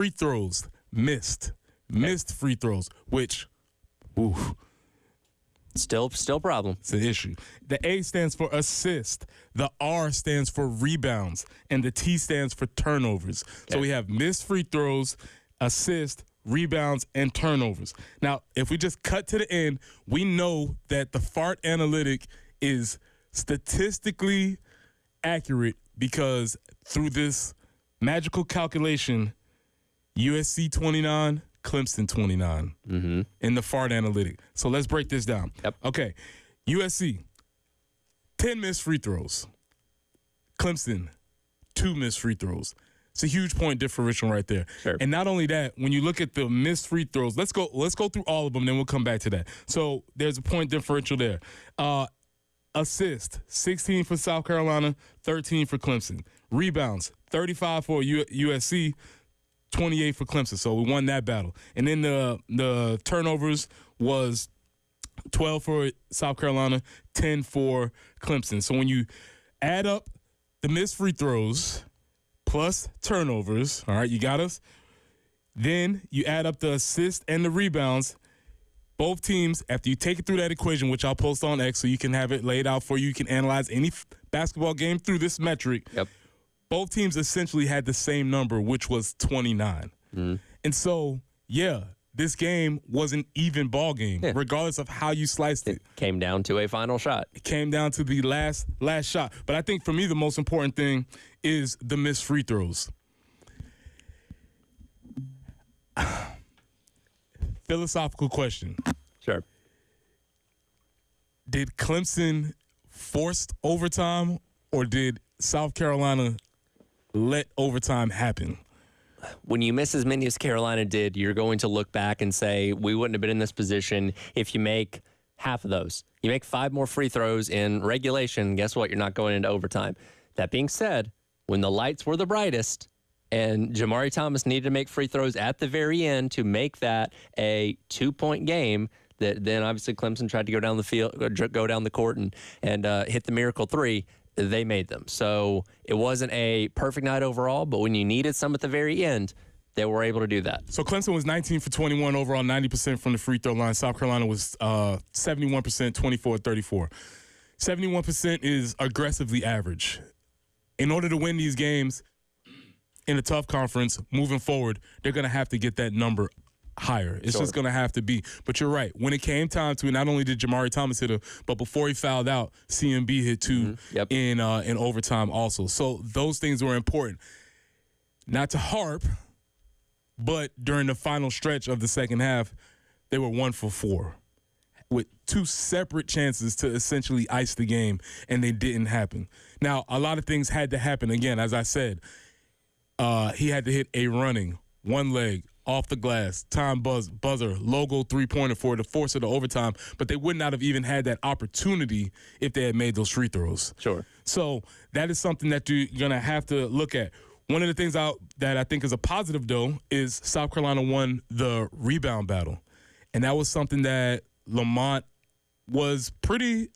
Free throws, missed free throws, which, oof. Still a problem. It's an issue. The A stands for assist. The R stands for rebounds. And the T stands for turnovers. Okay. So we have missed free throws, assist, rebounds, and turnovers. Now, if we just cut to the end, we know that the FART analytic is statistically accurate because through this magical calculation, USC 29, Clemson 29 in the FART analytic. So let's break this down. Yep. Okay, USC, 10 missed free throws. Clemson, 2 missed free throws. It's a huge point differential right there. Sure. And not only that, when you look at the missed free throws, let's go through all of them, then we'll come back to that. So there's a point differential there. Assist, 16 for South Carolina, 13 for Clemson. Rebounds, 35 for USC, 28 for Clemson. So we won that battle. And then the turnovers was 12 for South Carolina, 10 for Clemson. So when you add up the missed free throws plus turnovers, all right, you got us? Then you add up the assists and the rebounds. Both teams, after you take it through that equation, which I'll post on X so you can have it laid out for you, you can analyze any basketball game through this metric. Yep. Both teams essentially had the same number, which was 29. And so, yeah, this game was an even ball game, regardless of how you sliced it. It came down to a final shot. It came down to the last shot. But I think for me, the most important thing is the missed free throws. Philosophical question. Sure. Did Clemson force overtime, or did South Carolina let overtime happen? When you miss as many as Carolina did, you're going to look back and say, we wouldn't have been in this position if you make half of those. You make 5 more free throws in regulation, guess what? You're not going into overtime. That being said, when the lights were the brightest and Jamari Thomas needed to make free throws at the very end to make that a 2-point game, then obviously Clemson tried to go down the field, go down the court and hit the miracle 3. They made them. So it wasn't a perfect night overall, but when you needed some at the very end, they were able to do that. So Clemson was 19 for 21 overall, 90% from the free throw line. South Carolina was 71%, 24-34. 71% is aggressively average. In order to win these games in a tough conference, moving forward, they're going to have to get that number higher. It's just going to have to be. But you're right. When it came time to, not only did Jamari Thomas hit him, but before he fouled out, CMB hit 2 in overtime also. So those things were important. Not to harp, but during the final stretch of the second half, they were 1 for 4 with 2 separate chances to essentially ice the game, and they didn't happen. Now, a lot of things had to happen. Again, as I said, he had to hit a running, one leg, off the glass, time buzzer, logo 3-pointer for the force of the overtime, but they would not have even had that opportunity if they had made those free throws. Sure. So that is something that you're going to have to look at. One of the things that I think is a positive, though, is South Carolina won the rebound battle. And that was something that Lamont was pretty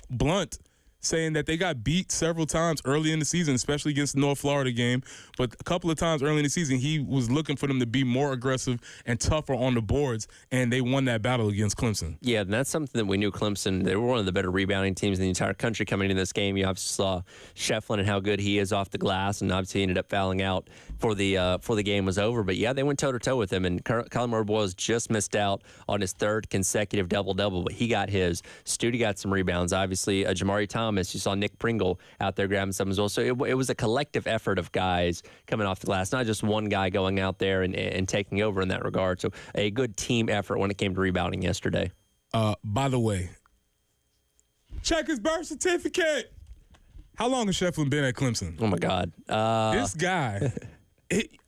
blunt, saying that they got beat several times early in the season, especially against the North Florida game. But a couple of times early in the season, he was looking for them to be more aggressive and tougher on the boards, and they won that battle against Clemson. Yeah, and that's something that we knew Clemson, they were one of the better rebounding teams in the entire country coming into this game. You obviously saw Shefflin and how good he is off the glass, and obviously he ended up fouling out before the game was over. But, yeah, they went toe-to-toe with him, and Kyler Boyles just missed out on his 3rd consecutive double-double, but he got his. Studi got some rebounds. Obviously, Jamari Thomas, you saw Nick Pringle out there grabbing some as well. So it was a collective effort of guys coming off the glass, not just one guy going out there and taking over in that regard. So a good team effort when it came to rebounding yesterday. By the way, check his birth certificate. How long has Shefflin been at Clemson? Oh, my God. This guy...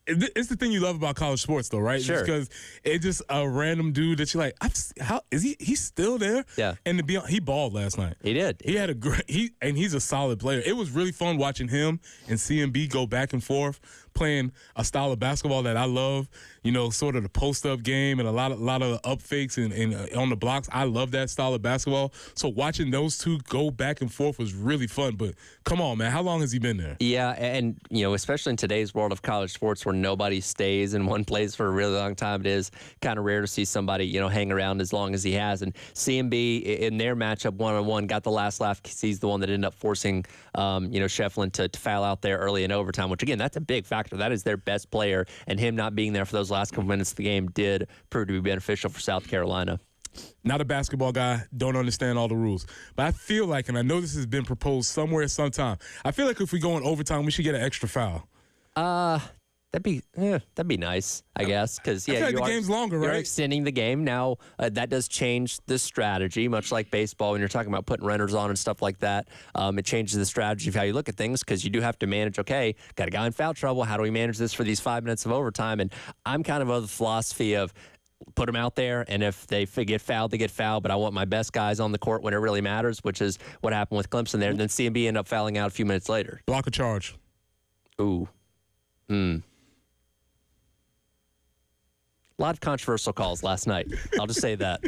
It's the thing you love about college sports, though, right? Sure. Because it's just a random dude that you're like, how is he? He's still there? Yeah. And to be honest, he balled last night. He did. He had a great. He's a solid player. It was really fun watching him and CMB go back and forth. playing a style of basketball that I love, sort of the post-up game and a lot of up fakes and on the blocks. I love that style of basketball. So watching those two go back and forth was really fun. But come on, man, how long has he been there? Yeah, and especially in today's world of college sports where nobody stays in one place for a really long time, it is kind of rare to see somebody hang around as long as he has. And CMB in their matchup one-on-one got the last laugh because he's the one that ended up forcing Shefflin to foul out there early in overtime, which again, that's a big factor. That is their best player, and him not being there for those last couple minutes of the game did prove to be beneficial for South Carolina. Not a basketball guy, don't understand all the rules. But I feel like, and I know this has been proposed somewhere sometime, I feel like if we go in overtime, we should get an extra foul. That'd be nice, I guess, because I feel like the game's longer, right? You're extending the game now. That does change the strategy, much like baseball. When you're talking about putting runners on and stuff like that, it changes the strategy of how you look at things because you do have to manage. Okay, got a guy in foul trouble. How do we manage this for these 5 minutes of overtime? And I'm kind of the philosophy of put them out there, and if they get fouled, they get fouled. But I want my best guys on the court when it really matters, which is what happened with Clemson there. And then CMB ended up fouling out a few minutes later. Block a charge. Ooh. A lot of controversial calls last night. I'll just say that.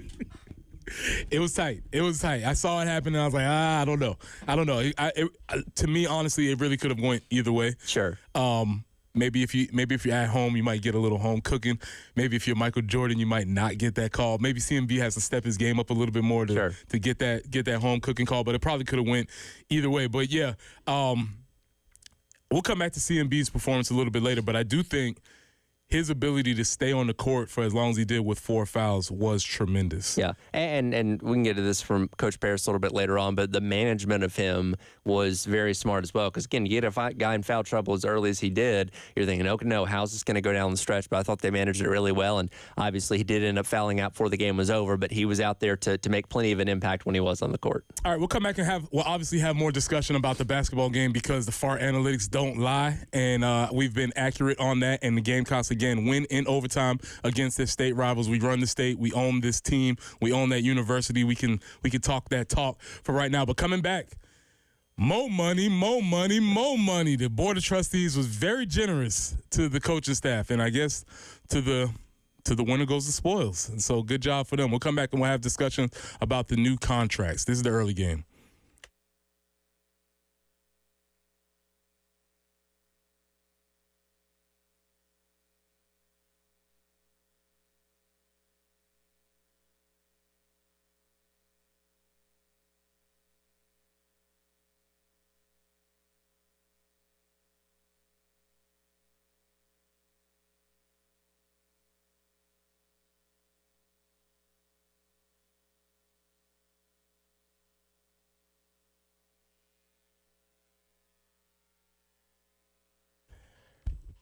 It was tight. I saw it happen, and I was like, I don't know. To me, honestly, it really could have went either way. Sure. Maybe if you're at home, you might get a little home cooking. Maybe if you're Michael Jordan, you might not get that call. Maybe CMB has to step his game up a little bit more to get that home cooking call. But it probably could have went either way. But yeah, we'll come back to CMB's performance a little bit later. But I do think his ability to stay on the court for as long as he did with 4 fouls was tremendous. Yeah, and we can get to this from Coach Paris a little bit later on, but the management of him was very smart as well. Because, again, you get a guy in foul trouble as early as he did, you're thinking, okay, no, how's this going to go down the stretch? But I thought they managed it really well, and obviously he did end up fouling out before the game was over, but he was out there to make plenty of an impact when he was on the court. All right, we'll come back and we'll obviously have more discussion about the basketball game because the FAR analytics don't lie, and we've been accurate on that, and the Gamecocks again win in overtime against their state rivals. We run the state. We own this team. We own that university. We can talk that talk for right now. But coming back, more money, more money, more money. The Board of Trustees was very generous to the coaching staff, and I guess to the winner goes the spoils. And so good job for them. We'll come back and we'll have discussions about the new contracts. This is the early game.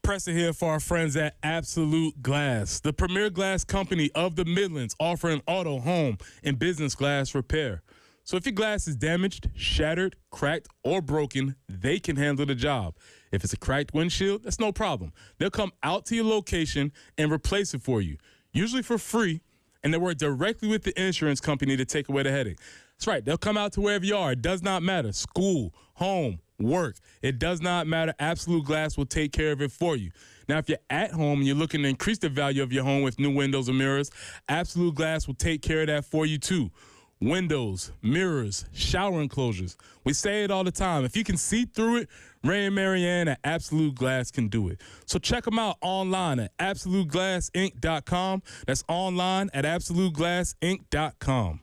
Preston here for our friends at Absolute Glass, the premier glass company of the Midlands, offering auto, home, and business glass repair. So if your glass is damaged, shattered, cracked, or broken, they can handle the job. If it's a cracked windshield, that's no problem. They'll come out to your location and replace it for you, usually for free, and they work directly with the insurance company to take away the headache. That's right. They'll come out to wherever you are. It does not matter. School, home, work. It does not matter. Absolute Glass will take care of it for you. Now, if you're at home and you're looking to increase the value of your home with new windows and mirrors, Absolute Glass will take care of that for you too. Windows, mirrors, shower enclosures. We say it all the time. If you can see through it, Ray and Marianne at Absolute Glass can do it. So check them out online at AbsoluteGlassInc.com. That's online at AbsoluteGlassInc.com.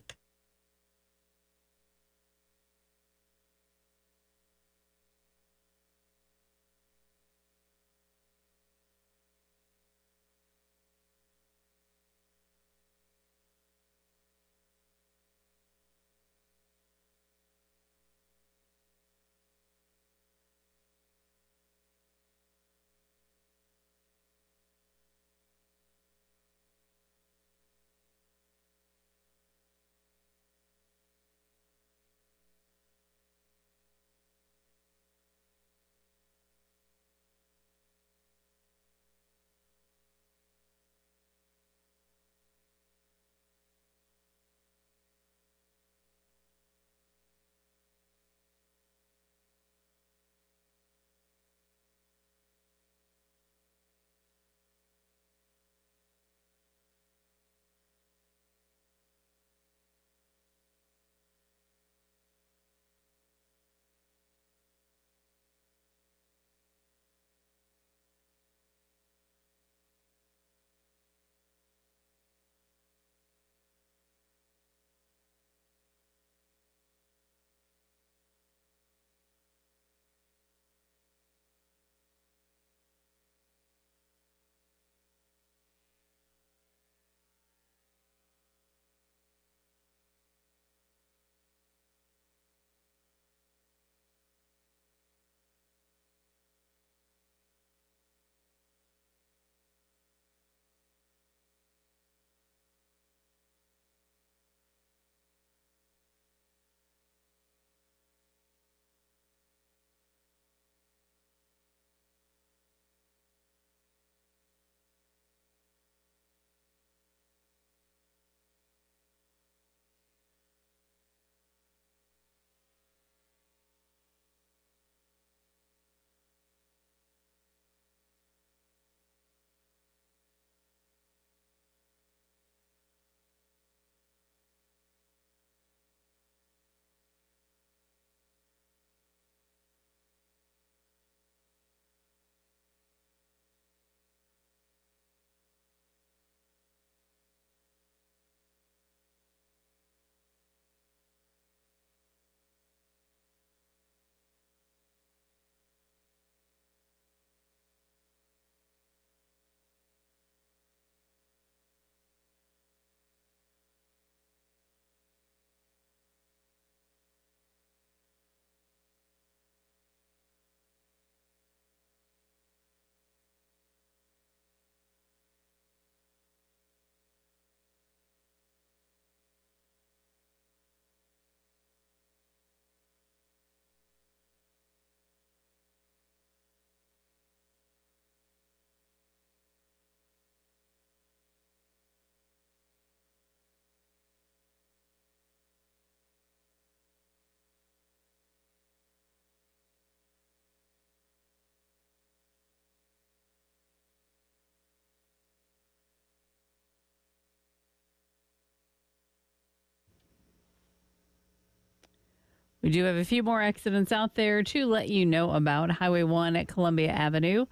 We do have a few more accidents out there to let you know about. Highway 1 at Columbia Avenue.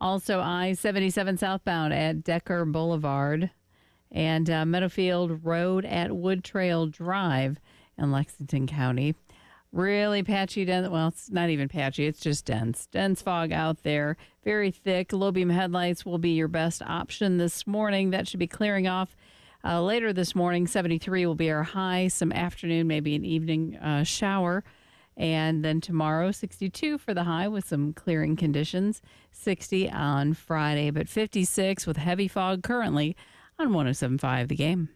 Also, I-77 southbound at Decker Boulevard. And Meadowfield Road at Wood Trail Drive in Lexington County. Really patchy, well, it's not even patchy, it's just dense. Dense fog out there, very thick. Low beam headlights will be your best option this morning. That should be clearing off later this morning. 73 will be our high, some afternoon, maybe an evening shower. And then tomorrow, 62 for the high with some clearing conditions, 60 on Friday, but 56 with heavy fog currently on 107.5 The Game.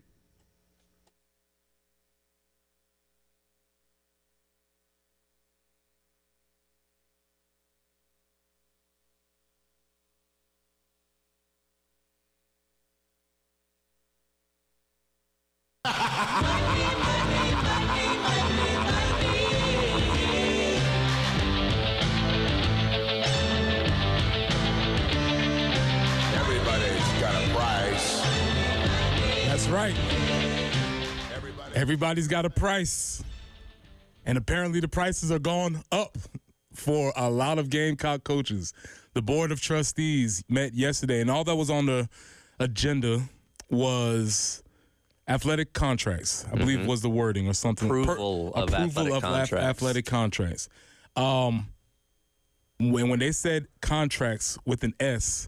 Right. Everybody's got a price. And apparently the prices are going up for a lot of Gamecock coaches. The Board of Trustees met yesterday, and all that was on the agenda was athletic contracts, I believe was the wording or something. Approval of athletic contracts. When they said contracts with an S,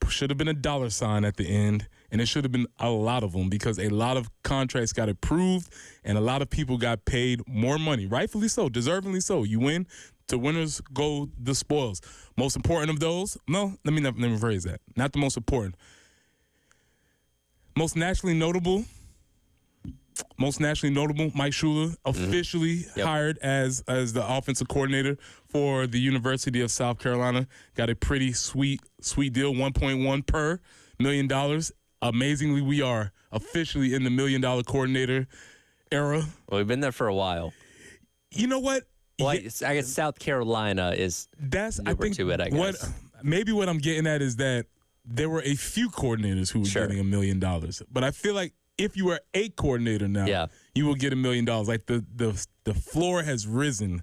should have been a dollar sign at the end, and it should have been a lot of them because a lot of contracts got approved and a lot of people got paid more money, rightfully so, deservingly so. You win, to winners go the spoils. Most important of those, no, let me rephrase that. Not the most important. Most nationally notable, Mike Schuler officially hired as the offensive coordinator for the University of South Carolina. Got a pretty sweet deal, 1.1 per $1 million. Amazingly, we are officially in the $1 million coordinator era. Well, we've been there for a while. You know what? Well, I guess South Carolina is newer to it, I guess. What I'm getting at is that there were a few coordinators who were getting $1 million. But I feel like if you are a coordinator now, you will get $1 million. Like the floor has risen,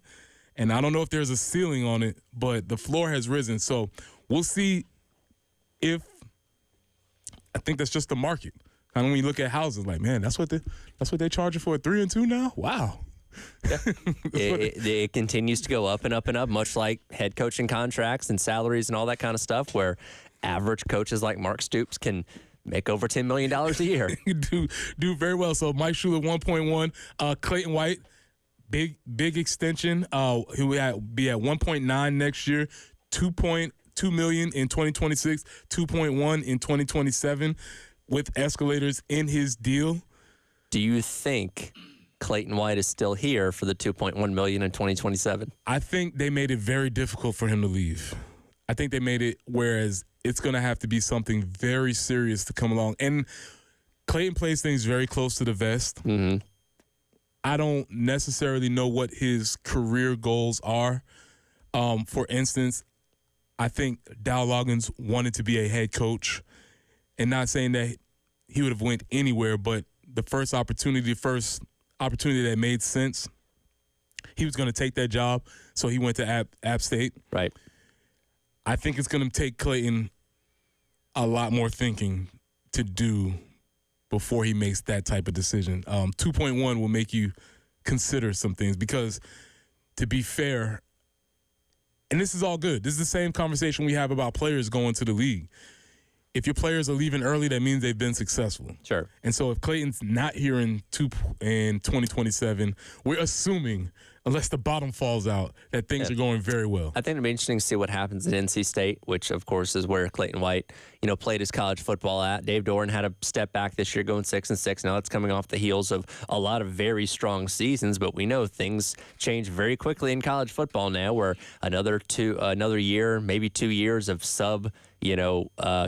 and I don't know if there's a ceiling on it, but the floor has risen. So we'll see if I think that's just the market. Kind of when you look at houses, like, man, that's what they're charging for a 3 and 2 now. Wow. Yeah. It continues to go up and up and up, much like head coaching contracts and salaries and all that kind of stuff, where average coaches like Mark Stoops can make over $10 million a year. do very well. So Mike Schuler, 1.1. Clayton White, big extension. He will be at 1.9 next year. 2.2 million in 2026. 2.1 in 2027, with escalators in his deal. Do you think Clayton White is still here for the 2.1 million in 2027? I think they made it very difficult for him to leave. I think they made it whereas it's going to have to be something very serious to come along. And Clayton plays things very close to the vest. Mm-hmm. I don't necessarily know what his career goals are. For instance, I think Dow Loggins wanted to be a head coach, and not saying that he would have went anywhere, but the first opportunity that made sense, he was going to take that job, so he went to App State. Right. I think it's going to take Clayton a lot more thinking to do before he makes that type of decision. 2.1 will make you consider some things because, to be fair, and this is all good. This is the same conversation we have about players going to the league. If your players are leaving early, that means they've been successful. Sure. And so if Clayton's not here in 2027, we're assuming, unless the bottom falls out, that things are going very well. I think it'll be interesting to see what happens at NC State, which, of course, is where Clayton White, played his college football at. Dave Doran had a step back this year, going 6-6. Now it's coming off the heels of a lot of very strong seasons, but we know things change very quickly in college football now, where another year, maybe 2 years of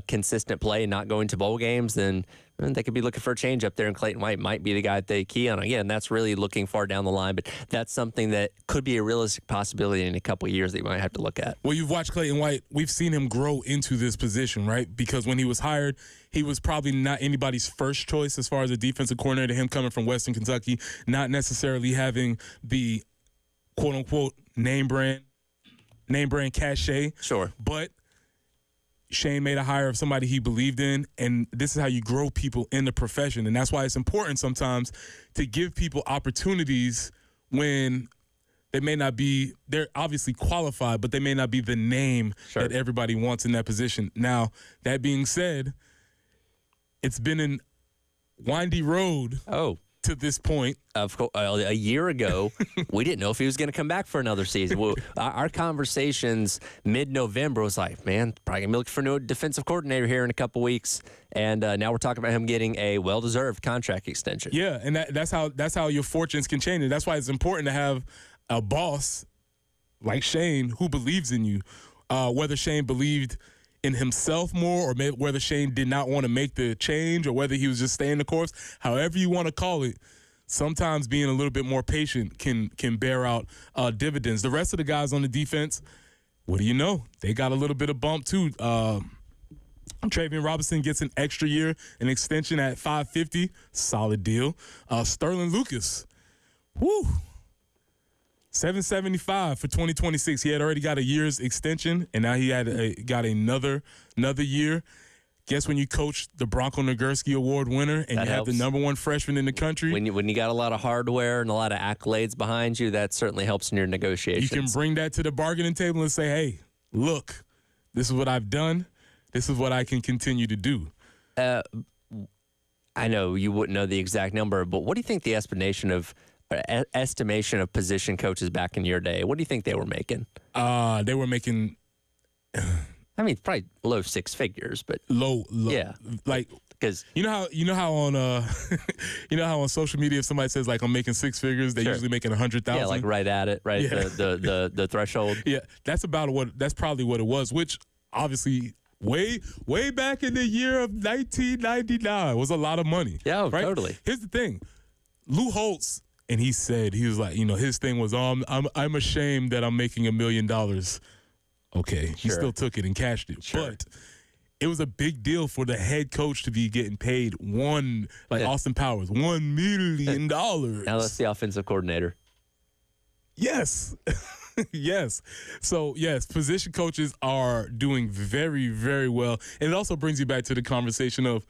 consistent play and not going to bowl games, then they could be looking for a change up there, and Clayton White might be the guy that they key on. Again, that's really looking far down the line, but that's something that could be a realistic possibility in a couple of years that you might have to look at. Well, you've watched Clayton White. We've seen him grow into this position, right? Because when he was hired, he was probably not anybody's first choice as far as a defensive coordinator, him coming from Western Kentucky, not necessarily having the quote unquote name brand cachet. Sure. But Shane made a hire of somebody he believed in, and this is how you grow people in the profession. And that's why it's important sometimes to give people opportunities when they may not be, they're obviously qualified, but they may not be the name Sure. that everybody wants in that position. Now, that being said, it's been a windy road to this point. Of course, a year ago, we didn't know if he was going to come back for another season. Well, our conversations mid-November was like, man, probably going to be looking for a new defensive coordinator here in a couple weeks. And now we're talking about him getting a well-deserved contract extension. Yeah, and that's how your fortunes can change. And that's why it's important to have a boss like Shane who believes in you. Whether Shane believed in himself more or whether Shane did not want to make the change or whether he was just staying the course, however you want to call it, sometimes being a little bit more patient can bear out dividends. The rest of the guys on the defense, what do you know? They got a little bit of bump too. Travion Robinson gets an extra year, an extension at $550, solid deal. Sterling Lucas, whoo, $775 for 2026. He had already got a year's extension, and now he got another year. Guess when you coach the Bronco Nagurski Award winner and That you have the helps. #1 freshman in the country, When you got a lot of hardware and a lot of accolades behind you, that certainly helps in your negotiations. you can bring that to the bargaining table and say, hey, look, this is what I've done. This is what I can continue to do. I know you wouldn't know the exact number, but what do you think the estimation of position coaches back in your day, what do you think they were making? They were making I mean, probably low six figures, but low. Yeah. Like, because you know how on you know how on social media if somebody says like I'm making six figures, they're Sure. usually making 100,000. yeah, like right at it, right Yeah. at the threshold. Yeah, that's probably what it was, which obviously way back in the year of 1999 was a lot of money. Yeah, right? totally. Here's the thing. Lou Holtz, and he was like, his thing was, I'm ashamed that I'm making $1 million. Okay, he Sure. still took it and cashed it. Sure. But it was a big deal for the head coach to be getting paid Austin Powers, $1 million. Now that's the offensive coordinator. Yes. Yes. So, yes, position coaches are doing very, very well. And it also brings you back to the conversation of,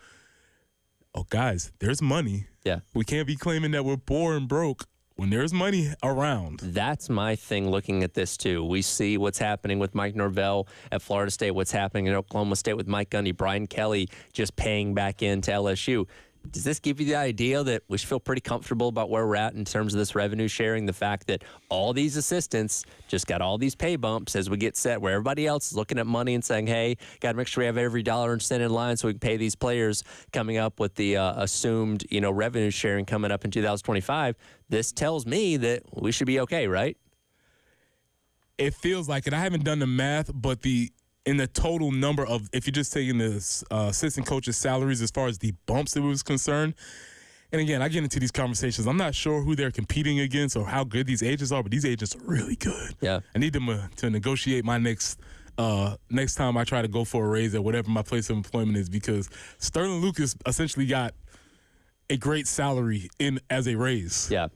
guys, there's money. Yeah. We can't be claiming that we're poor and broke when there's money around. That's my thing looking at this, too. We see what's happening with Mike Norvell at Florida State, what's happening in Oklahoma State with Mike Gundy, Brian Kelly just paying back into LSU. Does this give you the idea that we should feel pretty comfortable about where we're at in terms of this revenue sharing? The fact that all these assistants just got all these pay bumps as we get set, where everybody else is looking at money and saying, hey, got to make sure we have every dollar and cent in line so we can pay these players coming up with the assumed revenue sharing coming up in 2025. This tells me that we should be okay, right? It feels like it. I haven't done the math, but in the total number of, if you're just taking the assistant coaches' salaries as far as the bumps that was concerned, and again, I get into these conversations. I'm not sure who they're competing against or how good these agents are, but these agents are really good. Yeah. I need them to negotiate my next time I try to go for a raise at whatever my place of employment is, because Sterling Lucas essentially got a great salary as a raise. Yeah.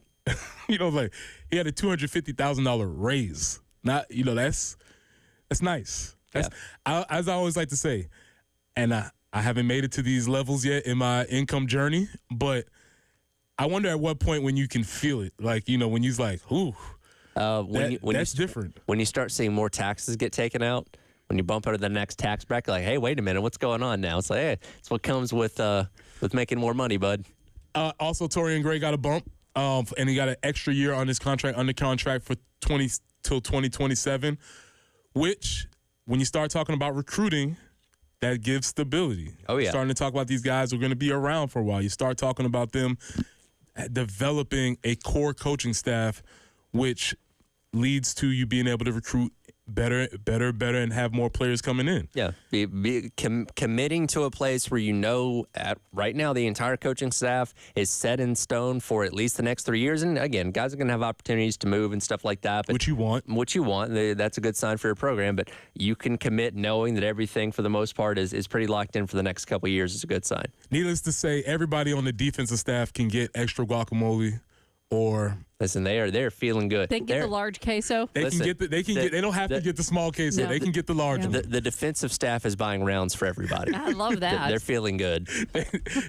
Like he had a $250,000 raise. Not, that's nice. As I always like to say, and I haven't made it to these levels yet in my income journey, but I wonder at what point when you can feel it, like, when you're like, ooh, that's different. When you start seeing more taxes get taken out, when you bump out of the next tax bracket, like, hey, wait a minute, what's going on now? It's like, hey, it's what comes with making more money, bud. Also, Torian Gray got a bump, and he got an extra year on his contract, under contract for till 2027, which, when you start talking about recruiting, that gives stability. Oh, yeah. Starting to talk about these guys who are going to be around for a while. You start talking about them developing a core coaching staff, which leads to you being able to recruit better, and have more players coming in. Yeah, committing to a place where right now the entire coaching staff is set in stone for at least the next 3 years. And again, guys are going to have opportunities to move and stuff like that. But Which you want. That's a good sign for your program. But you can commit knowing that everything for the most part is pretty locked in for the next couple of years is a good sign. Needless to say, everybody on the defensive staff can get extra guacamole or Listen, they're feeling good. They can get the large queso. They Listen, they don't have to get the small queso. No. They can get the large one. The defensive staff is buying rounds for everybody. I love that. They're feeling good.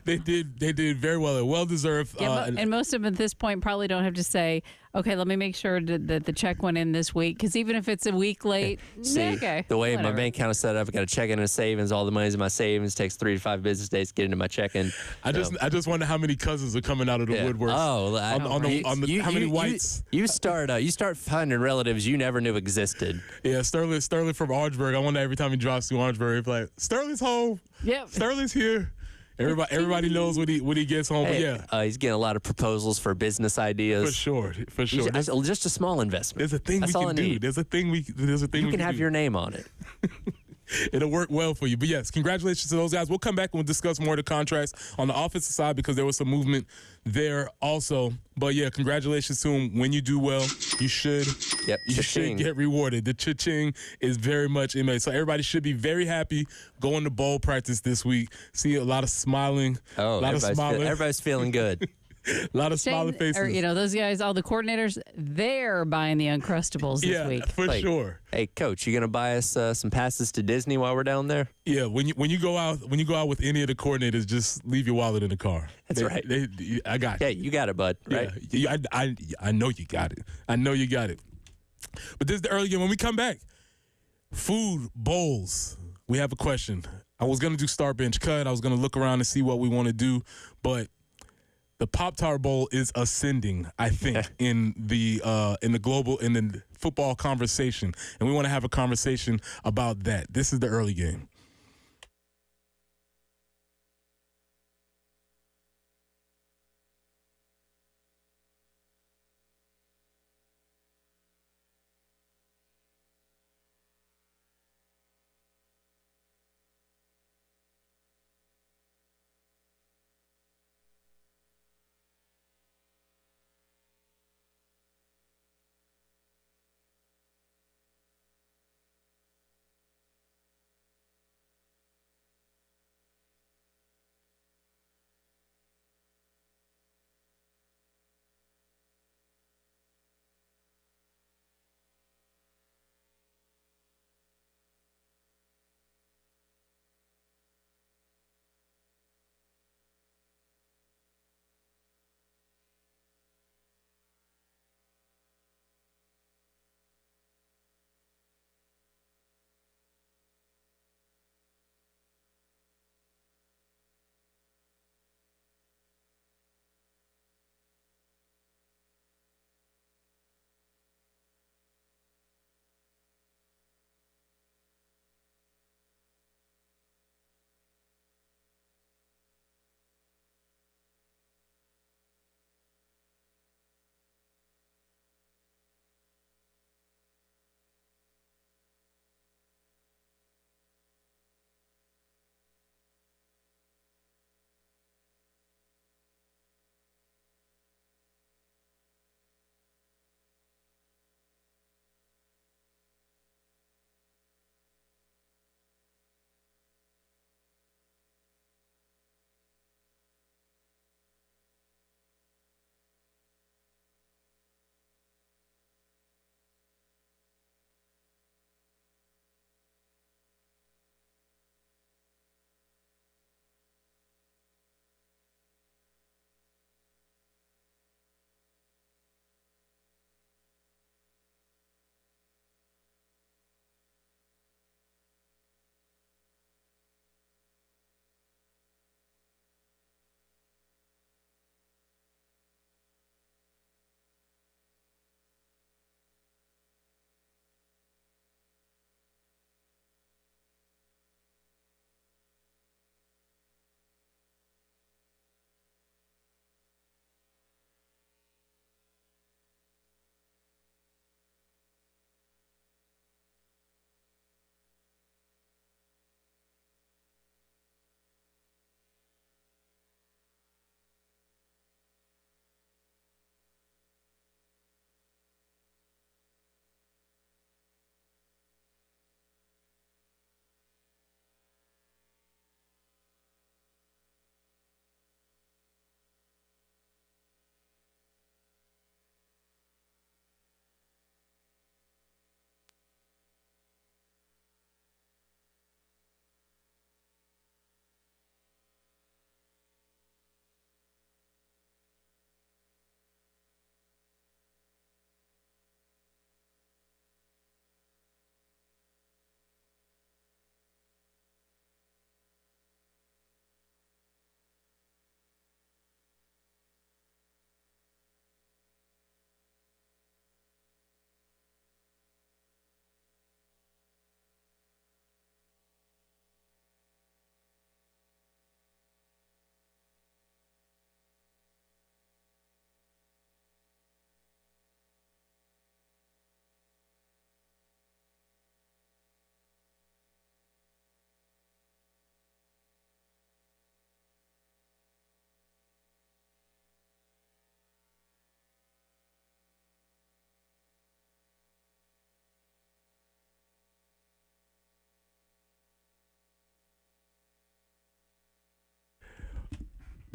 They did very well. Well deserved. Yeah, and most of them at this point probably don't have to say, okay, let me make sure that the check went in this week. Because even if it's a week late, See, okay. the way whatever. my bank account is set up, I got to check in a savings. All the money's in my savings. Takes 3 to 5 business days to get into my checking. I just wonder how many cousins are coming out of the woodworks. Oh, how many whites? You start finding relatives you never knew existed. Yeah, Sterling from Orangeburg. I wonder every time he drives through Orangeburg, he's like, Sterling's home. Yep. Sterling's here. Everybody knows when he gets home. Hey, but yeah, he's getting a lot of proposals for business ideas. for sure. Just a small investment. There's a thing That's we all can I do. need. There's a thing we You can have do. your name on it. It'll work well for you. But yes, congratulations to those guys. We'll come back and we'll discuss more of the contracts on the offensive side because there was some movement there also. But yeah, congratulations to them. When you do well, you should. Yep, You cha-ching. should get rewarded. The cha-ching is very much in there. So everybody should be very happy going to bowl practice this week. See a lot of smiling. Oh, a lot of smiling. everybody's feeling good. A lot of smiling faces. Or, those guys, all the coordinators, they're buying the Uncrustables this week. for Like, sure. Hey, coach, you gonna buy us some passes to Disney while we're down there? Yeah, when you go out with any of the coordinators, just leave your wallet in the car. That's right. I got you. Hey, you got it, bud. Right? Yeah, I know you got it. I know you got it. But this is the early game. When we come back, food bowls. We have a question. I was gonna do start bench cut. I was gonna look around and see what we want to do, but the Pop-Tart Bowl is ascending, I think, in the football conversation, and we want to have a conversation about that. This is the early game.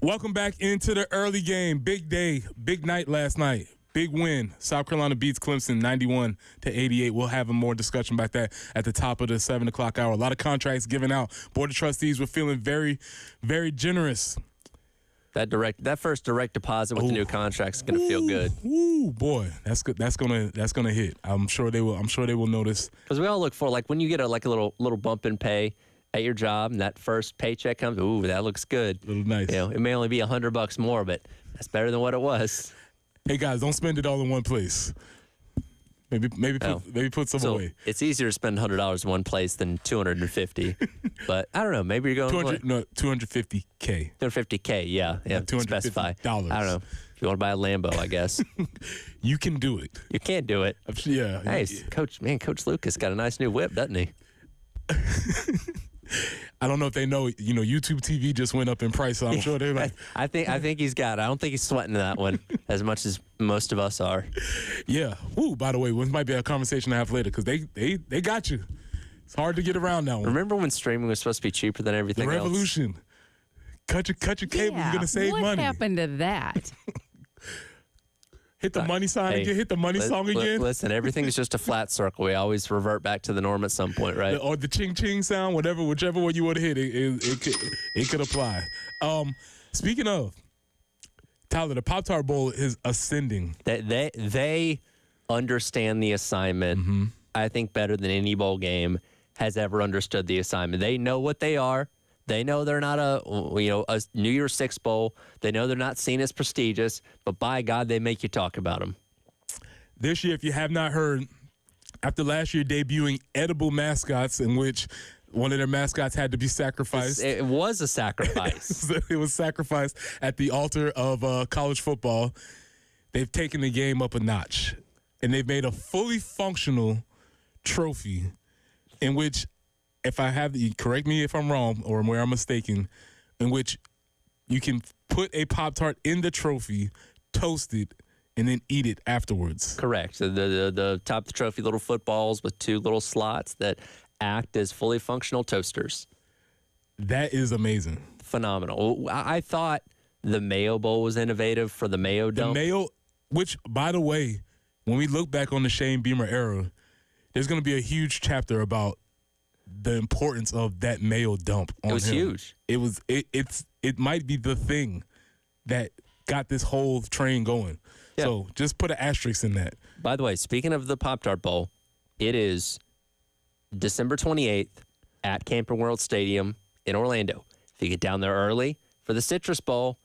Welcome back into the early game. Big day, big night last night. Big win. South Carolina beats Clemson 91-88. We'll have more discussion about that at the top of the 7 o'clock hour. A lot of contracts given out. Board of Trustees were feeling very, very generous. That first direct deposit with the new contract is going to feel good. Ooh, boy, that's good. That's gonna hit. I'm sure they will. I'm sure they will notice. Because we all look for, like, when you get a little bump in pay at your job and that first paycheck comes. Ooh, that looks good. A little nice. You know, it may only be $100 more, but that's better than what it was. Hey guys, don't spend it all in one place. Maybe put some away. It's easier to spend $100 in one place than $250. But I don't know. Maybe you're going $250K. $250K. Yeah. Specify. I don't know. If you want to buy a Lambo, I guess You can do it. you can't do it. Yeah. Hey, Coach Lucas got a nice new whip, doesn't he? I don't know if they know. YouTube TV just went up in price, so I'm sure they're like. I think he's got it. I don't think he's sweating that one as much as most of us are. Yeah. Ooh, by the way, this might be a conversation to have later because they got you. It's hard to get around that one. Remember when streaming was supposed to be cheaper than everything The else? revolution. Cut your cable. You're gonna save money. What happened to that? Hit the money sign again. Hit the money song again. Listen, everything is just a flat circle. We always revert back to the norm at some point, right? Or the ching ching sound, whichever one you want to hit, it could apply. Speaking of, Tyler, the Pop-Tart Bowl is ascending. They understand the assignment, I think, better than any bowl game has ever understood the assignment. They know what they are. They know they're not a New Year's Six bowl. They know they're not seen as prestigious, but by God, they make you talk about them. This year, if you have not heard, after last year debuting edible mascots in which one of their mascots had to be sacrificed. It was a sacrifice. It was sacrificed at the altar of college football. They've taken the game up a notch, and they've made a fully functional trophy in which, if I have correct me if I'm wrong or where I'm mistaken, in which you can put a Pop-Tart in the trophy, toast it, and then eat it afterwards. Correct. So the top of the trophy, little footballs with two little slots that act as fully functional toasters. That is amazing. Phenomenal. I thought the Mayo Bowl was innovative for the Mayo dump. The Mayo, which, by the way, when we look back on the Shane Beamer era, there's going to be a huge chapter about the importance of that Mayo dump on him. It was huge. It might be the thing that got this whole train going. Yeah. So just put an asterisk in that. By the way, speaking of the Pop-Tart Bowl, it is December 28th at Camping World Stadium in Orlando. If you get down there early for the Citrus Bowl,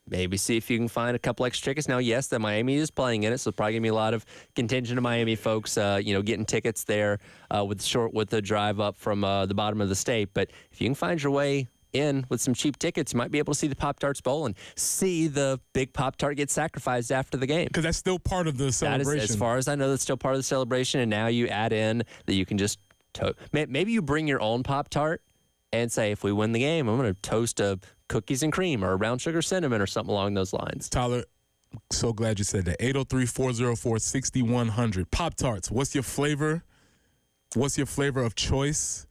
maybe see if you can find a couple extra tickets. Now, yes, that Miami is playing in it, so probably going to be a lot of contingent of Miami folks, getting tickets there with the drive up from the bottom of the state. But if you can find your way in with some cheap tickets, you might be able to see the Pop-Tarts Bowl and see the big Pop-Tart get sacrificed after the game. Because that's still part of the celebration. That is, as far as I know, that's still part of the celebration. And now you add in that you can just maybe you bring your own Pop-Tart and say, if we win the game, I'm going to toast a cookies and cream or a brown sugar cinnamon or something along those lines. Tyler, so glad you said that. 803-404-6100. Pop-Tarts, what's your flavor? What's your flavor of choice?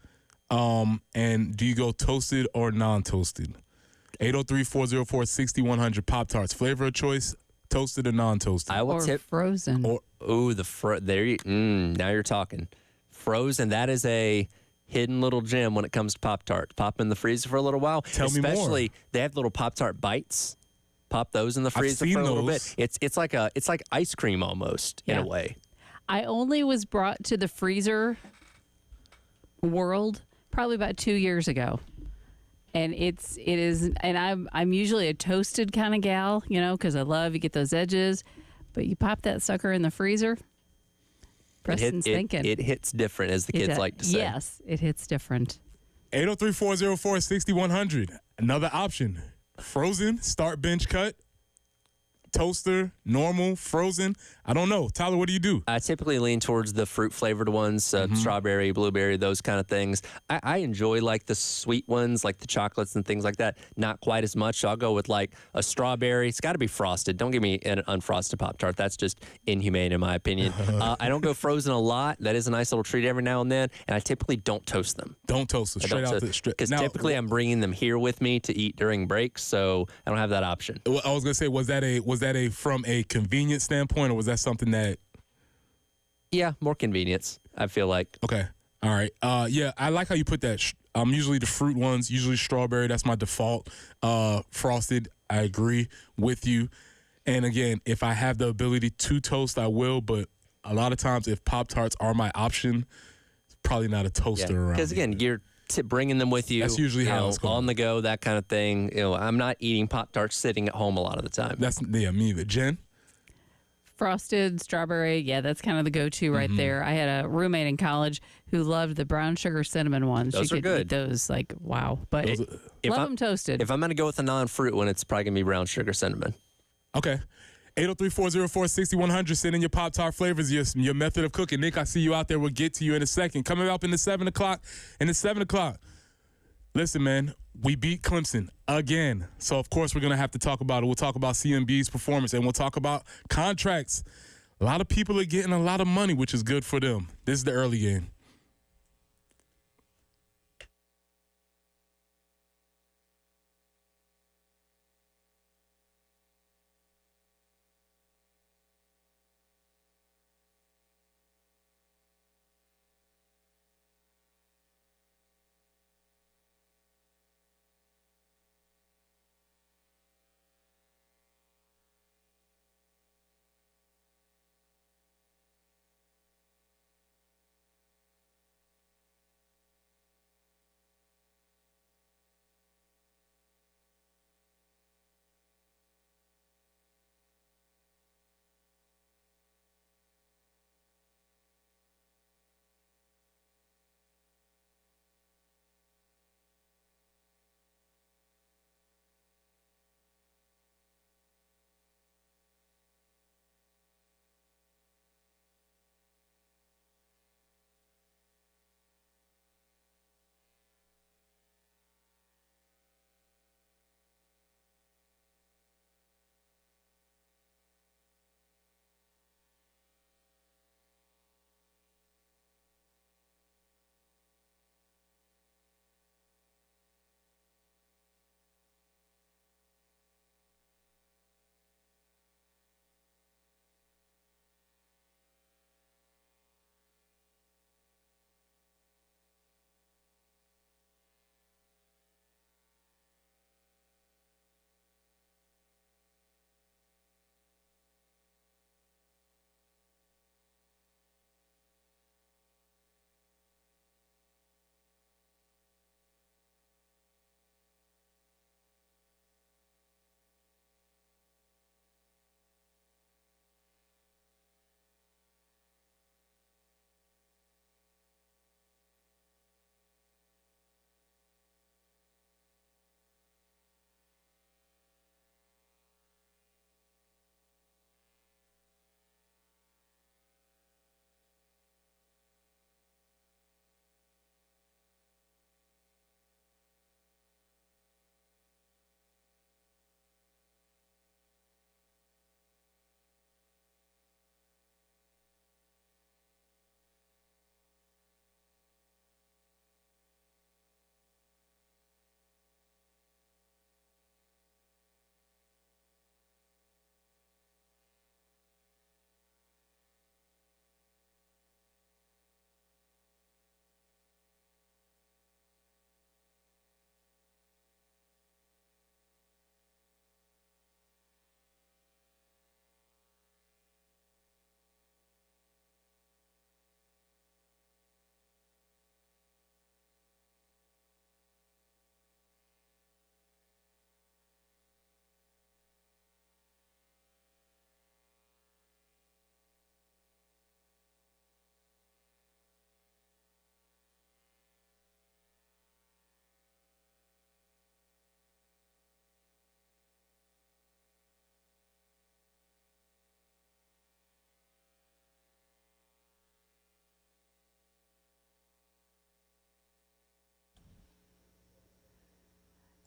And do you go toasted or non-toasted? 803-404-6100. Pop-Tarts, flavor of choice, toasted or non-toasted? I will or tip frozen. Now you're talking. Frozen, that is a hidden little gem when it comes to Pop-Tart. Pop in the freezer for a little while. Tell me more. Especially, they have little Pop-Tart bites. Pop those in the freezer for a little bit. It's like ice cream almost in a way. I only was brought to the freezer world probably about 2 years ago. And it is, and I'm usually a toasted kind of gal, because I love, you get those edges, but you pop that sucker in the freezer. Preston's thinking. It hits different, as the kids like to say. Yes, it hits different. 803-404-6100. Another option. Frozen, start bench cut. toaster, normal, frozen? I don't know. Tyler, what do you do? I typically lean towards the fruit-flavored ones, strawberry, blueberry, those kind of things. I enjoy, like, the sweet ones, like the chocolates and things like that. Not quite as much. So I'll go with, like, a strawberry. It's got to be frosted. Don't give me an unfrosted Pop-Tart. That's just inhumane, in my opinion. I don't go frozen a lot. That is a nice little treat every now and then. And I typically don't toast them. Don't toast them. Straight out the straight. Because typically I'm bringing them here with me to eat during breaks, so I don't have that option. Well, I was gonna say, was that a from a convenience standpoint, or was that something that? Yeah, more convenience, I feel like. Okay, all right. Yeah, I like how you put that. Usually the fruit ones, usually strawberry. That's my default. Frosted, I agree with you. And again, if I have the ability to toast, I will. But a lot of times, if Pop-Tarts are my option, it's probably not a toaster around. Because again, you're bringing them with you. That's usually how it's going. On the go, that kind of thing. I'm not eating Pop-Tarts sitting at home a lot of the time. Me either. Jen? Frosted strawberry, yeah, that's kind of the go-to right there. I had a roommate in college who loved the brown sugar cinnamon ones. Those she are could good. Eat those, like, wow. But love them toasted. If I'm going to go with a non-fruit one, it's probably going to be brown sugar cinnamon. Okay. 803-404-6100. Send in your Pop-Tart flavors, your method of cooking. Nick, I see you out there. We'll get to you in a second. Coming up in the 7 o'clock. Listen, man, we beat Clemson again. So, of course, we're going to have to talk about it. We'll talk about CMB's performance, and we'll talk about contracts. A lot of people are getting a lot of money, which is good for them. This is the early game.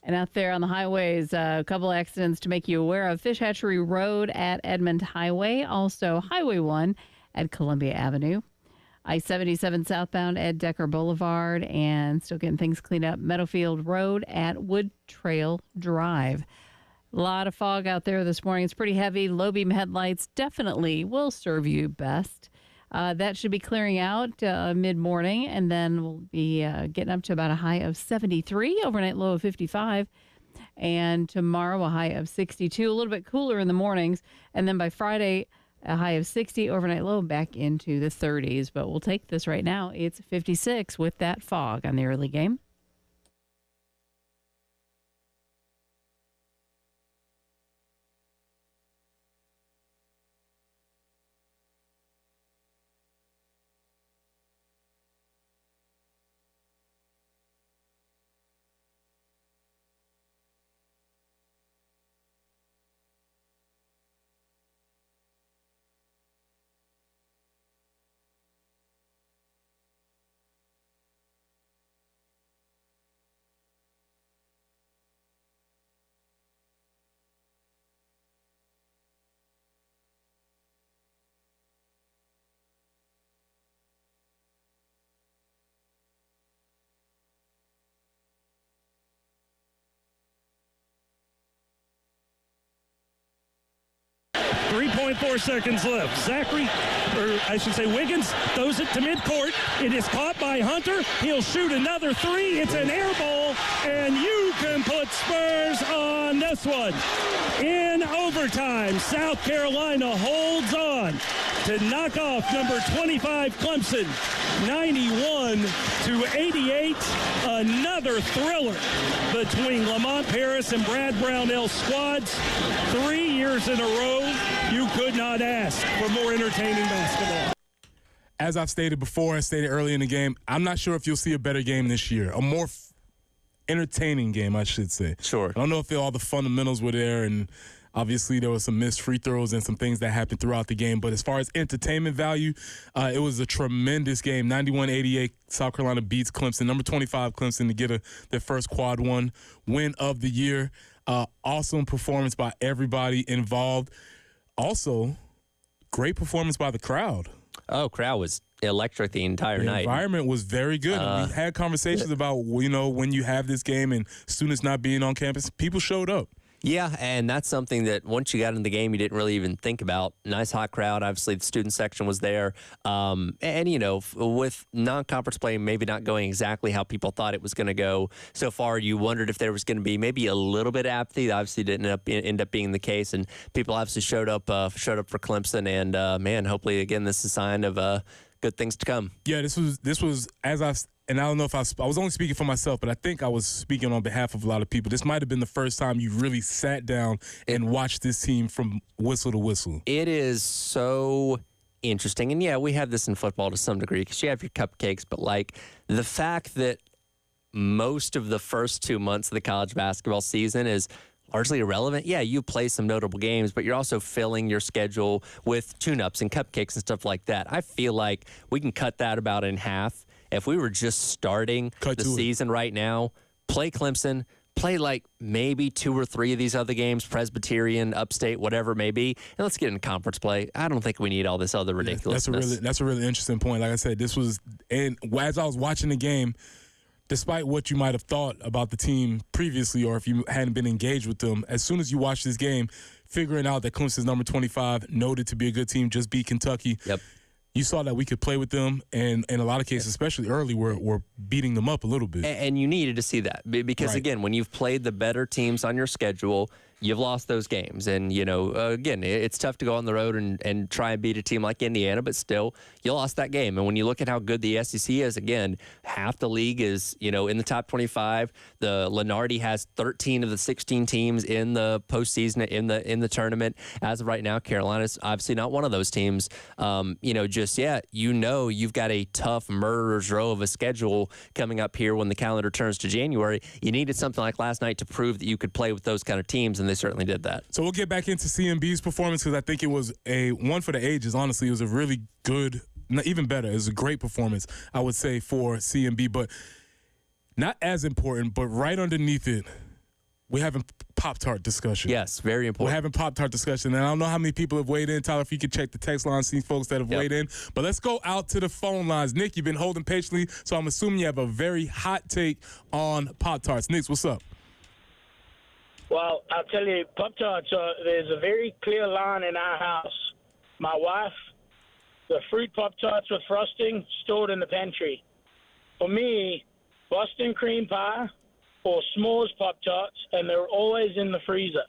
And out there on the highways, a couple accidents to make you aware of. Fish Hatchery Road at Edmond Highway. Also, Highway 1 at Columbia Avenue. I-77 southbound at Decker Boulevard. And still getting things cleaned up. Meadowfield Road at Wood Trail Drive. A lot of fog out there this morning. It's pretty heavy. Low beam headlights definitely will serve you best. That should be clearing out mid-morning, and then we'll be getting up to about a high of 73, overnight low of 55, and tomorrow a high of 62, a little bit cooler in the mornings, and then by Friday a high of 60, overnight low back into the 30s. But we'll take this right now. It's 56 with that fog on the early game. .4 seconds left. Wiggins throws it to midcourt. It is caught by Hunter. He'll shoot another three. It's an air ball, and you can put Spurs on this one. In overtime, South Carolina holds on to knock off number 25 Clemson, 91-88. Another thriller between Lamont Paris and Brad Brownell squads. 3 years in a row. You could not ask for more entertaining basketball. As I've stated before, I stated early in the game, I'm not sure if you'll see a better game this year. A more entertaining game, I should say. Sure. I don't know if all the fundamentals were there, and obviously there were some missed free throws and some things that happened throughout the game. But as far as entertainment value, it was a tremendous game. 91-88, South Carolina beats Clemson. Number 25 Clemson to get their first quad one win of the year. Awesome performance by everybody involved. Also, great performance by the crowd. Oh, crowd was electric the entire night. The environment was very good. We had conversations about, when you have this game and students not being on campus, people showed up. Yeah, and that's something that once you got in the game, you didn't really even think about. Nice hot crowd. Obviously, the student section was there. With non-conference play maybe not going exactly how people thought it was going to go so far, you wondered if there was going to be maybe a little bit of apathy. That obviously didn't end up being the case, and people obviously showed up for Clemson. And, hopefully, again, this is a sign of good things to come. Yeah, this was and I don't know if I was only speaking for myself, but I think I was speaking on behalf of a lot of people. This might have been the first time you really sat down and watched this team from whistle to whistle. It is so interesting. And, yeah, we have this in football to some degree because you have your cupcakes. But, the fact that most of the first 2 months of the college basketball season is largely irrelevant. Yeah, you play some notable games, but you're also filling your schedule with tune-ups and cupcakes and stuff like that. I feel like we can cut that about in half. If we were just starting the season right now, play Clemson, play maybe 2 or 3 of these other games, Presbyterian, Upstate, whatever it may be, and let's get in conference play. I don't think we need all this other ridiculousness. That's a really interesting point. Like I said, this was, and as I was watching the game, despite what you might have thought about the team previously or if you hadn't been engaged with them, as soon as you watch this game, figuring out that Clemson's number 25, noted to be a good team, just beat Kentucky. Yep. You saw that we could play with them, and in a lot of cases, especially early, we're beating them up a little bit. And you needed to see that because, Right. Again, when you've played the better teams on your schedule, you've lost those games. And, again, it's tough to go on the road and try and beat a team like Indiana, but still, you lost that game. And when you look at how good the SEC is, again, half the league is, in the top 25. The Lenardi has 13 of the 16 teams in the postseason, in the tournament. As of right now, Carolina's obviously not one of those teams, just yet. You've got a tough murderer's row of a schedule coming up here when the calendar turns to January. You needed something like last night to prove that you could play with those kind of teams, and they certainly did that. So we'll get back into CMB's performance because I think it was a one for the ages. Honestly, it was a really good, even better. It was a great performance, I would say, for CMB. But not as important, but right underneath it, we're having Pop-Tart discussion. Yes, very We're important. having Pop-Tart discussion, and I don't know how many people have weighed in. Tyler, if you could check the text line, see folks that have weighed in. But let's go out to the phone lines. Nick, you've been holding patiently, so I'm assuming you have a very hot take on Pop-Tarts. Nick, what's up? Well, I'll tell you, Pop-Tarts, there's a very clear line in our house. My wife, the fruit Pop-Tarts with frosting stored in the pantry. For me, Boston cream pie or s'mores Pop-Tarts, and they're always in the freezer.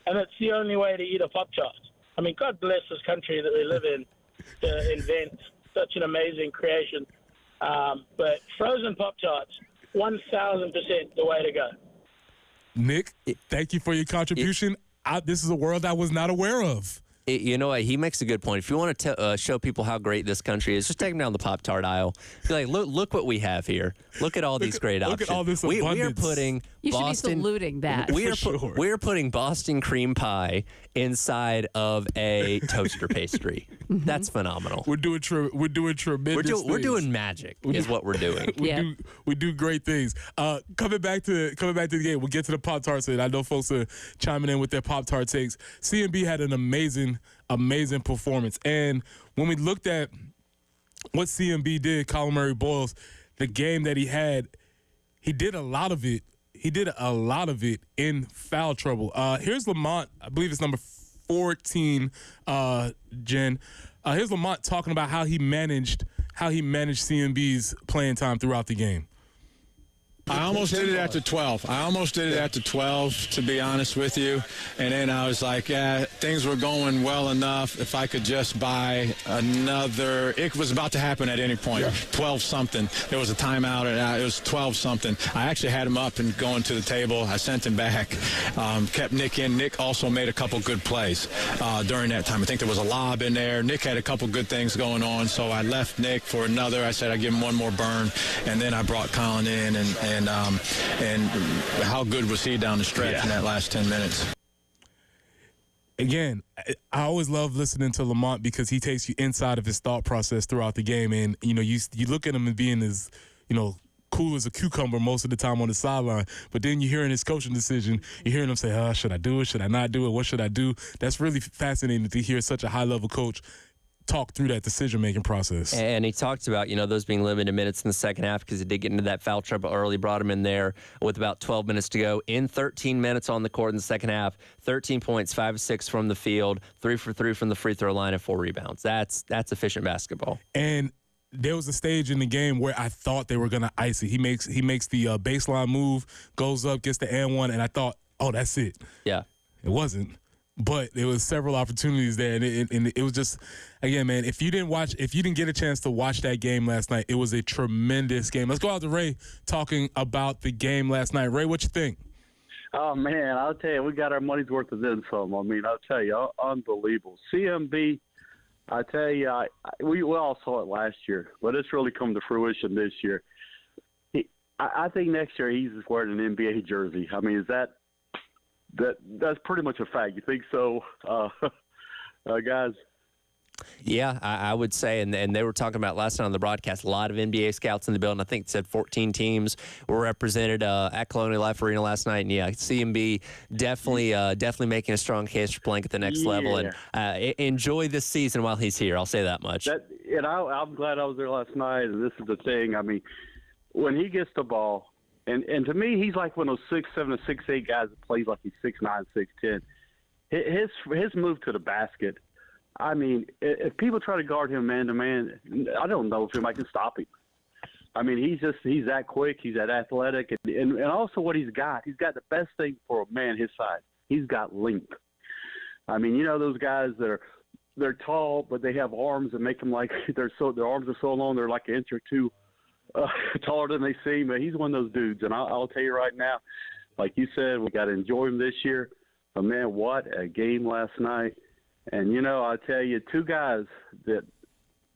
And it's the only way to eat a Pop-Tart. I mean, God bless this country that we live in to invent such an amazing creation. But frozen Pop-Tarts, 1,000% the way to go. Nick, thank you for your contribution. This is a world I was not aware of. You know what? He makes a good point. If you want to show people how great this country is, just take them down the Pop-Tart aisle. Be like, look what we have here. Look at all these great options. Look at all this we are abundance. putting You should be Boston. saluting that. We're putting Boston cream pie inside of a toaster pastry. That's phenomenal. We're doing tremendous things. We're doing magic. Is what we're doing. We do great things. Coming back to the game, we'll get to the Pop-Tarts, and I know folks are chiming in with their Pop-Tart takes. CMB had an amazing performance, and when we looked at what CMB did, Colin Murray Boyles, the game that he had, he did a lot of it. He did a lot of it in foul trouble. Here's Lamont. I believe it's number 14. Jen. Here's Lamont talking about how he managed CMB's playing time throughout the game. I almost did it after 12. To be honest with you. And then I was like, yeah, things were going well enough. If I could just buy another. It was about to happen at any point. 12-something. There was a timeout, and it was 12-something. I actually had him up and going to the table. I sent him back, kept Nick in. Nick also made a couple good plays during that time. I think there was a lob in there. Nick had a couple good things going on, so I left Nick for another. I said I'd give him one more burn, and then I brought Colin in, and how good was he down the stretch in that last 10 minutes? Again, I always love listening to Lamont because he takes you inside of his thought process throughout the game, and you look at him as being as cool as a cucumber most of the time on the sideline, but then you're hearing his coaching decision, you're hearing him say, should I do it, should I not do it, what should I do? That's really fascinating to hear such a high-level coach talk through that decision-making process. And he talked about, those being limited minutes in the second half because he did get into that foul trouble early, brought him in there with about 12 minutes to go. In 13 minutes on the court in the second half, 13 points, 5 of 6 from the field, 3 for 3 from the free throw line, and 4 rebounds. That's efficient basketball. And there was a stage in the game where I thought they were going to ice it. He makes the baseline move, goes up, gets the and one, and I thought, that's it. Yeah. It wasn't. But there was several opportunities there, and it was just, again, man, if you didn't get a chance to watch that game last night, it was a tremendous game. Let's go out to Ray talking about the game last night. Ray, what you think? Oh, man, I'll tell you, we got our money's worth of then some. I mean, I'll tell you, unbelievable. CMB, I tell you, we all saw it last year, but it's really come to fruition this year. I think next year he's just wearing an NBA jersey. I mean, that's pretty much a fact. You think so, guys? Yeah, I would say, and they were talking about last night on the broadcast, a lot of NBA scouts in the building. I think it said 14 teams were represented at Colonial Life Arena last night. And, yeah, CMB definitely making a strong case for playing at the next level. And enjoy this season while he's here. I'll say that much. I'm glad I was there last night, and this is the thing. I mean, when he gets the ball, and to me, he's like one of those 6'7" or 6'8" guys that plays like he's 6'9", 6'10". His move to the basket, I mean, if people try to guard him man-to-man, I don't know if anybody can stop him. I mean, he's that quick, he's that athletic, and also what he's got the best thing for a man his size. He's got length. I mean, those guys that they're tall, but they have arms that make them like their arms are so long they're like an inch or two taller than they seem, but he's one of those dudes. And I'll tell you right now, like you said, we got to enjoy him this year. But, man, what a game last night. And, I'll tell you, two guys that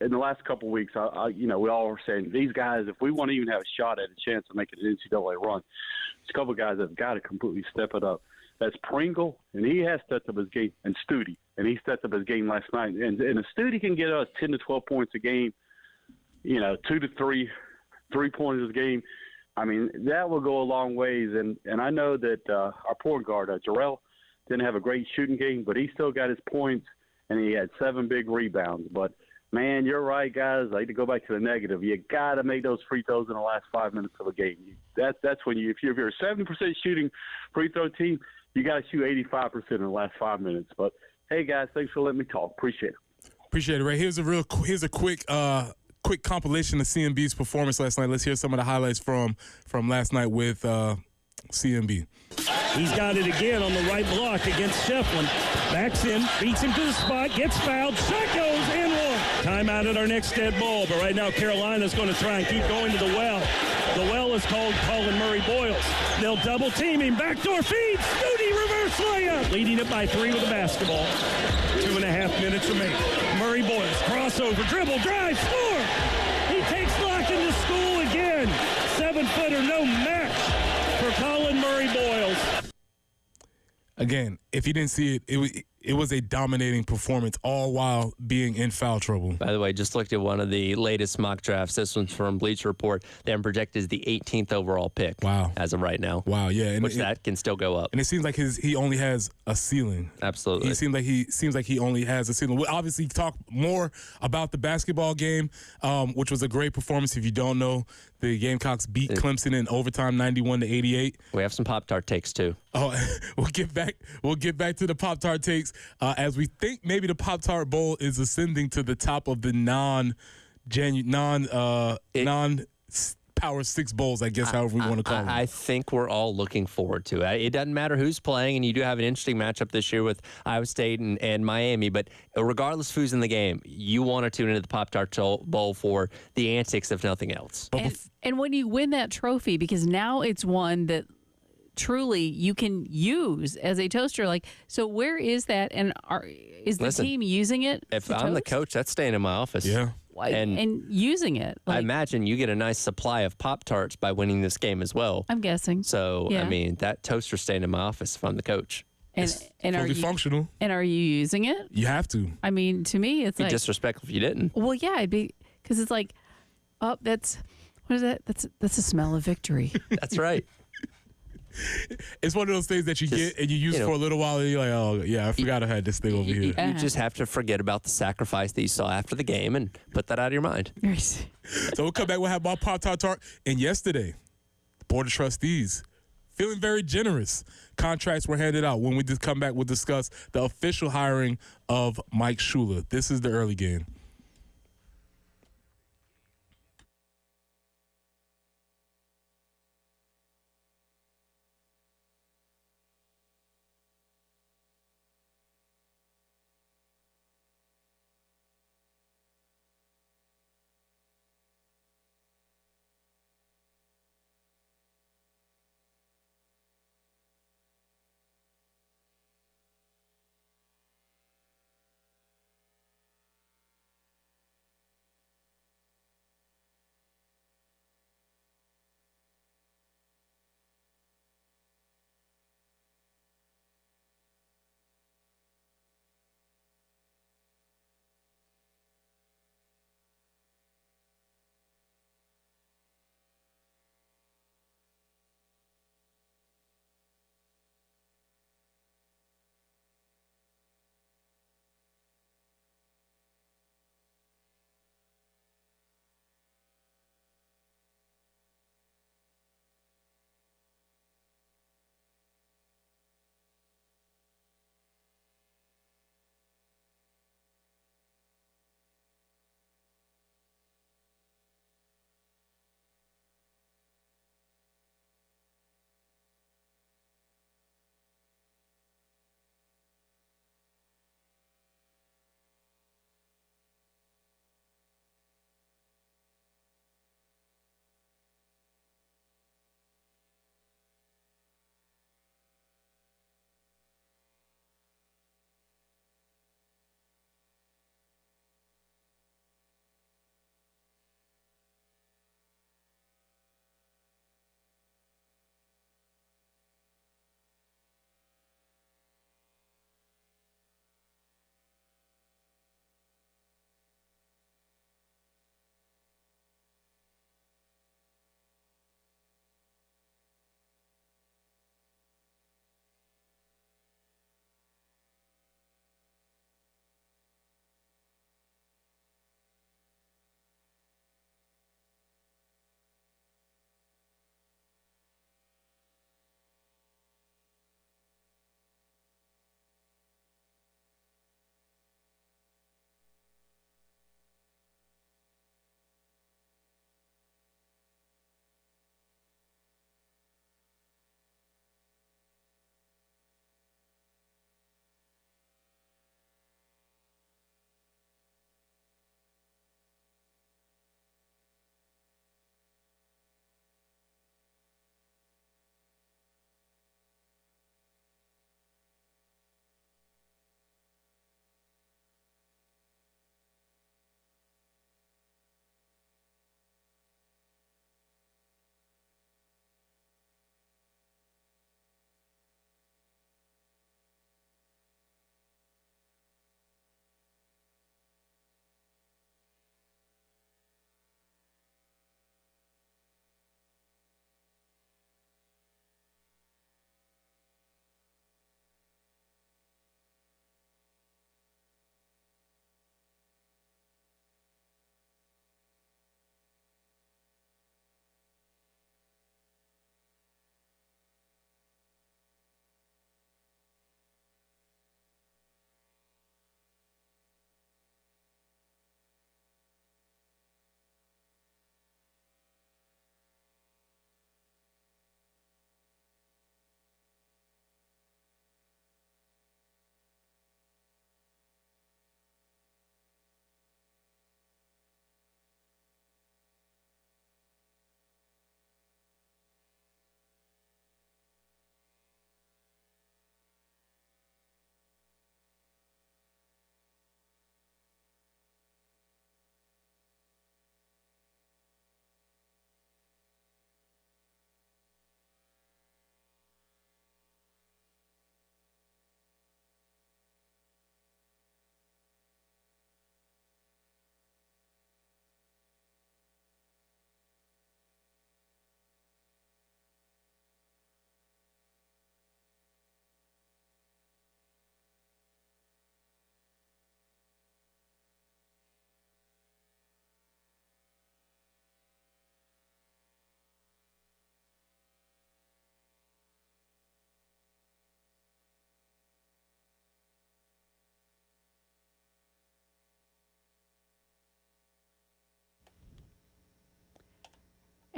in the last couple of weeks, we all were saying, these guys, if we want to even have a shot at a chance of making an NCAA run, there's a couple of guys that have got to completely step it up. That's Pringle, and he has stepped up his game, and Studi, and he stepped up his game last night. And if Studi can get us 10 to 12 points a game, 2 to 3 3-pointers a game, I mean, that will go a long ways. And I know that our point guard, Jarrell, didn't have a great shooting game, but he still got his points, and he had 7 big rebounds. But, man, you're right, guys. I hate to go back to the negative. You got to make those free throws in the last 5 minutes of a game. That's when if you're a 70% shooting free throw team, you got to shoot 85% in the last 5 minutes. But, hey, guys, thanks for letting me talk. Appreciate it. Appreciate it, Ray. Here's a quick compilation of CMB's performance last night. Let's hear some of the highlights from last night with CMB. He's got it again on the right block against Shefflin. Backs in, beats him to the spot, gets fouled, shot goes, and one. Timeout at our next dead ball, but right now Carolina's going to try and keep going to the well. The well is called Colin Murray Boyles. They'll double team him, backdoor feed, Snooty reverse layup. Leading it by 3 with the basketball. 2.5 minutes remaining. Murray Boyles, crossover, dribble, drive, score. He takes Locken to school again. 7-footer, no match for Colin Murray Boyles. Again, if you didn't see it, it was a dominating performance, all while being in foul trouble. By the way, just looked at one of the latest mock drafts. This one's from Bleacher Report. They're projected as the 18th overall pick. Wow. As of right now. Wow, yeah. And that can still go up. And it seems like he only has a ceiling. Absolutely. He seems like he only has a ceiling. We'll obviously talk more about the basketball game, which was a great performance. If you don't know, the Gamecocks beat Clemson in overtime 91-88. We have some Pop-Tart takes too. Oh, we'll get back to the Pop-Tart takes as we think maybe the Pop-Tart Bowl is ascending to the top of the non Power 6 bowls, I guess, however we want to call them. I think we're all looking forward to it. It doesn't matter who's playing, and you do have an interesting matchup this year with Iowa State and Miami, but regardless of who's in the game, you want to tune into the Pop-Tart Bowl for the antics, if nothing else. And when you win that trophy, because now it's one that truly you can use as a toaster. Like, so where is that? And is the team using it? If I'm the coach, that's staying in my office. Yeah. And using it. I imagine you get a nice supply of Pop-Tarts by winning this game as well. I'm guessing. So, yeah. I mean, that toaster's staying in my office if I'm the coach. And are you functional? And are you using it? You have to. I mean, to me, it's like disrespectful if you didn't. Well, yeah, it'd be because it's like, what is that? That's a smell of victory. That's right. It's one of those things that you get and you use for a little while and you're like, oh, yeah, I forgot I had this thing over here. You just have to forget about the sacrifice that you saw after the game and put that out of your mind. So we'll come back. We'll have more Pop-Tart. And yesterday, the Board of Trustees feeling very generous. Contracts were handed out. When we just come back, we'll discuss the official hiring of Mike Shula. This is the early game.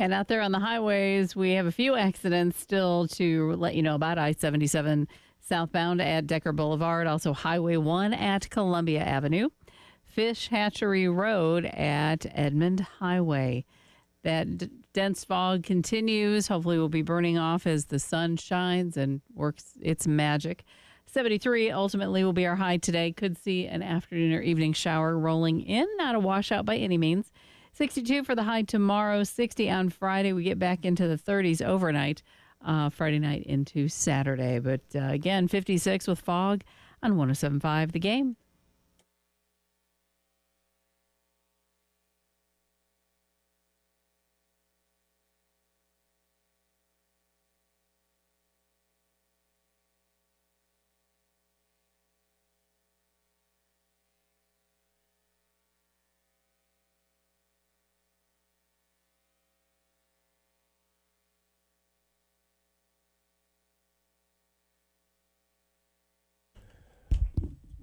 And out there on the highways, we have a few accidents still to let you know about. I-77 southbound at Decker Boulevard, also Highway 1 at Columbia Avenue, Fish Hatchery Road at Edmond Highway. That dense fog continues. Hopefully we'll be burning off as the sun shines and works its magic. 73 ultimately will be our high today. Could see an afternoon or evening shower rolling in. Not a washout by any means. 62 for the high tomorrow. 60 on Friday. We get back into the 30s overnight, Friday night into Saturday. But again, 56 with fog on 107.5 The Game.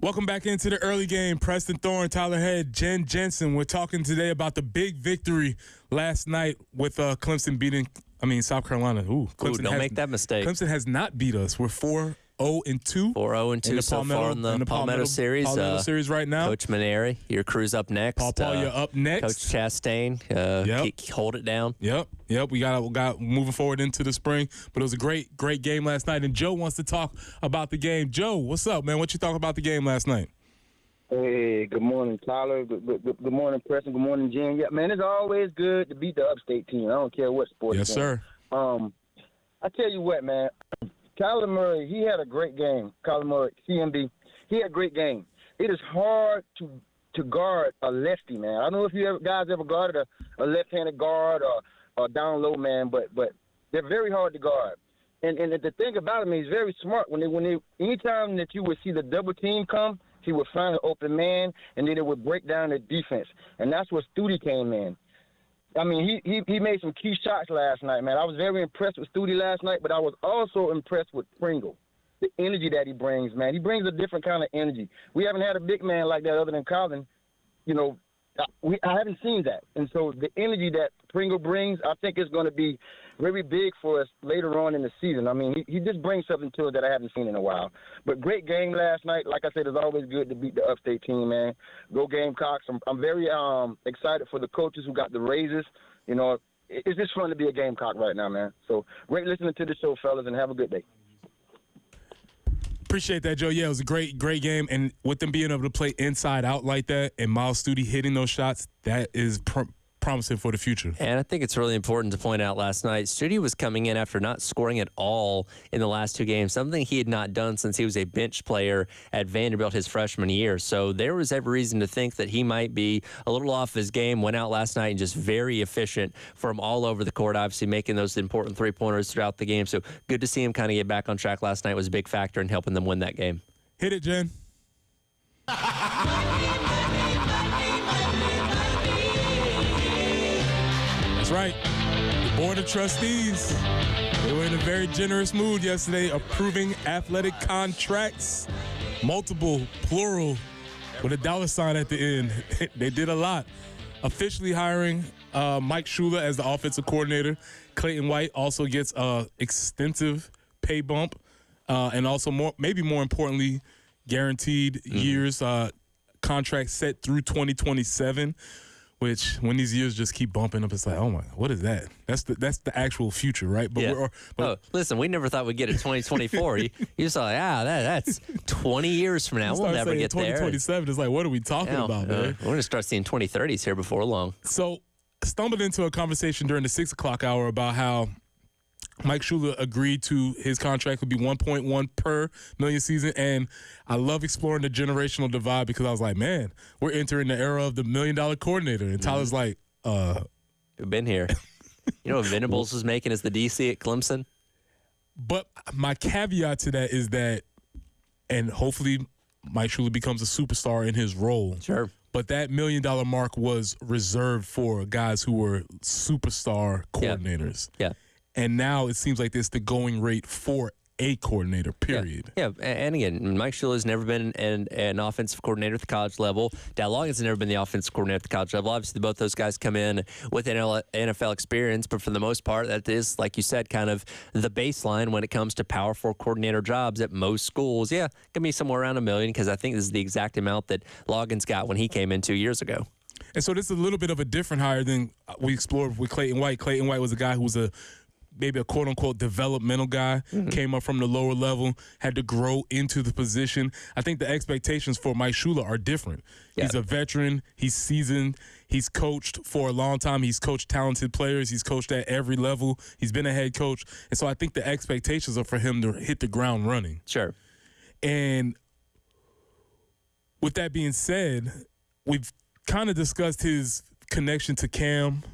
Welcome back into the early game. Preston Thorne, Tyler Head, Jen Jensen. We're talking today about the big victory last night with Clemson beating, South Carolina. Clemson don't make that mistake. Clemson has not beat us. We're 4-0-2. 4-0-2 so far in the Palmetto Series. Palmetto Series right now. Coach Maneri, your crew's up next. Paul, you're up next. Coach Chastain, hold it down. Yep. We got moving forward into the spring. But it was a great game last night. And Joe wants to talk about the game. Joe, what's up, man? What you thought about the game last night? Hey, good morning, Tyler. Good morning, Preston. Good morning, Jen. Yeah, man, it's always good to beat the upstate team. I don't care what sport. Yes, sir. I tell you what, man. Kyler Murray, he had a great game. Kyler Murray, CMB, he had a great game. It is hard to guard a lefty, man. I don't know if you guys ever guarded a left-handed guard or down low, man, but they're very hard to guard. And the thing about him, he's very smart. Anytime that you would see the double team come, he would find an open man, and then it would break down the defense. And that's where Studi came in. I mean, he made some key shots last night, man. I was very impressed with Studi last night, but I was also impressed with Pringle. The energy that he brings, man. He brings a different kind of energy. We haven't had a big man like that other than Colin. I haven't seen that. And so the energy that Pringle brings, I think is going to be very big for us later on in the season. I mean, he just brings something to it that I haven't seen in a while. But great game last night. Like I said, it's always good to beat the upstate team, man. Go Gamecocks. I'm very excited for the coaches who got the raises. It's just fun to be a Gamecock right now, man. So great listening to the show, fellas, and have a good day. Appreciate that, Joe. Yeah, it was a great game. And with them being able to play inside out like that and Miles Studi hitting those shots, that is promising for the future. And I think it's really important to point out last night, Studi was coming in after not scoring at all in the last two games, something he had not done since he was a bench player at Vanderbilt his freshman year. So there was every reason to think that he might be a little off his game, went out last night and just very efficient from all over the court, obviously making those important three-pointers throughout the game. So good to see him kind of get back on track last night. Was a big factor in helping them win that game. Hit it, Jen. That's right. The Board of Trustees, they were in a very generous mood yesterday, approving athletic contracts, multiple, plural, with a dollar sign at the end. They did a lot. Officially hiring Mike Shula as the offensive coordinator. Clayton White also gets an extensive pay bump, and also maybe more importantly, guaranteed years contract set through 2027. Which, when these years just keep bumping up, it's like, oh my, what is that? That's the actual future, right? But yeah. Listen, we never thought we'd get it 2024. you just thought, that's 20 years from now. We'll never get 2027. there. It's like, what are we talking about, man? We're going to start seeing 2030s here before long. So, stumbled into a conversation during the 6 o'clock hour about how Mike Shula agreed to his contract would be 1.1 per million season, and I love exploring the generational divide because I was like, man, we're entering the era of the $1 million coordinator, and Tyler's like, we've been here. You know what Venables was making as the DC at Clemson? But my caveat to that is that, and hopefully Mike Shula becomes a superstar in his role. Sure. But that $1 million mark was reserved for guys who were superstar coordinators. Yeah. And now it seems like it's the going rate for a coordinator, period. Yeah. And again, Mike Shula has never been an offensive coordinator at the college level. Dad Loggins has never been the offensive coordinator at the college level. Obviously, both those guys come in with NFL experience, but for the most part, that is, like you said, kind of the baseline when it comes to Power 4 coordinator jobs at most schools. Yeah, can be somewhere around $1 million, because I think this is the exact amount that Loggins got when he came in 2 years ago. And so this is a little bit of a different hire than we explored with Clayton White. Clayton White was a guy who was maybe a quote-unquote developmental guy, came up from the lower level, had to grow into the position. I think the expectations for Mike Shula are different. Yeah. He's a veteran. He's seasoned. He's coached for a long time. He's coached talented players. He's coached at every level. He's been a head coach. And so I think the expectations are for him to hit the ground running. Sure. And with that being said, we've kind of discussed his connection to Cam,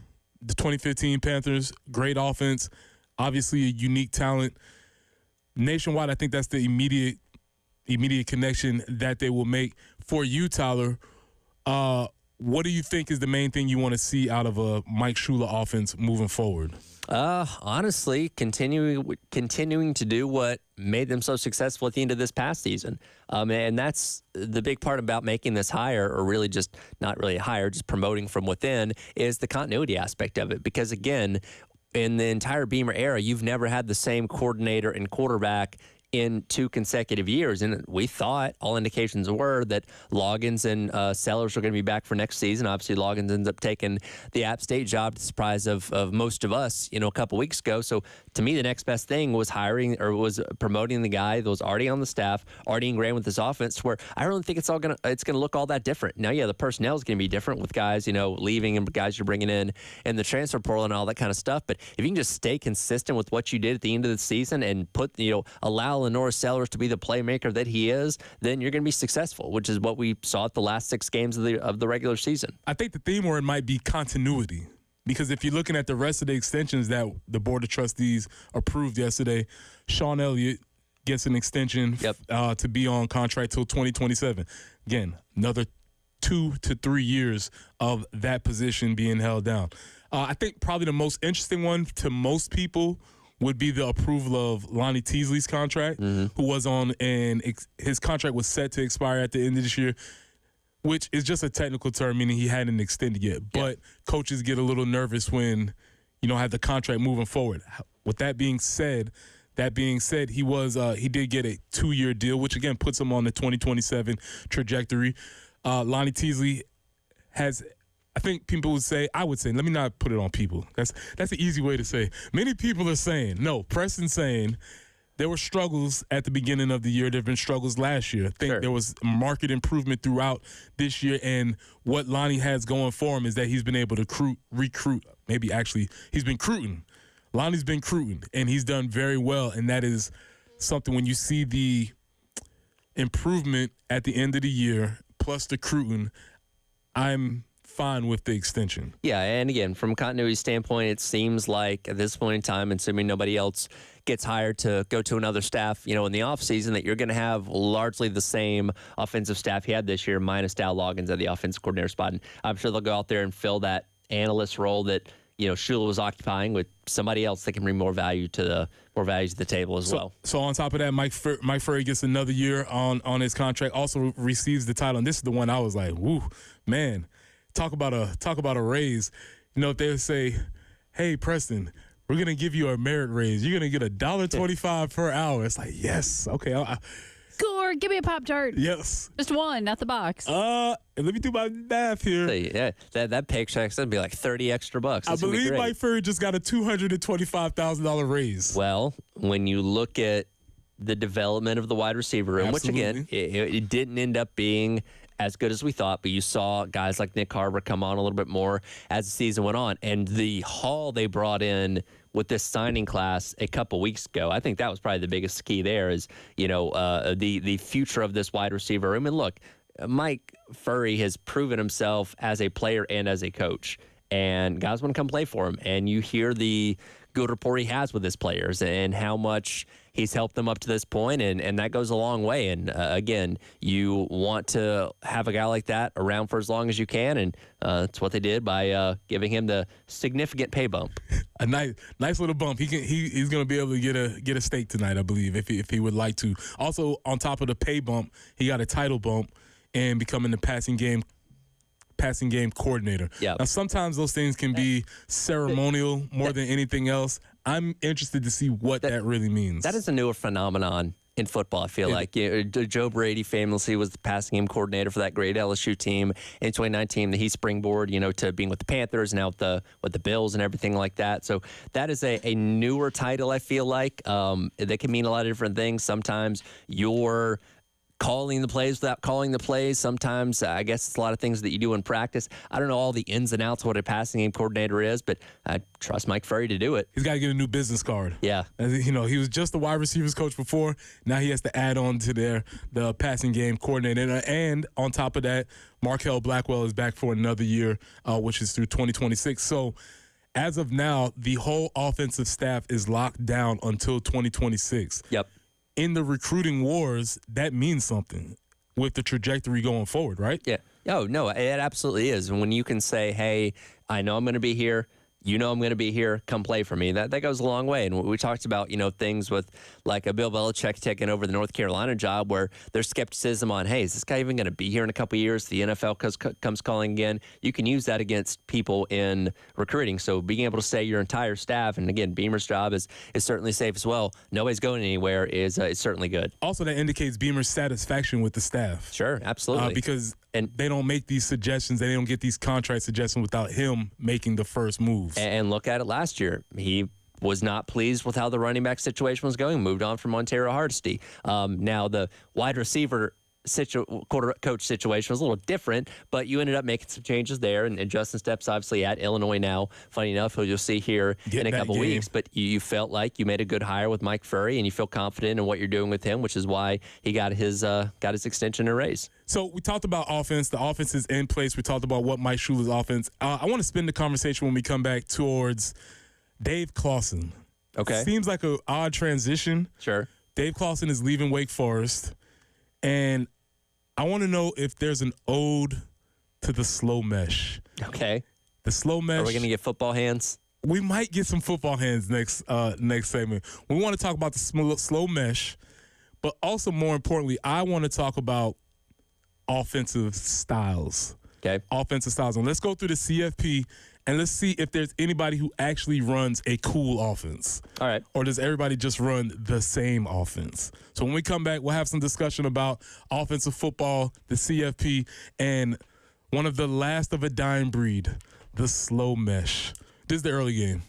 the 2015 Panthers, great offense, obviously a unique talent. Nationwide, I think that's the immediate connection that they will make. For you, Tyler, what do you think is the main thing you want to see out of a Mike Shula offense moving forward? Honestly, continuing to do what made them so successful at the end of this past season. And that's the big part about making this hire, or really just not really a hire, just promoting from within, is the continuity aspect of it. Because again, in the entire Beamer era, you've never had the same coordinator and quarterback in 2 consecutive years. And we thought, all indications were, that Loggins and Sellers are going to be back for next season. Obviously, Loggins ends up taking the App State job, to the surprise of most of us, a couple weeks ago. So to me, the next best thing was promoting the guy that was already on the staff, already ingrained with this offense, where I don't think it's going to look all that different. Now, yeah, the personnel is going to be different with guys, leaving and guys you're bringing in and the transfer portal and all that kind of stuff. But if you can just stay consistent with what you did at the end of the season and allow Lenore Sellers to be the playmaker that he is, then you're going to be successful, which is what we saw at the last 6 games of the regular season. I think the theme word might be continuity, because if you're looking at the rest of the extensions that the Board of Trustees approved yesterday, Sean Elliott gets an extension to be on contract till 2027. Again, another 2 to 3 years of that position being held down. I think probably the most interesting one to most people would be the approval of Lonnie Teasley's contract, who was on, and his contract was set to expire at the end of this year, which is just a technical term, meaning he hadn't extended yet. But coaches get a little nervous when you don't have the contract moving forward. With that being said, he did get a 2-year deal, which again puts him on the 2027 trajectory. Lonnie Teasley has, I think people would say, I would say, let me not put it on people. That's an easy way to say. Many people are saying, no, Preston's saying there were struggles at the beginning of the year. There have been struggles last year. I think there was market improvement throughout this year, and what Lonnie has going for him is that he's been able to recruit. Maybe actually he's been recruiting. Lonnie's been recruiting, and he's done very well, and that is something when you see the improvement at the end of the year plus the recruiting, I'm fine with the extension. Yeah, and again, from a continuity standpoint, it seems like at this point in time, assuming nobody else gets hired to go to another staff, in the offseason, that you're going to have largely the same offensive staff you had this year, minus Dal Loggins at the offensive coordinator spot. And I'm sure they'll go out there and fill that analyst role that Shula was occupying with somebody else that can bring more value to the table as well. So on top of that, Mike Furry gets another year on his contract, also receives the title. And this is the one I was like, woo, man. Talk about a raise. If they would say, hey, Preston, we're going to give you a merit raise. You're going to get $1.25 per hour. It's like, yes. Okay. Score. Give me a Pop-Tart. Yes. Just one, not the box. Let me do my math here. Yeah, that paycheck's going to be like $30 extra. I believe Mike Furry just got a $225,000 raise. Well, when you look at the development of the wide receiver room, which again, it didn't end up being as good as we thought, but you saw guys like Nick Harbor come on a little bit more as the season went on. And the haul they brought in with this signing class a couple weeks ago, I think that was probably the biggest key there is, the future of this wide receiver room. And look, Mike Furry has proven himself as a player and as a coach. And guys want to come play for him. And you hear the good rapport he has with his players and how much he's helped them up to this point, and that goes a long way. And again, you want to have a guy like that around for as long as you can, and that's what they did by giving him the significant pay bump. A nice little bump. He's going to be able to get a steak tonight, I believe, if he would like to. Also, on top of the pay bump, he got a title bump and becoming the passing game coordinator. Yep. Now, sometimes those things can be ceremonial more than anything else. I'm interested to see what that really means. That is a newer phenomenon in football, I feel like. Joe Brady famously was the passing game coordinator for that great LSU team in 2019 that he springboard, to being with the Panthers and now with the Bills and everything like that. So that is a newer title, I feel like. That can mean a lot of different things. Sometimes you're calling the plays without calling the plays. Sometimes, I guess it's a lot of things that you do in practice. I don't know all the ins and outs of what a passing game coordinator is, but I trust Mike Furry to do it. He's got to get a new business card. Yeah. He was just the wide receivers coach before. Now he has to add on to the passing game coordinator. And on top of that, Markel Blackwell is back for another year, which is through 2026. So as of now, the whole offensive staff is locked down until 2026. Yep. In the recruiting wars, that means something with the trajectory going forward, right? Yeah. Oh, no, it absolutely is. And when you can say, hey, I know I'm going to be here, I'm going to be here, come play for me, that goes a long way. And we talked about, things with like a Bill Belichick taking over the North Carolina job where there's skepticism on, hey, is this guy even going to be here in a couple of years? The NFL comes calling again. You can use that against people in recruiting. So being able to say your entire staff, and again, Beamer's job is certainly safe as well. Nobody's going anywhere is certainly good. Also, that indicates Beamer's satisfaction with the staff. Sure, absolutely. Because they don't make these suggestions, they don't get these contract suggestions without him making the first moves. And look at it last year. He was not pleased with how the running back situation was going, moved on from Montero Hardesty. Now, the wide receiver coach situation was a little different, but you ended up making some changes there, and Justin Stepp's obviously at Illinois now. Funny enough, who you'll see here in a couple weeks, but you felt like you made a good hire with Mike Furry, and you feel confident in what you're doing with him, which is why he got his extension and raise. So we talked about offense. The offense is in place. We talked about what Mike Schuler's offense. I want to spin the conversation when we come back towards Dave Clawson. Okay. Seems like an odd transition. Sure. Dave Clawson is leaving Wake Forest, and I want to know if there's an ode to the slow mesh. Okay. The slow mesh. Are we going to get football hands? We might get some football hands next segment. We want to talk about the slow mesh, but also more importantly, I want to talk about offensive styles. Okay. Offensive styles. And let's go through the CFP and let's see if there's anybody who actually runs a cool offense. All right. Or does everybody just run the same offense? So when we come back, we'll have some discussion about offensive football, the CFP, and one of the last of a dying breed, the slow mesh. This is the early game.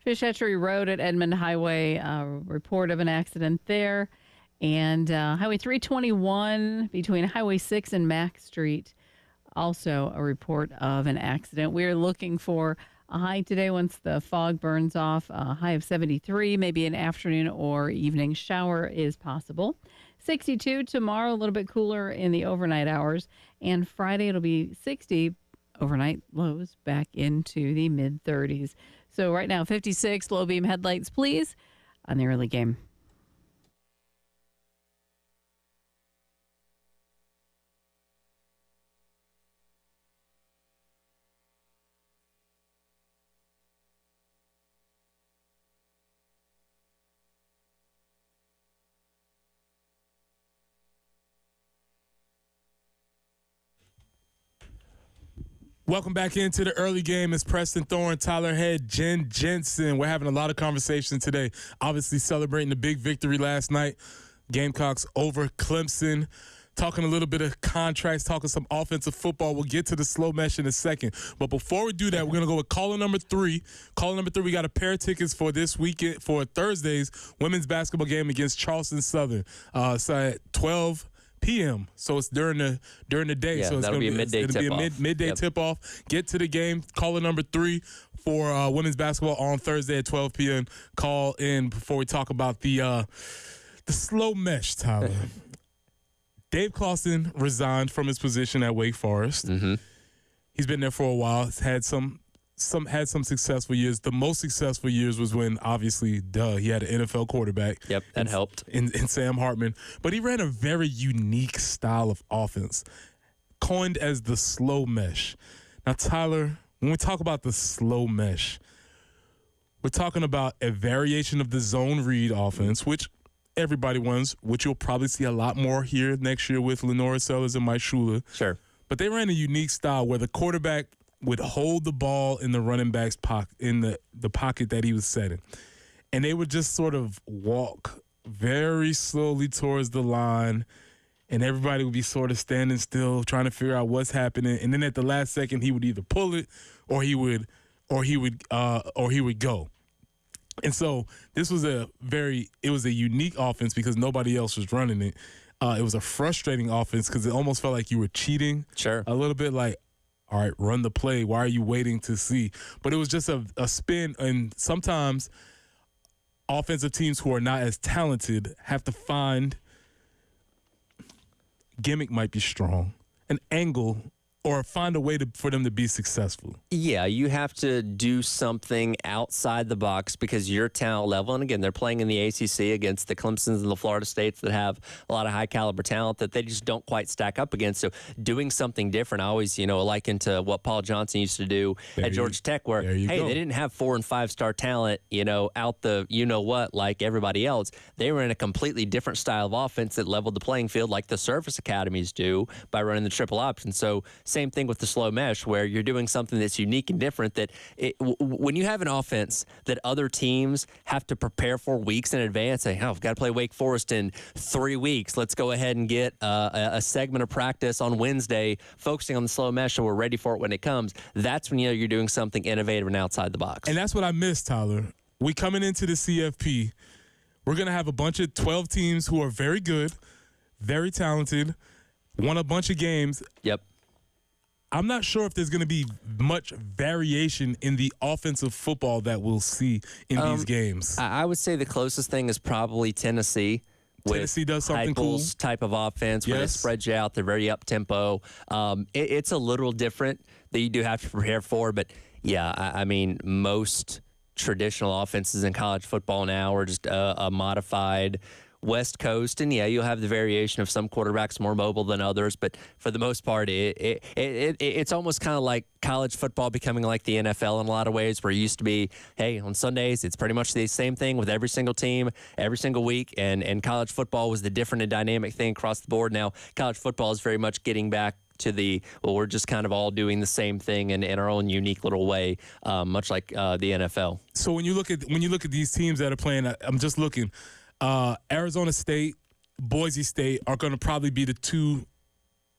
Fish Hatchery Road at Edmond Highway, report of an accident there. And Highway 321 between Highway 6 and Mack Street, also a report of an accident. We're looking for a high today once the fog burns off, a high of 73, maybe an afternoon or evening shower is possible. 62 tomorrow, a little bit cooler in the overnight hours. And Friday it'll be 60, overnight lows back into the mid-30s. So right now, 56, low beam headlights, please, on the early game. Welcome back into the early game. It's Preston Thorne, Tyler Head, Jen Jensen. We're having a lot of conversation today. Obviously celebrating the big victory last night. Gamecocks over Clemson. Talking a little bit of contracts, talking some offensive football. We'll get to the slow mesh in a second. But before we do that, we're going to go with caller number 3. Caller number 3, we got a pair of tickets for this weekend, for Thursday's women's basketball game against Charleston Southern. So at 12 p.m. So it's during the day. Yeah, so it's that'll be a midday tip-off. Midday tip-off. Get to the game. Caller number 3 for women's basketball on Thursday at 12 p.m. Call in before we talk about the slow mesh, Tyler. Dave Clawson resigned from his position at Wake Forest. Mm-hmm. He's been there for a while. He's had some successful years. The most successful years was when, obviously, he had an NFL quarterback. Yep, that helped. In Sam Hartman. But he ran a very unique style of offense, coined as the slow mesh. Now, Tyler, when we talk about the slow mesh, we're talking about a variation of the zone read offense, which everybody wants, which you'll probably see a lot more here next year with Lenora Sellers and Mike Shula. Sure. But they ran a unique style where the quarterback would hold the ball in the running back's pocket, in the pocket that he was setting. And they would just sort of walk very slowly towards the line, and everybody would be sort of standing still, trying to figure out what's happening. And then at the last second, he would either pull it or he would go. And so this was a unique offense because nobody else was running it. It was a frustrating offense because it almost felt like you were cheating. Sure. A little bit like, all right, run the play. Why are you waiting to see? But it was just a spin. And sometimes offensive teams who are not as talented have to find, gimmick might be strong, an angle, or find a way for them to be successful. Yeah, you have to do something outside the box because your talent level, and again, they're playing in the ACC against the Clemsons and the Florida States that have a lot of high caliber talent that they just don't quite stack up against. So doing something different, I always, liken to what Paul Johnson used to do at Georgia Tech, where, hey, they didn't have 4- and 5-star talent, out the what like everybody else. They were in a completely different style of offense that leveled the playing field like the service academies do by running the triple option. So same thing with the slow mesh, where you're doing something that's unique and different. That when you have an offense that other teams have to prepare for weeks in advance, say, "Oh, I've got to play Wake Forest in 3 weeks. Let's go ahead and get a segment of practice on Wednesday, focusing on the slow mesh, so we're ready for it when it comes." That's when you're doing something innovative and outside the box. And that's what I miss, Tyler. We coming into the CFP, we're gonna have a bunch of 12 teams who are very good, very talented, won a bunch of games. Yep. I'm not sure if there's going to be much variation in the offensive football that we'll see in these games. I would say the closest thing is probably Tennessee. Tennessee does something cool. Type of offense where they spread you out. They're very up-tempo. It's a little different that you do have to prepare for. But, yeah, I mean, most traditional offenses in college football now are just a modified West Coast, and yeah, you'll have the variation of some quarterbacks more mobile than others, but for the most part, it's almost kind of like college football becoming like the NFL in a lot of ways, where it used to be, hey, on Sundays, it's pretty much the same thing with every single team, every single week, and college football was the different and dynamic thing across the board. Now, college football is very much getting back to we're just kind of all doing the same thing in our own unique little way, much like the NFL. So when you look at these teams that are playing, I'm just looking. Arizona State, Boise State are going to probably be the two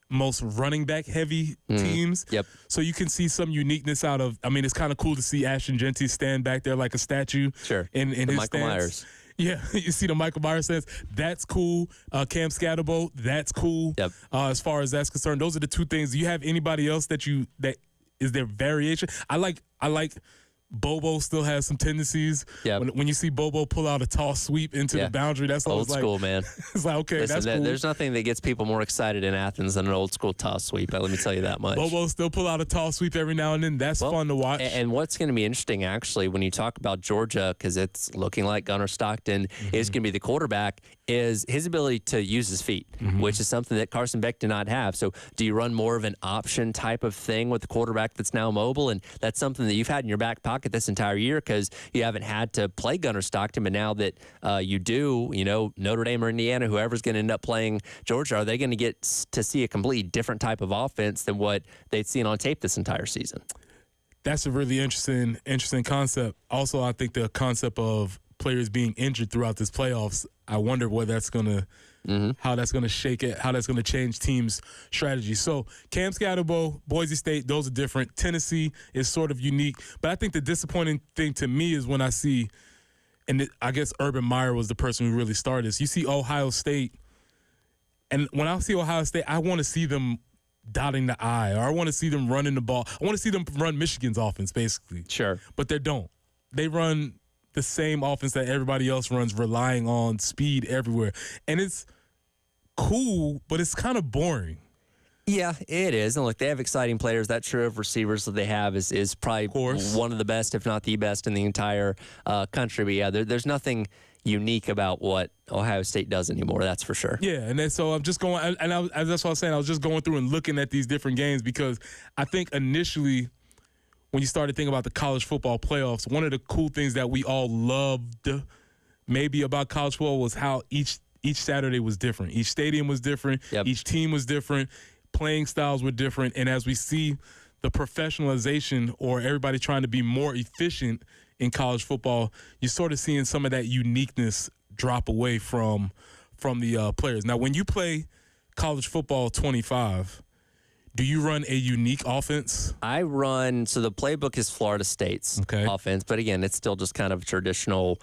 most running back heavy teams. Yep. So you can see some uniqueness out of. I mean, it's kind of cool to see Ashton Genty stand back there like a statue. Sure. In The his Michael stance. Myers. Yeah, you see the Michael Myers stance. That's cool. Cam Scatterbo, that's cool. Yep. As far as that's concerned, those are the two things. Do you have anybody else that is there variation? I like Bobo still has some tendencies. Yep. When you see Bobo pull out a toss sweep into the boundary, that's old always school, like, man. It's like, okay, Listen, that's cool. There's nothing that gets people more excited in Athens than an old school toss sweep. Let me tell you that much. Bobo still pull out a toss sweep every now and then. That's fun to watch. And what's going to be interesting, actually, when you talk about Georgia, because it's looking like Gunnar Stockton is going to be the quarterback, is his ability to use his feet, which is something that Carson Beck did not have. So do you run more of an option type of thing with the quarterback that's now mobile? And that's something that you've had in your back pocket this entire year because you haven't had to play Gunnar Stockton. But now that you do, Notre Dame or Indiana, whoever's going to end up playing Georgia, are they going to get to see a completely different type of offense than what they'd seen on tape this entire season? That's a really interesting concept. Also, I think the concept of players being injured throughout this playoffs, I wonder what that's gonna, how that's gonna shake it, how that's gonna change teams' strategy. So Cam Scatterbo, Boise State, those are different. Tennessee is sort of unique, but I think the disappointing thing to me is when I see, and I guess Urban Meyer was the person who really started this. You see Ohio State, and when I see Ohio State, I want to see them dotting the I, or I want to see them running the ball. I want to see them run Michigan's offense, basically. Sure. But they don't. They run the same offense that everybody else runs, relying on speed everywhere. And it's cool, but it's kind of boring. Yeah, it is. And look, they have exciting players. That trio of receivers that they have is probably one of the best, if not the best, in the entire country. But yeah, there's nothing unique about what Ohio State does anymore. That's for sure. Yeah, and then, so I'm just going, and that's what I was saying. I was just going through and looking at these different games because I think initially, when you started thinking about the college football playoffs, one of the cool things that we all loved maybe about college football was how each Saturday was different. Each stadium was different. Yep. Each team was different. Playing styles were different. And as we see the professionalization or everybody trying to be more efficient in college football, you're sort of seeing some of that uniqueness drop away from the players. Now, when you play college football 25, do you run a unique offense? I run, so the playbook is Florida State's offense, but again, it's still just kind of traditional,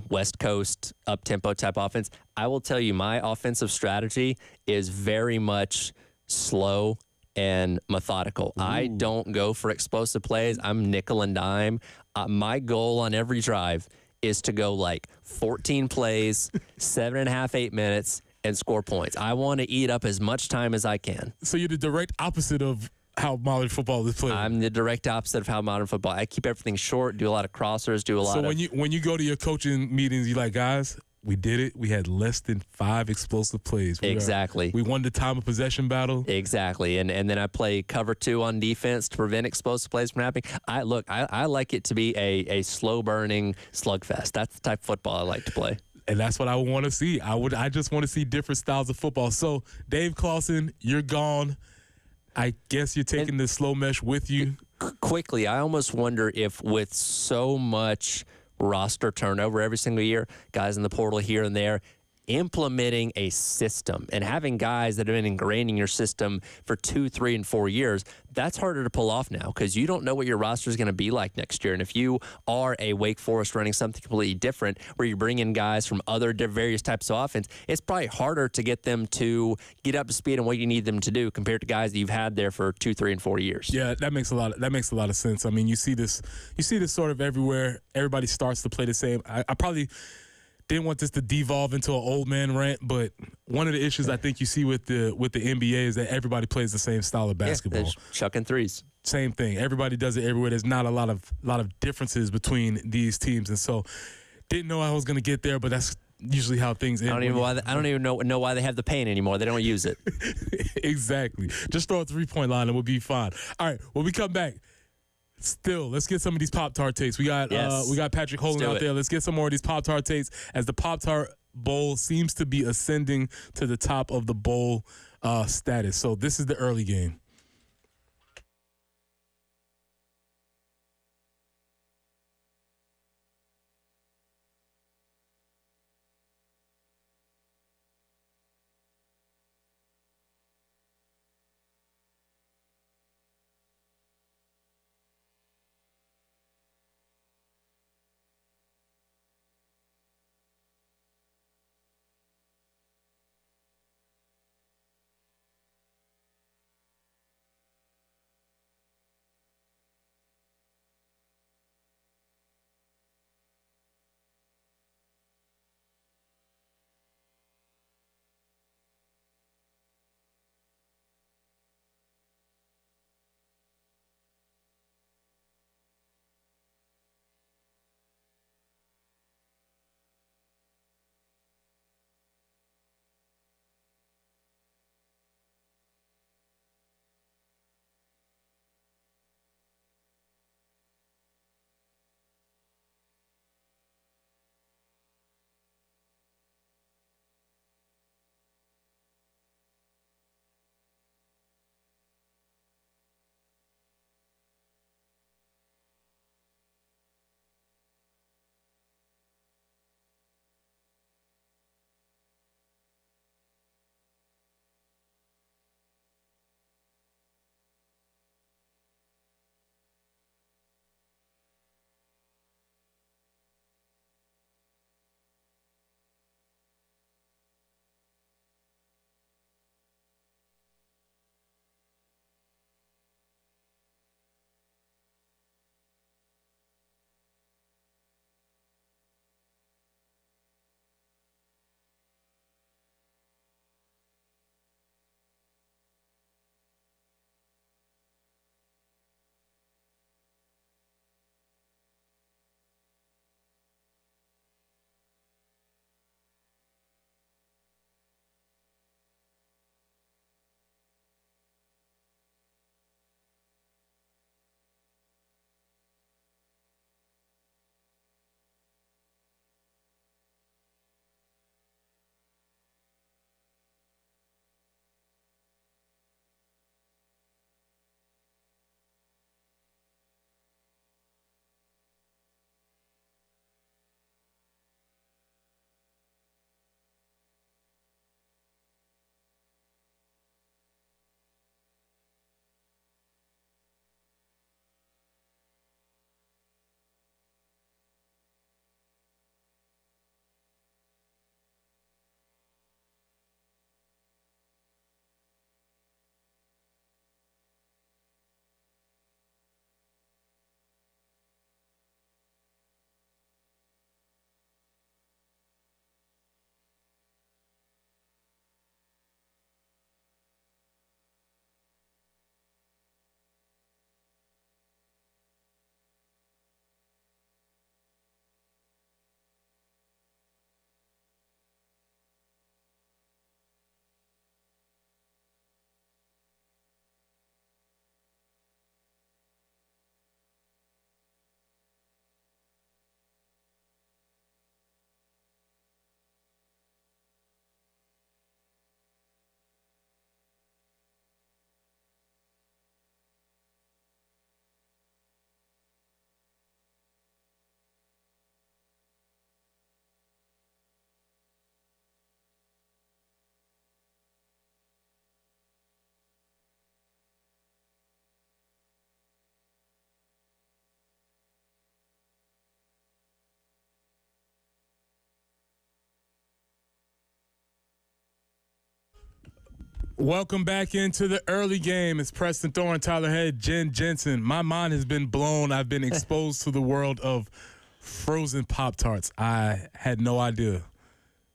West Coast up-tempo type offense. I will tell you, my offensive strategy is very much slow and methodical. Ooh. I don't go for explosive plays. I'm nickel and dime. My goal on every drive is to go like 14 plays, 7.5, 8 minutes, and score points. I want to eat up as much time as I can. So you're the direct opposite of how modern football is played. I'm the direct opposite of how modern football. I keep everything short, do a lot of crossers, do a lot of... So when you go to your coaching meetings, you're like, guys, we did it. We had less than 5 explosive plays. Exactly. We won the time of possession battle. Exactly. And then I play cover 2 on defense to prevent explosive plays from happening. I like it to be a slow-burning slugfest. That's the type of football I like to play. And that's what I want to see. I just want to see different styles of football. So, Dave Clawson, you're gone. I guess you're taking the slow mesh with you. Quickly, I almost wonder if with so much roster turnover every single year, guys in the portal here and there, implementing a system and having guys that have been ingrained in your system for 2, 3, and 4 years, that's harder to pull off now because you don't know what your roster is going to be like next year. And if you are a Wake Forest running something completely different where you bring in guys from other various types of offense, it's probably harder to get them to get up to speed on what you need them to do compared to guys that you've had there for 2, 3, and 4 years. Yeah, that makes a lot of sense. I mean, you see this sort of everywhere. Everybody starts to play the same. I probably didn't want this to devolve into an old man rant, but one of the issues I think you see with the NBA is that everybody plays the same style of basketball. Yeah, chucking threes. Same thing. Everybody does it everywhere. There's not a lot of differences between these teams, and so didn't know I was going to get there, but that's usually how things end. I don't even know why they have the paint anymore. They don't use it. Exactly. Just throw a 3-point line and we'll be fine. All right. When we come back, still, let's get some of these Pop-Tart takes. We got Patrick Holan out there. Let's get some more of these Pop-Tart takes as the Pop-Tart Bowl seems to be ascending to the top of the bowl status. So this is the early game. Welcome back into the early game. It's Preston Thorne, Tyler Head, Jen Jensen. My mind has been blown. I've been exposed to the world of frozen Pop-Tarts. I had no idea.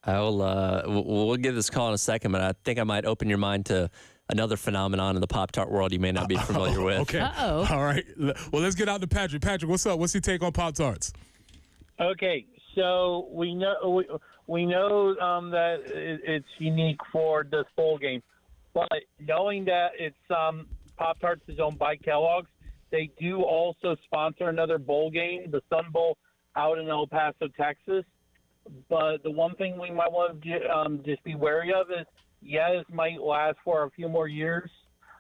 We'll give this call in a second, but I think I might open your mind to another phenomenon in the Pop-Tart world you may not be familiar with. Okay. Uh-oh. All right. Well, let's get out to Patrick. Patrick, what's up? What's your take on Pop-Tarts? Okay, so we know that it's unique for this bowl game, but knowing that it's Pop-Tarts is owned by Kellogg's, they do also sponsor another bowl game, the Sun Bowl, out in El Paso, Texas. But the one thing we might want to just be wary of is, this might last for a few more years,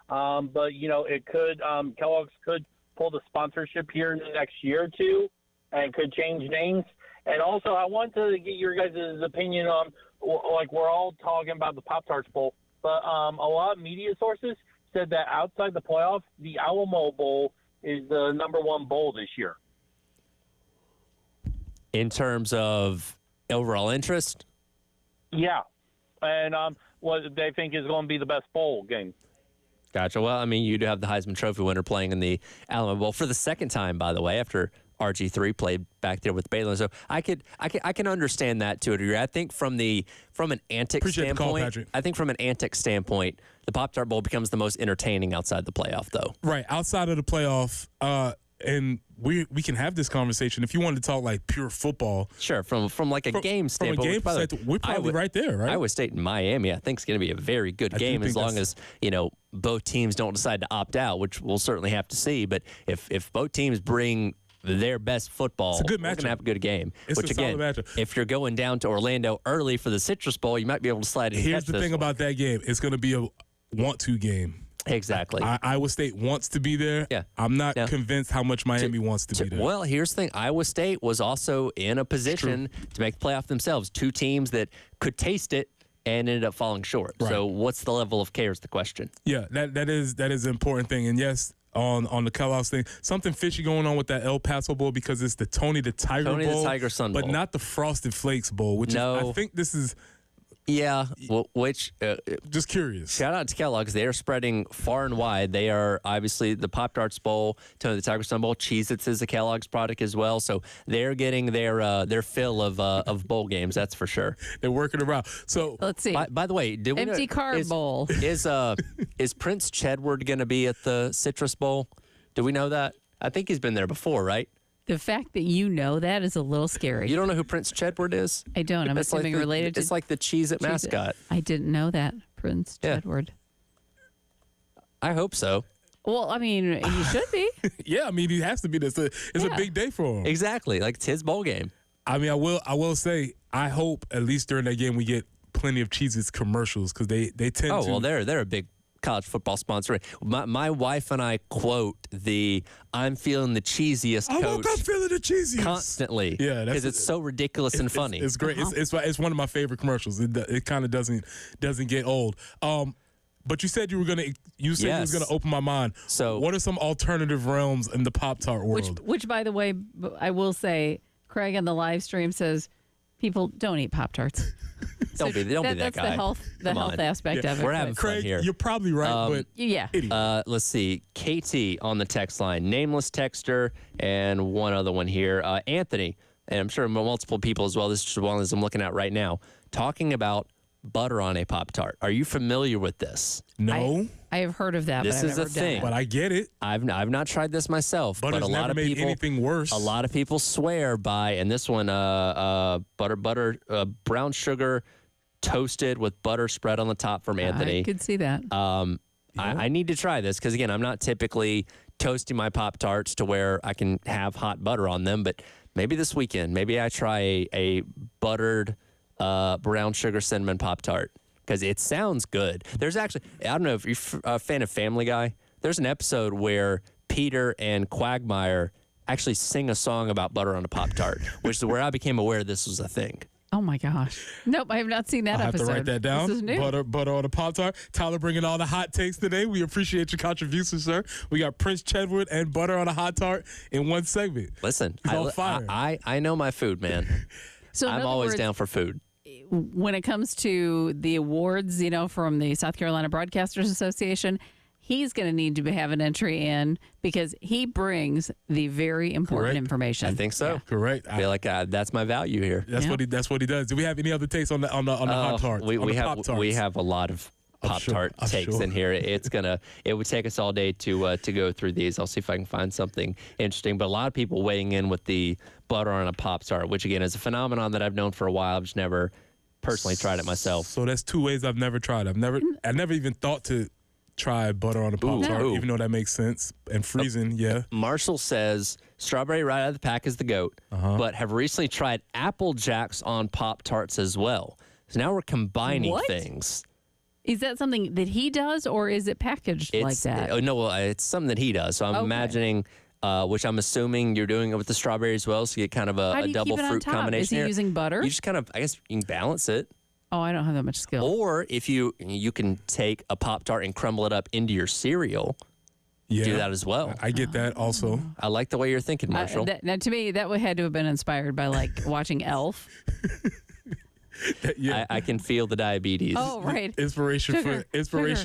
but it could Kellogg's could pull the sponsorship here in the next year or two, and could change names. And also, I want to get your guys' opinion on, like, we're all talking about the Pop-Tarts Bowl, but a lot of media sources said that outside the playoffs, the Alamo Bowl is the #1 bowl this year. In terms of overall interest? Yeah, and what they think is going to be the best bowl game. Gotcha. Well, I mean, you do have the Heisman Trophy winner playing in the Alamo Bowl for the second time, by the way, after RG3 played back there with Baylor. So I can understand that to a degree. I think from an antic Appreciate standpoint, the call, Patrick. I think from an antic standpoint, the Pop-Tart Bowl becomes the most entertaining outside the playoff, though. Right. Outside of the playoff, and we can have this conversation if you wanted to talk like pure football. Sure, from like a game standpoint. From a game perspective, we're probably right there, right? Iowa State and Miami, I think, is going to be a very good game as long as both teams don't decide to opt out, which we'll certainly have to see. But if both teams bring their best football, it's a good matchup. We're going to have a good game. It's which a solid again, matchup. if you're going down to Orlando early for the Citrus Bowl, you might be able to slide in. Here's the thing about that game: it's going to be a want-to game. Exactly. Iowa State wants to be there. Yeah. I'm not convinced how much Miami wants to be there. Well, here's the thing. Iowa State was also in a position to make the playoff themselves. Two teams that could taste it and ended up falling short. Right. So what's the level of care is the question. Yeah, that is an important thing. And yes, on the Kellogg's thing, something fishy going on with that El Paso Bowl because it's the Tony the Tiger Bowl. Tony the Tiger Sun Bowl. But not the Frosted Flakes Bowl, which is, I think this is... Yeah, which just curious. Shout out to Kellogg's. They are spreading far and wide. They are obviously the Pop-Tarts Bowl, Tony the Tiger Sun Bowl. Cheez-Its is a Kellogg's product as well. So they're getting their fill of bowl games. That's for sure. They're working around. So let's see. By the way, Empty Card Bowl is Prince Chedward going to be at the Citrus Bowl? Do we know that? I think he's been there before, right? The fact that you know that is a little scary. You don't know who Prince Chedward is? I don't. I'm assuming related to... It's like the Cheez-It mascot. I didn't know that, Prince Chedward. I hope so. Well, I mean, he should be. Yeah, I mean, he has to be. It's a big day for him. Exactly. Like, it's his bowl game. I mean, I will say, I hope at least during that game we get plenty of Cheez-Its commercials because they tend to... Oh, well, they're a big college football sponsor. My wife and I quote the "I'm feeling the cheesiest" coach. I woke up feeling the cheesiest constantly. Yeah, because it's so ridiculous and funny. It's great. It's one of my favorite commercials. It kind of doesn't get old. But you said you were gonna open my mind. So what are some alternative realms in the Pop-Tart world? Which by the way, I will say, Craig on the live stream says people don't eat Pop-Tarts. Don't be that that's guy. The health aspect of it. We're having Craig, fun here. You're probably right, but yeah. Let's see. Katie on the text line, nameless texter, and one other one here. Anthony, and I'm sure multiple people as well. This is one as I'm looking at right now, talking about butter on a Pop-Tart. Are you familiar with this? No. I have heard of that. This but I've is never a thing. done But I get it. I've not tried this myself, but a lot of made people anything worse. A lot of people swear by, and this one, brown sugar toasted with butter spread on the top from Anthony. I could see that. I need to try this because again, I'm not typically toasting my Pop-Tarts to where I can have hot butter on them, but maybe this weekend, maybe I try a buttered brown sugar cinnamon Pop-Tart because it sounds good. There's actually, I don't know if you're a fan of Family Guy, there's an episode where Peter and Quagmire actually sing a song about butter on a Pop-Tart, which is where I became aware this was a thing. Oh my gosh! Nope, I have not seen that I episode. have to write that down. This is new. Butter on a Pop-Tart. Tyler bringing all the hot takes today. We appreciate your contributions, sir. We got Prince Chedward and butter on a hot tart in one segment. Listen, He's on fire. I know my food, man. So in I'm other always words, down for food. when it comes to the awards, from the South Carolina Broadcasters Association, he's going to need to have an entry in because he brings the very important Correct. information. I think so. Yeah. Correct. I feel like that's my value here. That's what he does. Do we have any other takes on the hot tarts? We have a lot of Pop-Tart takes in here. It would take us all day to go through these. I'll see if I can find something interesting. But a lot of people weighing in with the butter on a Pop-Tart, which again is a phenomenon that I've known for a while. I've just never personally tried it myself. So that's two ways I've never tried. I never even thought to try butter on a Pop-Tart, even though that makes sense. And freezing, yeah. Marshall says strawberry right out of the pack is the GOAT, but have recently tried Apple Jacks on Pop-Tarts as well. So now we're combining things. Is that something that he does, or is it packaged like that? No, it's something that he does. So I'm imagining, which I'm assuming you're doing it with the strawberry as well, so you get kind of a double fruit combination. Is he using butter? You just kind of, I guess you can balance it. Oh, I don't have that much skill. Or if you can take a Pop-Tart and crumble it up into your cereal. Yeah, do that as well. I get that also. I like the way you're thinking, Marshall. Now, to me, that had to have been inspired by watching Elf. Yeah. I can feel the diabetes. Oh, right. Inspiration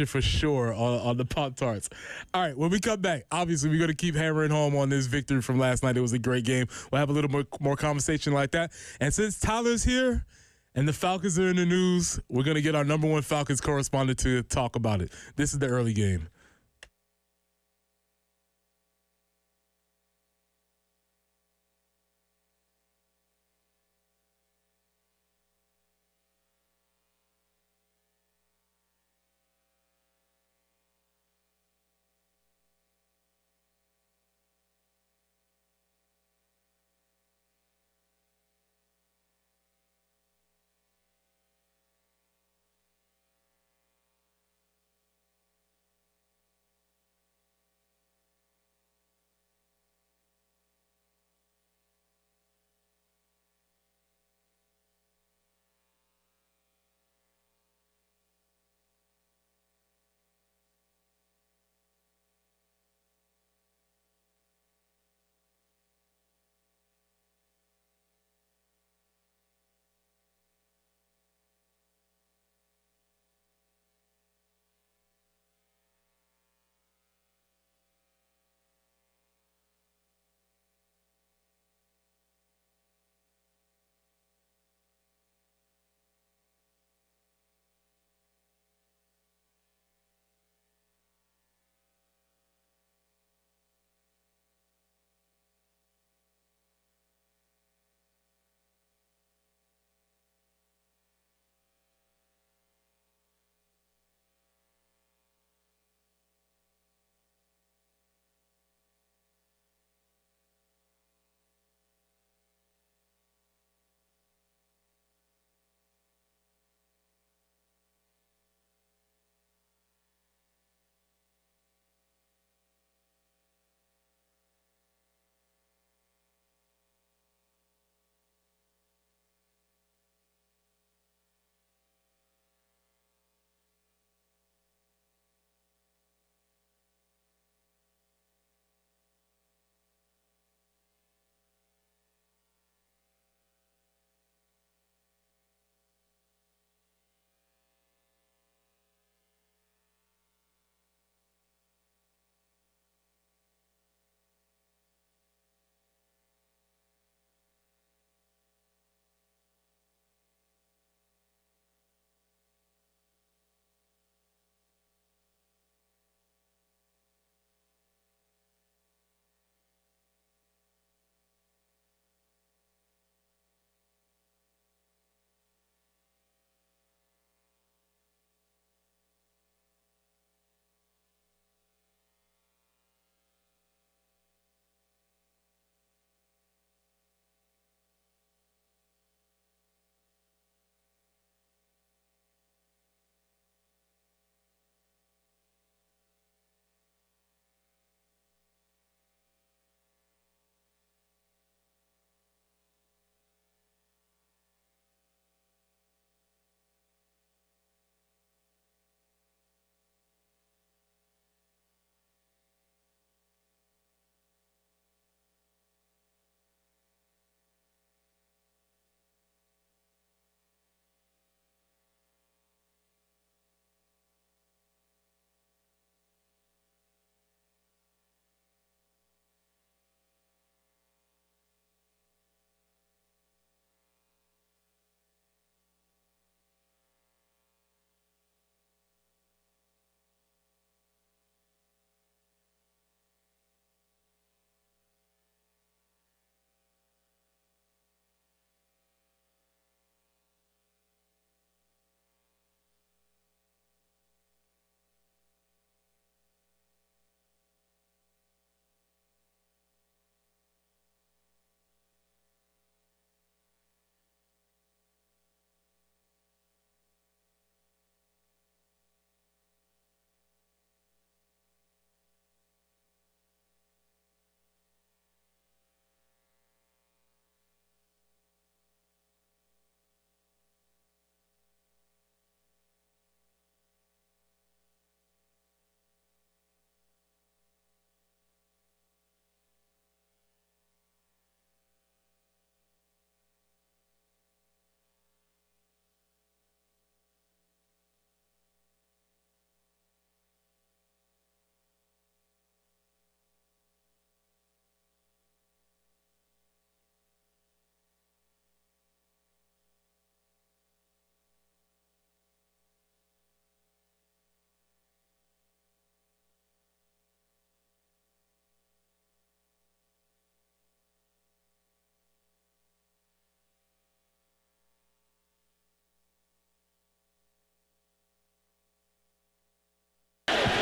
for sure on the Pop-Tarts. All right, when we come back, obviously we're going to keep hammering home on this victory from last night. It was a great game. We'll have a little more conversation like that. And since Tyler's here and the Falcons are in the news, we're going to get our number one Falcons correspondent to talk about it. This is the early game.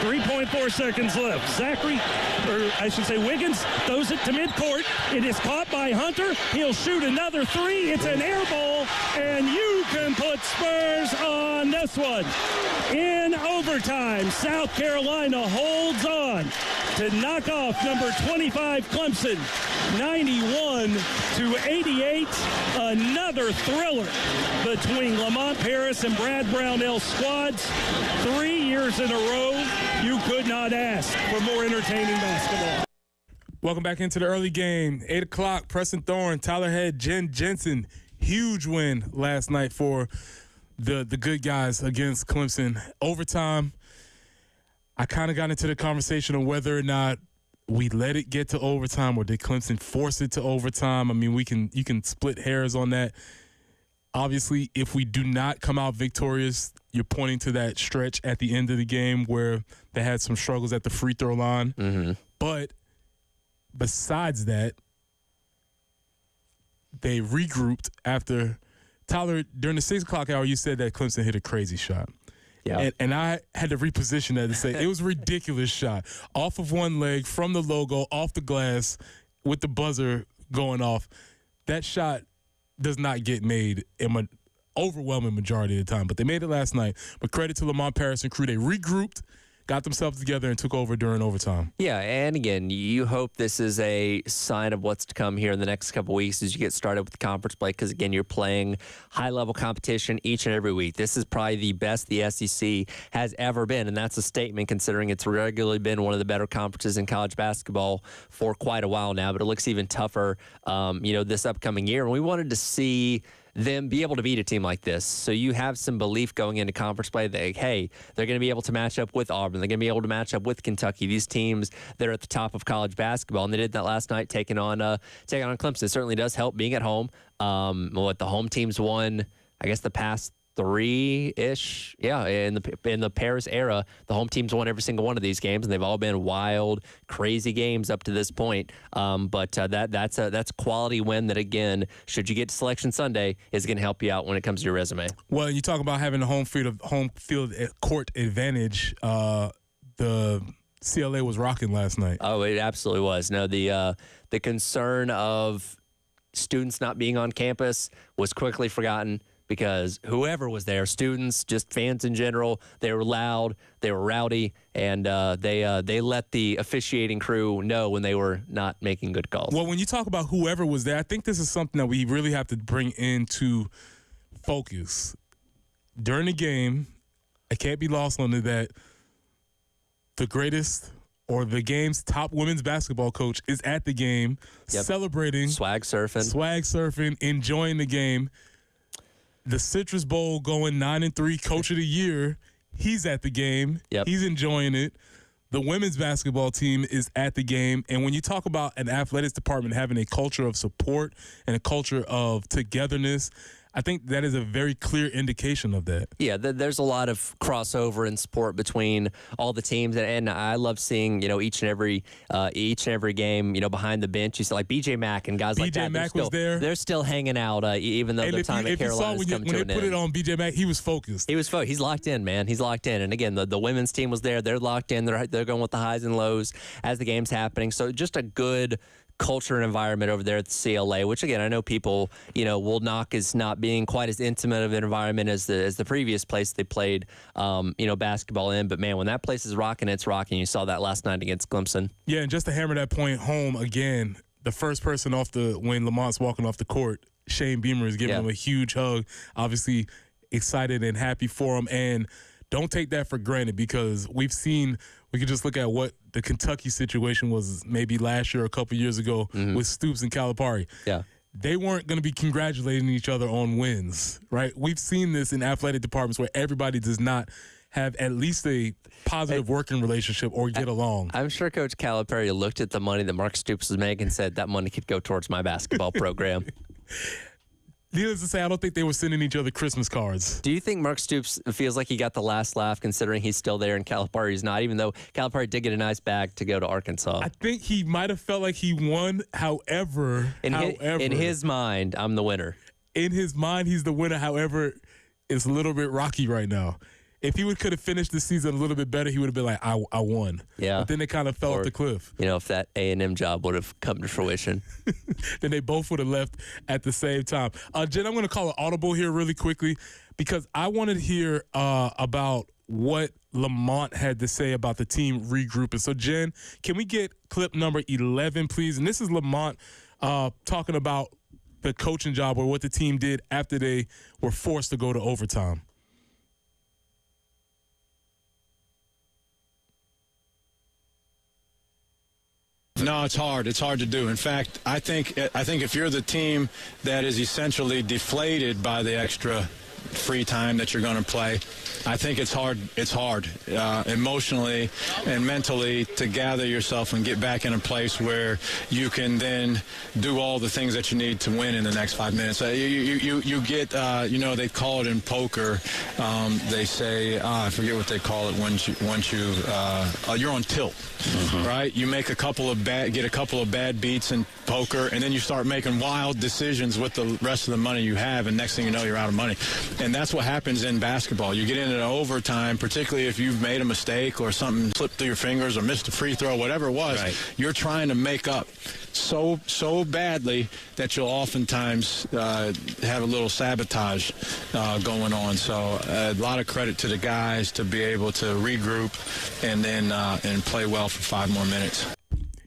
3.4 seconds left. Zachary, or I should say Wiggins, throws it to midcourt. It is caught by Hunter. He'll shoot another three. It's an air ball, and you can put Spurs on this one. In overtime, South Carolina holds on to knock off number 25 Clemson, 91-88. Another thriller between Lamont Paris and Brad Brownell squads. 3 years in a row, you could not ask for more entertaining basketball. Welcome back into the early game. 8 o'clock, Preston Thorne, Tyler Head, Jen Jensen. Huge win last night for the good guys against Clemson. Overtime, I kind of got into the conversation of whether or not we let it get to overtime or did Clemson force it to overtime. I mean, you can split hairs on that. Obviously, if we do not come out victorious, you're pointing to that stretch at the end of the game where they had some struggles at the free throw line. Mm-hmm. But besides that, they regrouped after – Tyler, during the 6 o'clock hour, you said that Clemson hit a crazy shot. Yeah. And I had to reposition that to say it was a ridiculous shot. Off of one leg, from the logo, off the glass, with the buzzer going off. That shot does not get made in an overwhelming majority of the time. But they made it last night. But credit to Lamont Paris and crew. They regrouped, got themselves together, and took over during overtime. Yeah, and again, you hope this is a sign of what's to come here in the next couple weeks as you get started with the conference play because, again, you're playing high-level competition each and every week. This is probably the best the SEC has ever been, and that's a statement considering it's regularly been one of the better conferences in college basketball for quite a while now, but it looks even tougher, this upcoming year. And we wanted to see them be able to beat a team like this. So you have some belief going into conference play that, hey, they're going to be able to match up with Auburn. They're going to be able to match up with Kentucky. These teams that are at the top of college basketball, and they did that last night, taking on Clemson. It certainly does help being at home. The home teams won, I guess, the past 3-ish. Yeah, in the Paris era, the home teams won every single one of these games, and they've all been wild, crazy games up to this point. But that's a quality win that, again, should you get to Selection Sunday, is going to help you out when it comes to your resume. Well, you talk about having a home field court advantage. The CLA was rocking last night. Oh, it absolutely was. No, the concern of students not being on campus was quickly forgotten, because whoever was there, students, just fans in general, they were loud, they were rowdy, and they let the officiating crew know when they were not making good calls. Well, when you talk about whoever was there, I think this is something that we really have to bring into focus. During the game, it can't be lost on it that the greatest or the game's top women's basketball coach is at the game, celebrating. Swag surfing, enjoying the game. The Citrus Bowl going 9-3, Coach of the Year. He's at the game. Yep. He's enjoying it. The women's basketball team is at the game. And when you talk about an athletics department having a culture of support and a culture of togetherness, I think that is a very clear indication of that. Yeah, there's a lot of crossover and support between all the teams, and I love seeing each and every game behind the bench. You see like BJ Mack and guys like that. BJ Mack was there. They're still hanging out even though their time at Carolina is coming to an end. When they put it on BJ Mack, he was focused. He's locked in, man. He's locked in. And again, the women's team was there. They're locked in. They're going with the highs and lows as the game's happening. So just a good culture and environment over there at the CLA, which again I know people will knock as not being quite as intimate of an environment as the previous place they played basketball in. But man, when that place is rocking, it's rocking. You saw that last night against Clemson. Yeah, and just to hammer that point home again, the first person when Lamont's walking off the court, Shane Beamer is giving him a huge hug. Obviously excited and happy for him, and don't take that for granted because we could just look at what the Kentucky situation was maybe last year or a couple years ago with Stoops and Calipari. Yeah. They weren't going to be congratulating each other on wins, right? We've seen this in athletic departments where everybody does not have at least a positive working relationship or get along. I'm sure Coach Calipari looked at the money that Mark Stoops was making and said, that money could go towards my basketball program. Needless to say, I don't think they were sending each other Christmas cards. Do you think Mark Stoops feels like he got the last laugh considering he's still there and Calipari's not, even though Calipari did get a nice bag to go to Arkansas? I think he might have felt like he won. However, in his mind, I'm the winner. In his mind, he's the winner. However, it's a little bit rocky right now. if he could have finished the season a little bit better, he would have been like, I won. Yeah. But then they kind of fell off the cliff. If that A&M job would have come to fruition. Then they both would have left at the same time. Jen, I'm going to call an audible here really quickly because I wanted to hear about what Lamont had to say about the team regrouping. So, Jen, can we get clip number 11, please? And this is Lamont talking about the coaching job or what the team did after they were forced to go to overtime. No, it's hard. It's hard to do. In fact, I think if you're the team that is essentially deflated by the extra free time that you're going to play, I think it's hard. It's hard emotionally and mentally to gather yourself and get back in a place where you can then do all the things that you need to win in the next 5 minutes. You get, they call it in poker. They say, I forget what they call it once you're on tilt, right? You make get a couple of bad beats in poker, and then you start making wild decisions with the rest of the money you have, and next thing you know, you're out of money. And that's what happens in basketball. You get into overtime, particularly if you've made a mistake or something slipped through your fingers or missed a free throw, whatever it was, right. You're trying to make up so badly that you'll oftentimes have a little sabotage going on. So a lot of credit to the guys to be able to regroup and then and play well for 5 more minutes.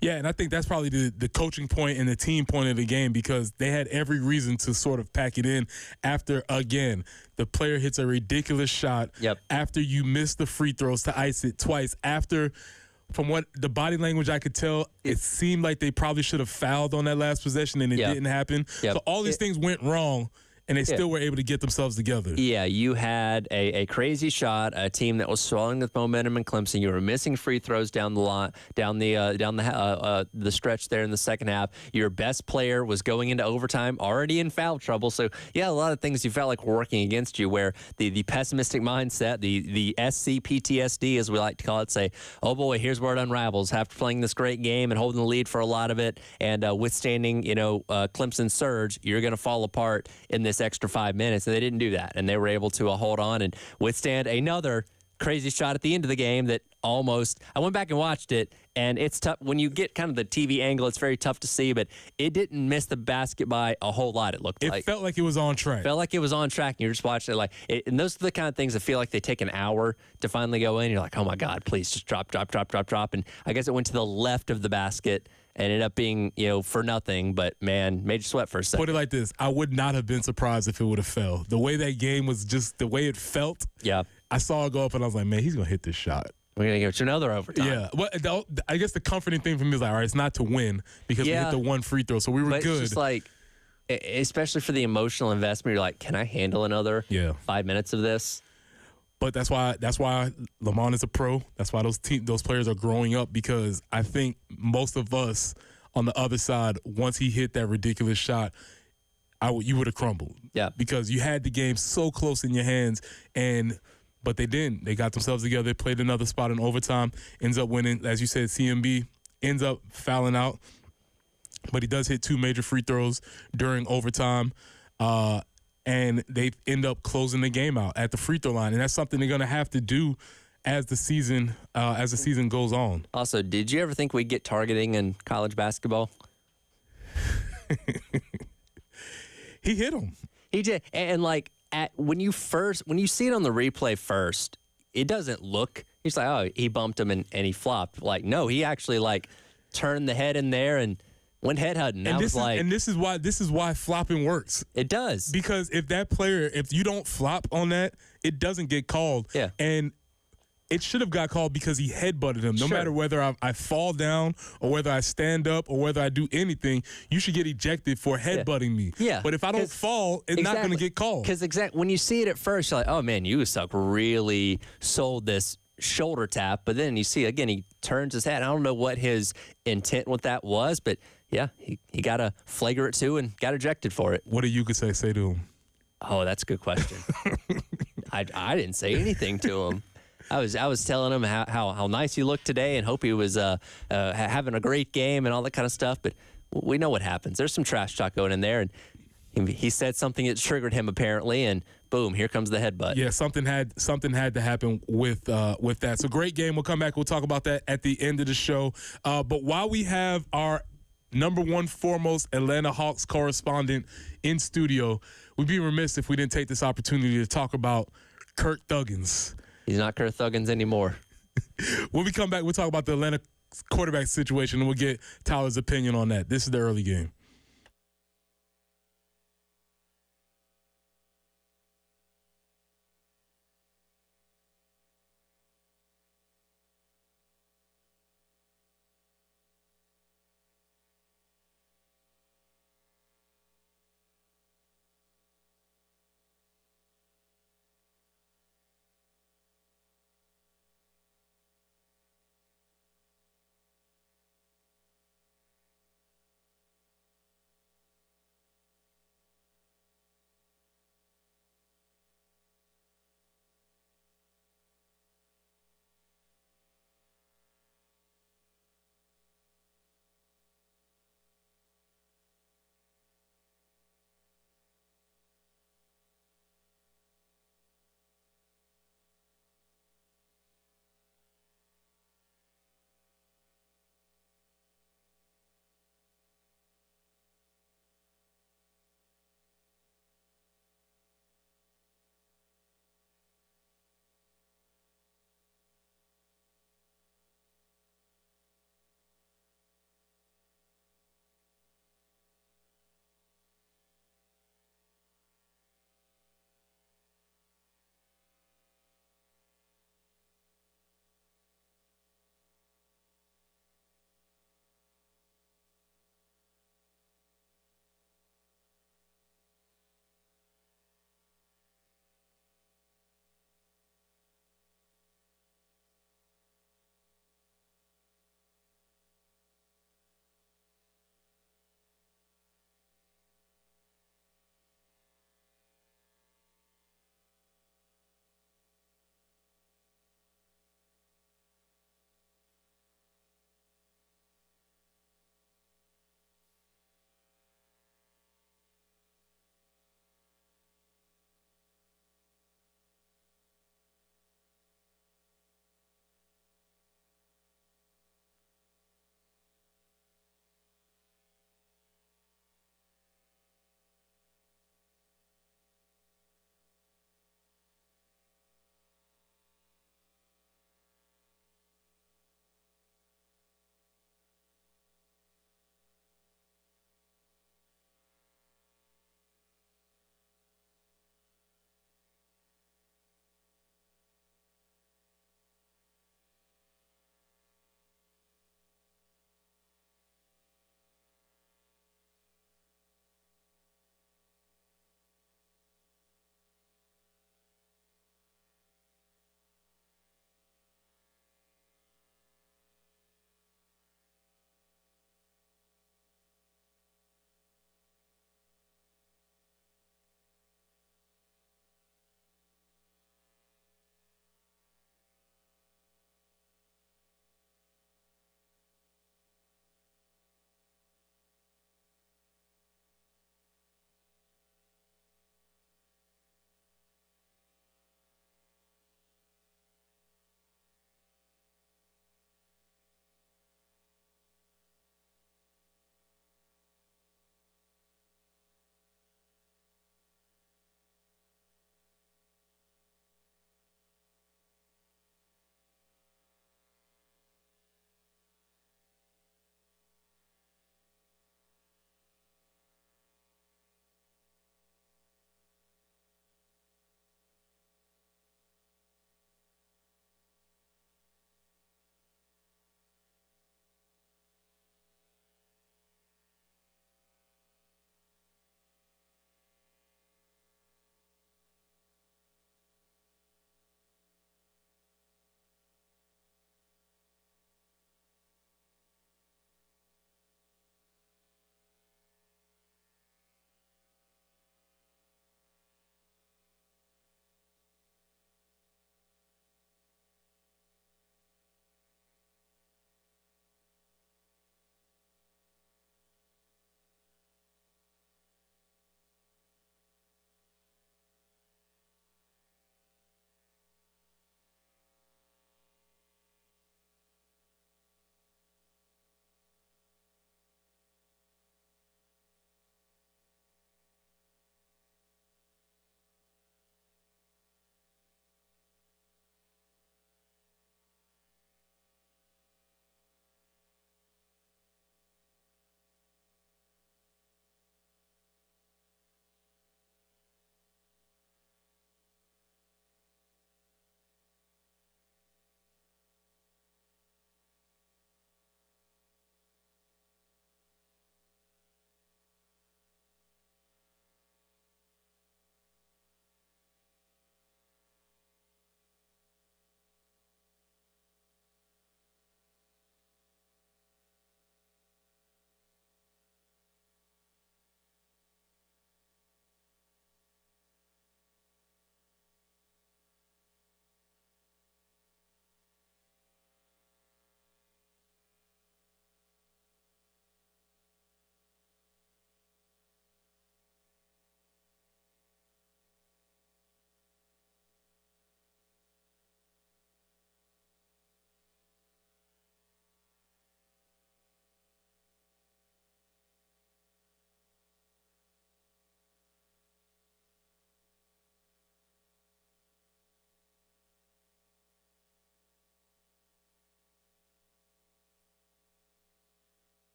Yeah, and I think that's probably the coaching point and the team point of the game because they had every reason to sort of pack it in after, again, the player hits a ridiculous shot. Yep. After you miss the free throws to ice it twice. After, from what the body language I could tell, it seemed like they probably should have fouled on that last possession and it didn't happen. Yep. So all these things went wrong. And they still were able to get themselves together. Yeah, you had a crazy shot, a team that was swelling with momentum in Clemson. You were missing free throws down the line, down the stretch there in the second half. Your best player was going into overtime, already in foul trouble. So yeah, a lot of things you felt like were working against you. Where the pessimistic mindset, the SC PTSD as we like to call it, say, oh boy, here's where it unravels. After playing this great game and holding the lead for a lot of it, and withstanding Clemson's surge, you're going to fall apart in this extra 5 minutes, and they didn't do that, and they were able to hold on and withstand another crazy shot at the end of the game that almost, I went back and watched it, and it's tough when you get kind of the TV angle, it's very tough to see, but it didn't miss the basket by a whole lot, it looked like. It felt like it was on track. Felt like it was on track, and you're just watching it and those are the kind of things that feel like they take an hour to finally go in. You're like, oh my God, please just drop, and I guess it went to the left of the basket. Ended up being, for nothing, but man, made you sweat for a second. Put it like this. I would not have been surprised if it would have fell. The way that game was just the way it felt. Yeah. I saw it go up and I was like, man, he's going to hit this shot. We're going to give it to another overtime. Yeah. Well, I guess the comforting thing for me is like, all right, it's not to win because we hit the one free throw. So we were good. It's just like, especially for the emotional investment, you're like, can I handle another 5 minutes of this? But that's why Lamont is a pro. That's why those players are growing up because I think most of us on the other side, once he hit that ridiculous shot, you would have crumbled. Yeah. Because you had the game so close in your hands, but they didn't. They got themselves together. They played another spot in overtime. Ends up winning, as you said. CMB ends up fouling out, but he does hit 2 major free throws during overtime. And they end up closing the game out at the free throw line, and that's something they're going to have to do as the season goes on. Also, did you ever think we'd get targeting in college basketball? He hit him. He did, and when you see it on the replay first, it doesn't look. He's like, oh, he bumped him and he flopped. Like, no, he actually turned the head in there and went head hunting. This is why flopping works. It does. Because if you don't flop on that, it doesn't get called. Yeah. And it should have got called because he headbutted him. No matter whether I fall down or whether I stand up or whether I do anything, you should get ejected for headbutting me. Yeah. But if I don't fall, it's not going to get called. Because when you see it at first, you're like, oh man, Usyk really sold this shoulder tap. But then you see, again, he turns his head. I don't know what his intent with that was, but yeah, he got a flagrant 2 and got ejected for it. What did you say to him? Oh, that's a good question. I didn't say anything to him. I was telling him how nice he looked today and hope he was having a great game and all that kind of stuff. But we know what happens. There's some trash talk going in there, and He said something that triggered him apparently, and boom, here comes the headbutt. Yeah, something had to happen with that. So great game. We'll come back. We'll talk about that at the end of the show. But while we have our number one foremost Atlanta Hawks correspondent in studio, we'd be remiss if we didn't take this opportunity to talk about Kirk Thuggins. He's not Kirk Thuggins anymore. When we come back, we'll talk about the Atlanta quarterback situation, and we'll get Tyler's opinion on that. This is the early game.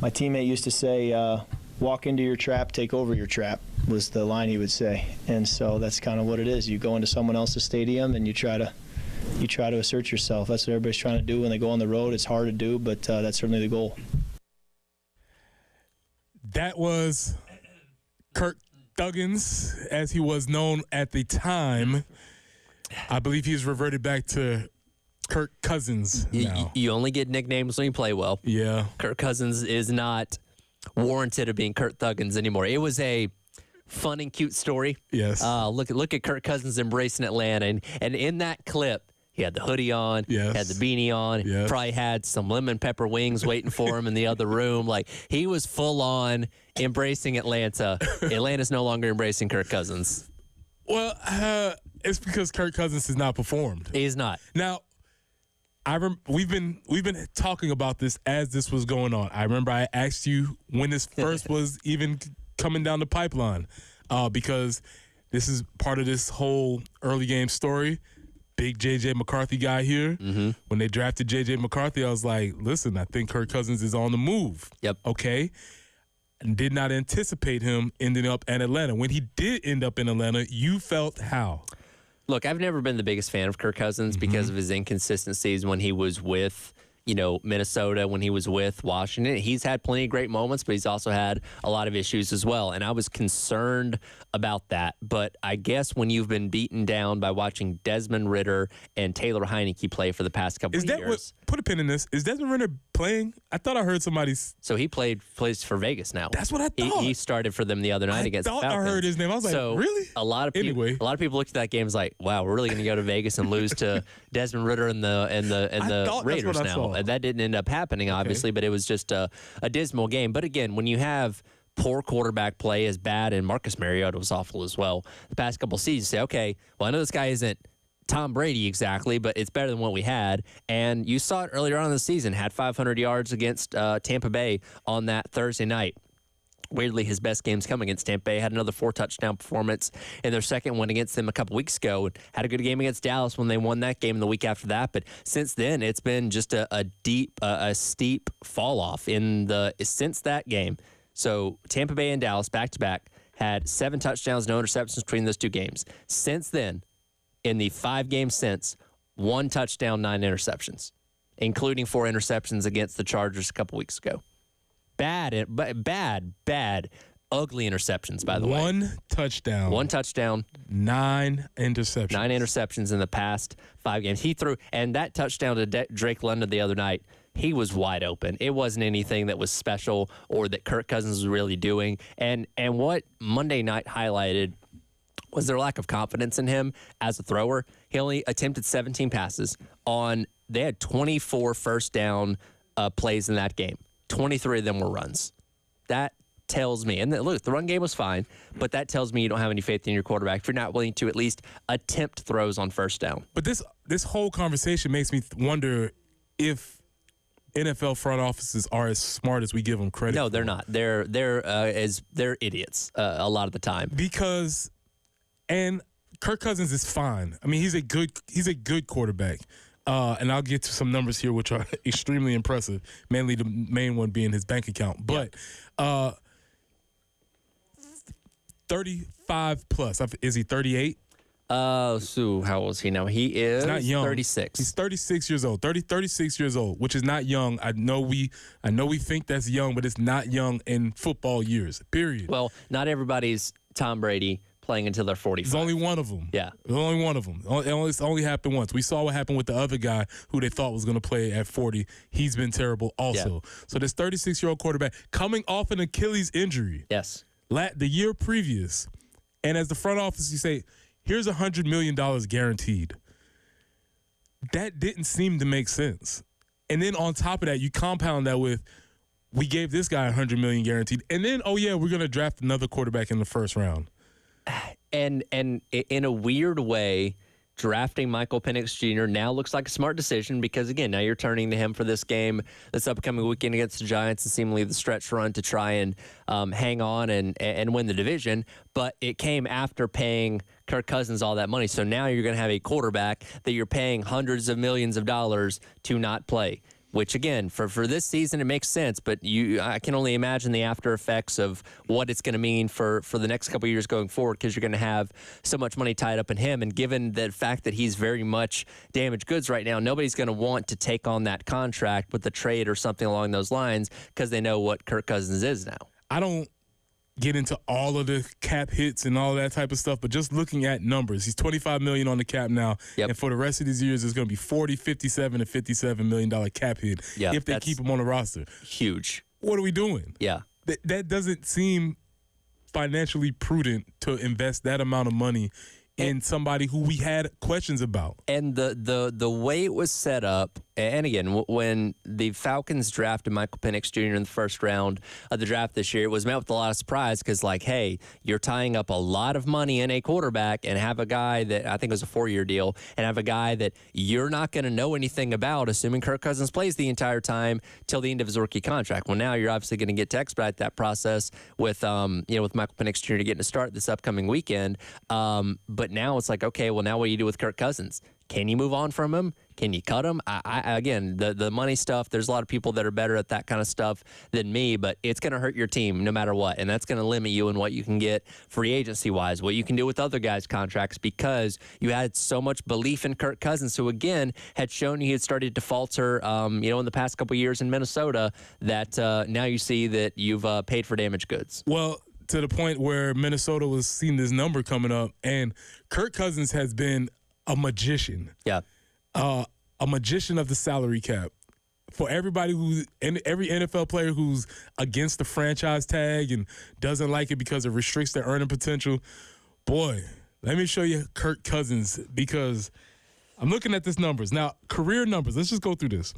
My teammate used to say, walk into your trap, take over your trap, was the line he would say. And so that's kind of what it is. You go into someone else's stadium and you try to assert yourself. That's what everybody's trying to do when they go on the road. It's hard to do, but that's certainly the goal. That was Kirk Thuggins, as he was known at the time. I believe he's reverted back to Kirk Cousins now. You only get nicknames when you play well. Yeah. Kirk Cousins is not warranted of being Kirk Thuggins anymore. It was a fun and cute story. Yes. Look at Kirk Cousins embracing Atlanta, and in that clip, he had the hoodie on, yes. had the beanie on, yes. probably had some lemon pepper wings waiting for him in the other room. Like, he was full on embracing Atlanta. Atlanta's no longer embracing Kirk Cousins. Well, it's because Kirk Cousins has not performed. He's not. Now, we've been talking about this as this was going on. I remember I asked you when this first was even coming down the pipeline, because this is part of this whole early game story. Big J.J. McCarthy guy here. Mm-hmm. When they drafted J.J. McCarthy, I was like, listen, I think Kirk Cousins is on the move. Yep. Okay. And did not anticipate him ending up in Atlanta. When he did end up in Atlanta, you felt how? Look, I've never been the biggest fan of Kirk Cousins because of his inconsistencies when he was with, Minnesota, when he was with Washington. He's had plenty of great moments, but he's also had a lot of issues as well. And I was concerned about that. But I guess when you've been beaten down by watching Desmond Ridder and Taylor Heineke play for the past couple of years. Put a pin in this. Is Desmond Ridder playing? I thought I heard somebody's. So he plays for Vegas now. That's what I thought. He started for them the other night against the Falcons. I heard his name. I was like, really? A lot of people looked at that game and was like, wow, we're really going to go to Vegas and lose to Desmond Ridder and the Raiders now. And that didn't end up happening, obviously, but it was just a dismal game. But again, when you have poor quarterback play as bad, and Marcus Mariota was awful as well the past couple seasons, you say, okay, well, I know this guy isn't Tom Brady exactly, but it's better than what we had. And you saw it earlier on in the season, had 500 yards against Tampa Bay on that Thursday night. Weirdly, his best games come against Tampa Bay. Had another 4-touchdown performance in their second one against them a couple weeks ago. And had a good game against Dallas when they won that game the week after that. But since then, it's been just a steep fall off since that game. So Tampa Bay and Dallas back-to-back had 7 touchdowns, no interceptions between those two games. Since then, in the 5 games since, 1 touchdown, 9 interceptions, including 4 interceptions against the Chargers a couple weeks ago. Bad, ugly interceptions, by the way. 1 touchdown. 1 touchdown. 9 interceptions. 9 interceptions in the past 5 games. He threw, and that touchdown to Drake London the other night, he was wide open. It wasn't anything that was special or that Kirk Cousins was really doing. And what Monday night highlighted was their lack of confidence in him as a thrower. He only attempted 17 passes they had 24 first down plays in that game. 23 of them were runs. That tells me, and look, the run game was fine, but that tells me you don't have any faith in your quarterback if you're not willing to at least attempt throws on first down. But this whole conversation makes me wonder if NFL front offices are as smart as we give them credit. No, they're not. They're idiots a lot of the time. And Kirk Cousins is fine. I mean, he's a good quarterback. And I'll get to some numbers here which are extremely impressive, mainly the main one being his bank account. But 35 plus. Is he 38? So how old is he now? He is not young. 36. He's 36 years old. 36 years old, which is not young. I know we think that's young, but it's not young in football years, period. Well, not everybody's Tom Brady playing until they're 45. There's only one of them. Yeah. There's only one of them. It's only happened once. We saw what happened with the other guy who they thought was going to play at 40. He's been terrible also. Yeah. So this 36-year-old quarterback coming off an Achilles injury. Yes. The year previous. And as the front office, you say, here's $100 million guaranteed. That didn't seem to make sense. And then on top of that, you compound that with, we gave this guy $100 million guaranteed. And then, we're going to draft another quarterback in the first round. And in a weird way, drafting Michael Penix Jr. now looks like a smart decision because, again, now you're turning to him for this game, this upcoming weekend against the Giants, and seemingly the stretch run to try and hang on and win the division. But it came after paying Kirk Cousins all that money. So now you're going to have a quarterback that you're paying hundreds of millions of dollars to not play. which again, for this season, it makes sense, but I can only imagine the after effects of what it's going to mean for the next couple of years going forward, because you're going to have so much money tied up in him. And given the fact that he's very much damaged goods right now, nobody's going to want to take on that contract with the trade or something along those lines because they know what Kirk Cousins is now. I don't get into all of the cap hits and all that type of stuff, but just looking at numbers, he's $25 million on the cap now, and for the rest of these years, it's going to be $40, $57, and $57 million cap hit if they keep him on the roster. Huge. What are we doing? Yeah. That doesn't seem financially prudent to invest that amount of money in somebody who we had questions about. And the way it was set up, and again, when the Falcons drafted Michael Penix Jr. in the first round of the draft this year, it was met with a lot of surprise because, like, hey, you're tying up a lot of money in a quarterback and have a guy that I think was a 4-year deal and have a guy that you're not going to know anything about, assuming Kirk Cousins plays the entire time till the end of his rookie contract. Well, now you're obviously going to get to expedite that process with with Michael Penix Jr. getting to start this upcoming weekend. But now it's like, okay, well, now what do you do with Kirk Cousins? Can you move on from him? Can you cut him? Again, the money stuff, there's a lot of people that are better at that kind of stuff than me, but it's going to hurt your team no matter what, and that's going to limit you in what you can get free agency-wise, what you can do with other guys' contracts, because you had so much belief in Kirk Cousins, who, again, had shown he had started to falter, in the past couple of years in Minnesota, that now you see that you've paid for damaged goods. Well, to the point where Minnesota was seeing this number coming up, and Kirk Cousins has been a magician. Yeah. A magician of the salary cap. For everybody every NFL player who's against the franchise tag and doesn't like it because it restricts their earning potential, boy, let me show you Kirk Cousins, because I'm looking at these numbers. Now, career numbers, let's just go through this.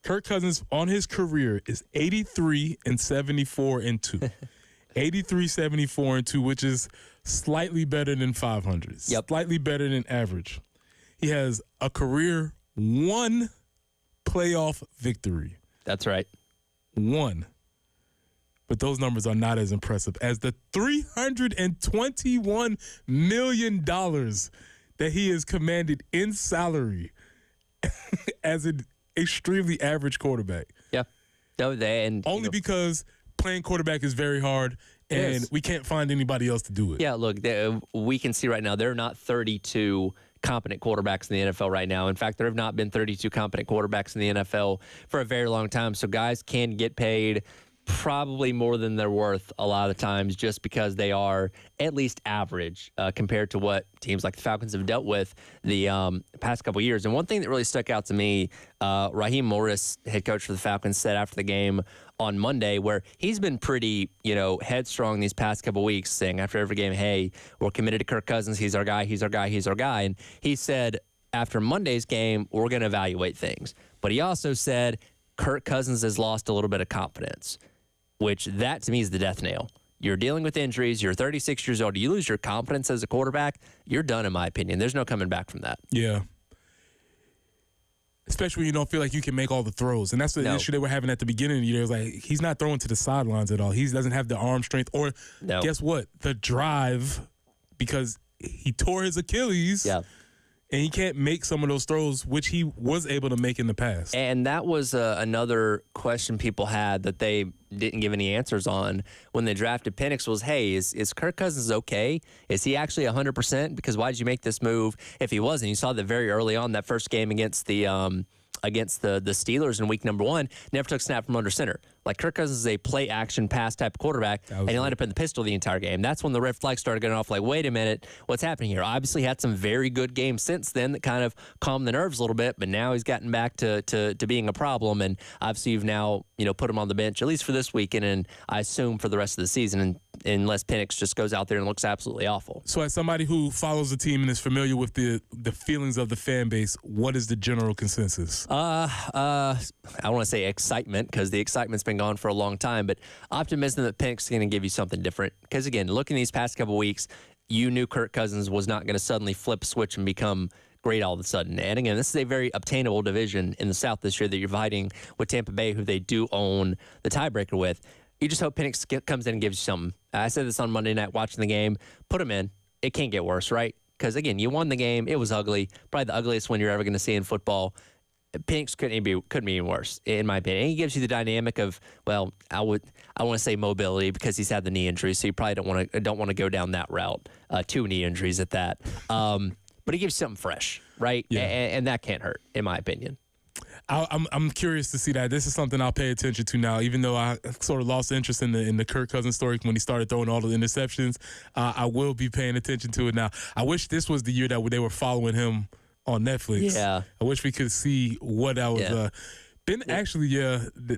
Kirk Cousins on his career is 83-74-2. 83-74-2, which is slightly better than 500. Yep. Slightly better than average. He has a career 1 playoff victory. That's right. 1. But those numbers are not as impressive as the $321 million that he has commanded in salary as an extremely average quarterback. Yeah. No, only because playing quarterback is very hard, and we can't find anybody else to do it. Yeah, look, we can see right now there are not 32 competent quarterbacks in the NFL right now. In fact, there have not been 32 competent quarterbacks in the NFL for a very long time. So guys can get paid probably more than they're worth a lot of the times, just because they are at least average compared to what teams like the Falcons have dealt with the past couple of years. And one thing that really stuck out to me, Raheem Morris, head coach for the Falcons, said after the game on Monday, where he's been pretty, headstrong these past couple of weeks, saying after every game, hey, we're committed to Kirk Cousins. He's our guy. He's our guy. He's our guy. And he said after Monday's game, we're going to evaluate things. But he also said Kirk Cousins has lost a little bit of confidence, which that to me is the death nail. You're dealing with injuries. You're 36 years old. You lose your confidence as a quarterback, you're done, in my opinion. There's no coming back from that. Yeah. Especially when you don't feel like you can make all the throws. And that's the issue they were having at the beginning of the year. It was like, he's not throwing to the sidelines at all. He doesn't have the arm strength. Or guess what? The drive, because he tore his Achilles. Yeah. And he can't make some of those throws, which he was able to make in the past. And that was another question people had that they didn't give any answers on when they drafted Penix was, hey, is Kirk Cousins okay? Is he actually 100%? Because why did you make this move if he wasn't? You saw that very early on, that first game against the Steelers in week number 1, never took a snap from under center. Like, Kirk Cousins is a play-action pass type of quarterback, and he lined up in the pistol the entire game. That's when the red flag started going off, like, wait a minute, what's happening here? Obviously had some very good games since then that kind of calmed the nerves a little bit, but now he's gotten back to being a problem, and obviously you've now, put him on the bench, at least for this weekend, and I assume for the rest of the season, and unless Penix just goes out there and looks absolutely awful. So as somebody who follows the team and is familiar with the feelings of the fan base, what is the general consensus? I don't want to say excitement, because the excitement's been gone for a long time, but optimism that Penix is going to give you something different. Because again, looking these past couple weeks, you knew Kirk Cousins was not going to suddenly flip a switch and become great all of a sudden. And again, this is a very obtainable division in the South this year that you're fighting with Tampa Bay, who they do own the tiebreaker with. You just hope Penix comes in and gives you something. I said this on Monday night watching the game. Put him in. It can't get worse, right? Because again, you won the game. It was ugly. Probably the ugliest one you're ever going to see in football. Penix couldn't be even worse, in my opinion. And he gives you the dynamic of, well, I want to say mobility because he's had the knee injury, so you probably don't want to go down that route. 2 knee injuries at that. But he gives you something fresh, right? Yeah. And that can't hurt, in my opinion. I'm curious to see that. This is something I'll pay attention to now, even though I sort of lost interest in the Kirk Cousins story when he started throwing all the interceptions. I will be paying attention to it now. I wish this was the year that they were following him on Netflix. Yeah. I wish we could see what that was. Yeah. Been actually,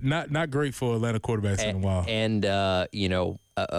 not great for Atlanta quarterbacks in a while. And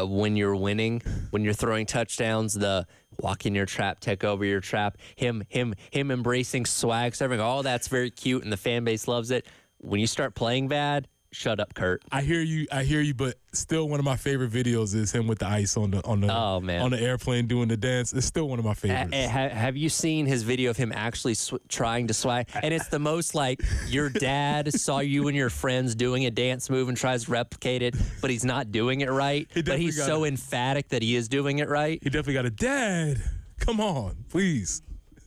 when you're winning, when you're throwing touchdowns, the walk in your trap, take over your trap, him embracing swag, serving, all that's very cute, and the fan base loves it. When you start playing bad, shut up, Kurt. I hear you, but still one of my favorite videos is him with the ice on the airplane doing the dance. It's still one of my favorites. Have you seen his video of him actually trying to swag? And it's the most like your dad saw you and your friends doing a dance move and tries to replicate it, but he's not doing it right. But he's so emphatic that he is doing it right. He definitely got a dad. Come on, please.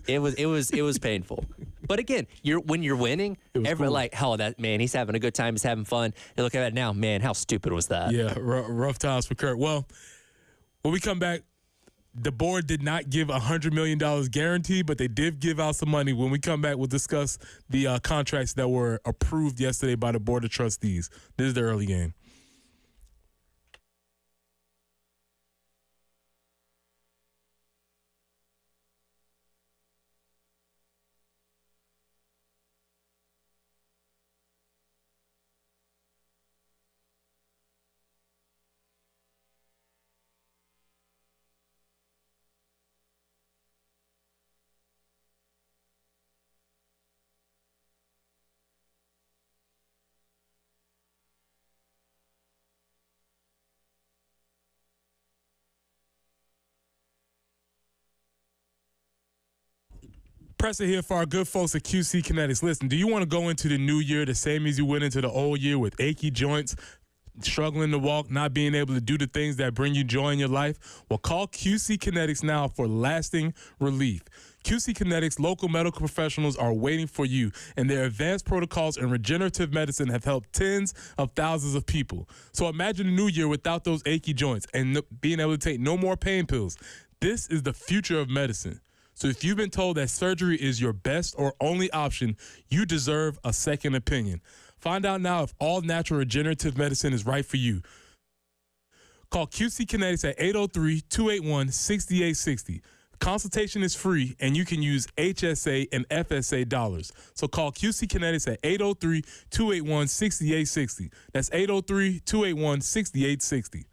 It was painful. But again, when you're winning, everybody cool. like, oh, that man, he's having a good time, he's having fun. You look at it now, man, how stupid was that? Yeah, rough times for Kurt. Well, when we come back, the board did not give $100 million guarantee, but they did give out some money. When we come back, we'll discuss the contracts that were approved yesterday by the Board of Trustees. This is the early game. Presser here for our good folks at QC Kinetics. Listen, do you want to go into the new year the same as you went into the old year with achy joints, struggling to walk, not being able to do the things that bring you joy in your life? Well, call QC Kinetics now for lasting relief. QC Kinetics local medical professionals are waiting for you, and their advanced protocols in regenerative medicine have helped tens of thousands of people. So imagine a new year without those achy joints and being able to take no more pain pills. This is the future of medicine. So if you've been told that surgery is your best or only option, you deserve a second opinion. Find out now if all natural regenerative medicine is right for you. Call QC Kinetics at 803-281-6860. Consultation is free, and you can use HSA and FSA dollars. So call QC Kinetics at 803-281-6860. That's 803-281-6860.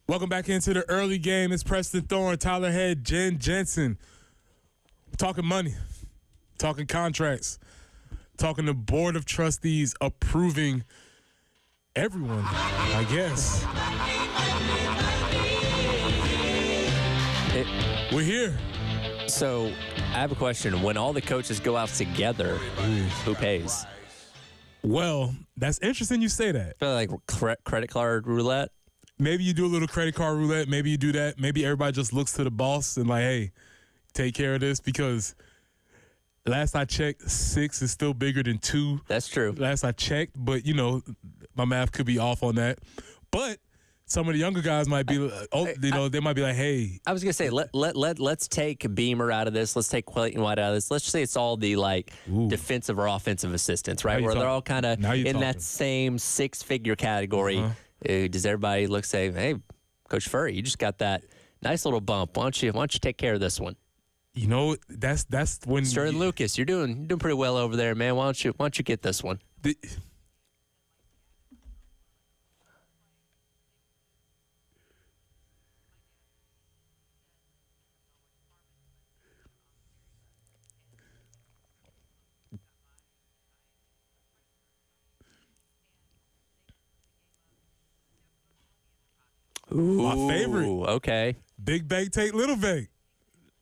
Welcome back into the early game. It's Preston Thorne, Tyler Head, Jen Jensen. Talking money, talking contracts, talking the board of trustees approving everyone, I guess. We're here. So I have a question. When all the coaches go out together, who pays? Well, that's interesting you say that. I feel like credit card roulette. Maybe you do a little credit card roulette. Maybe you do that. Maybe everybody just looks to the boss and like, hey, take care of this, because last I checked, 6 is still bigger than 2. That's true. Last I checked, but, you know, my math could be off on that. But some of the younger guys might be, they might be like, hey. I was going to say, let's take Beamer out of this. Let's take Clayton White out of this. Let's just say it's all the, defensive or offensive assistants, right? Where they're all kind of in that same 6-figure category. Does everybody say, hey, Coach Furry, you just got that nice little bump. Why don't you take care of this one? You know, that's when Sterling Lucas, you're doing pretty well over there, man. Why don't you get this one? Ooh, my favorite. Okay. Big bank take little bank.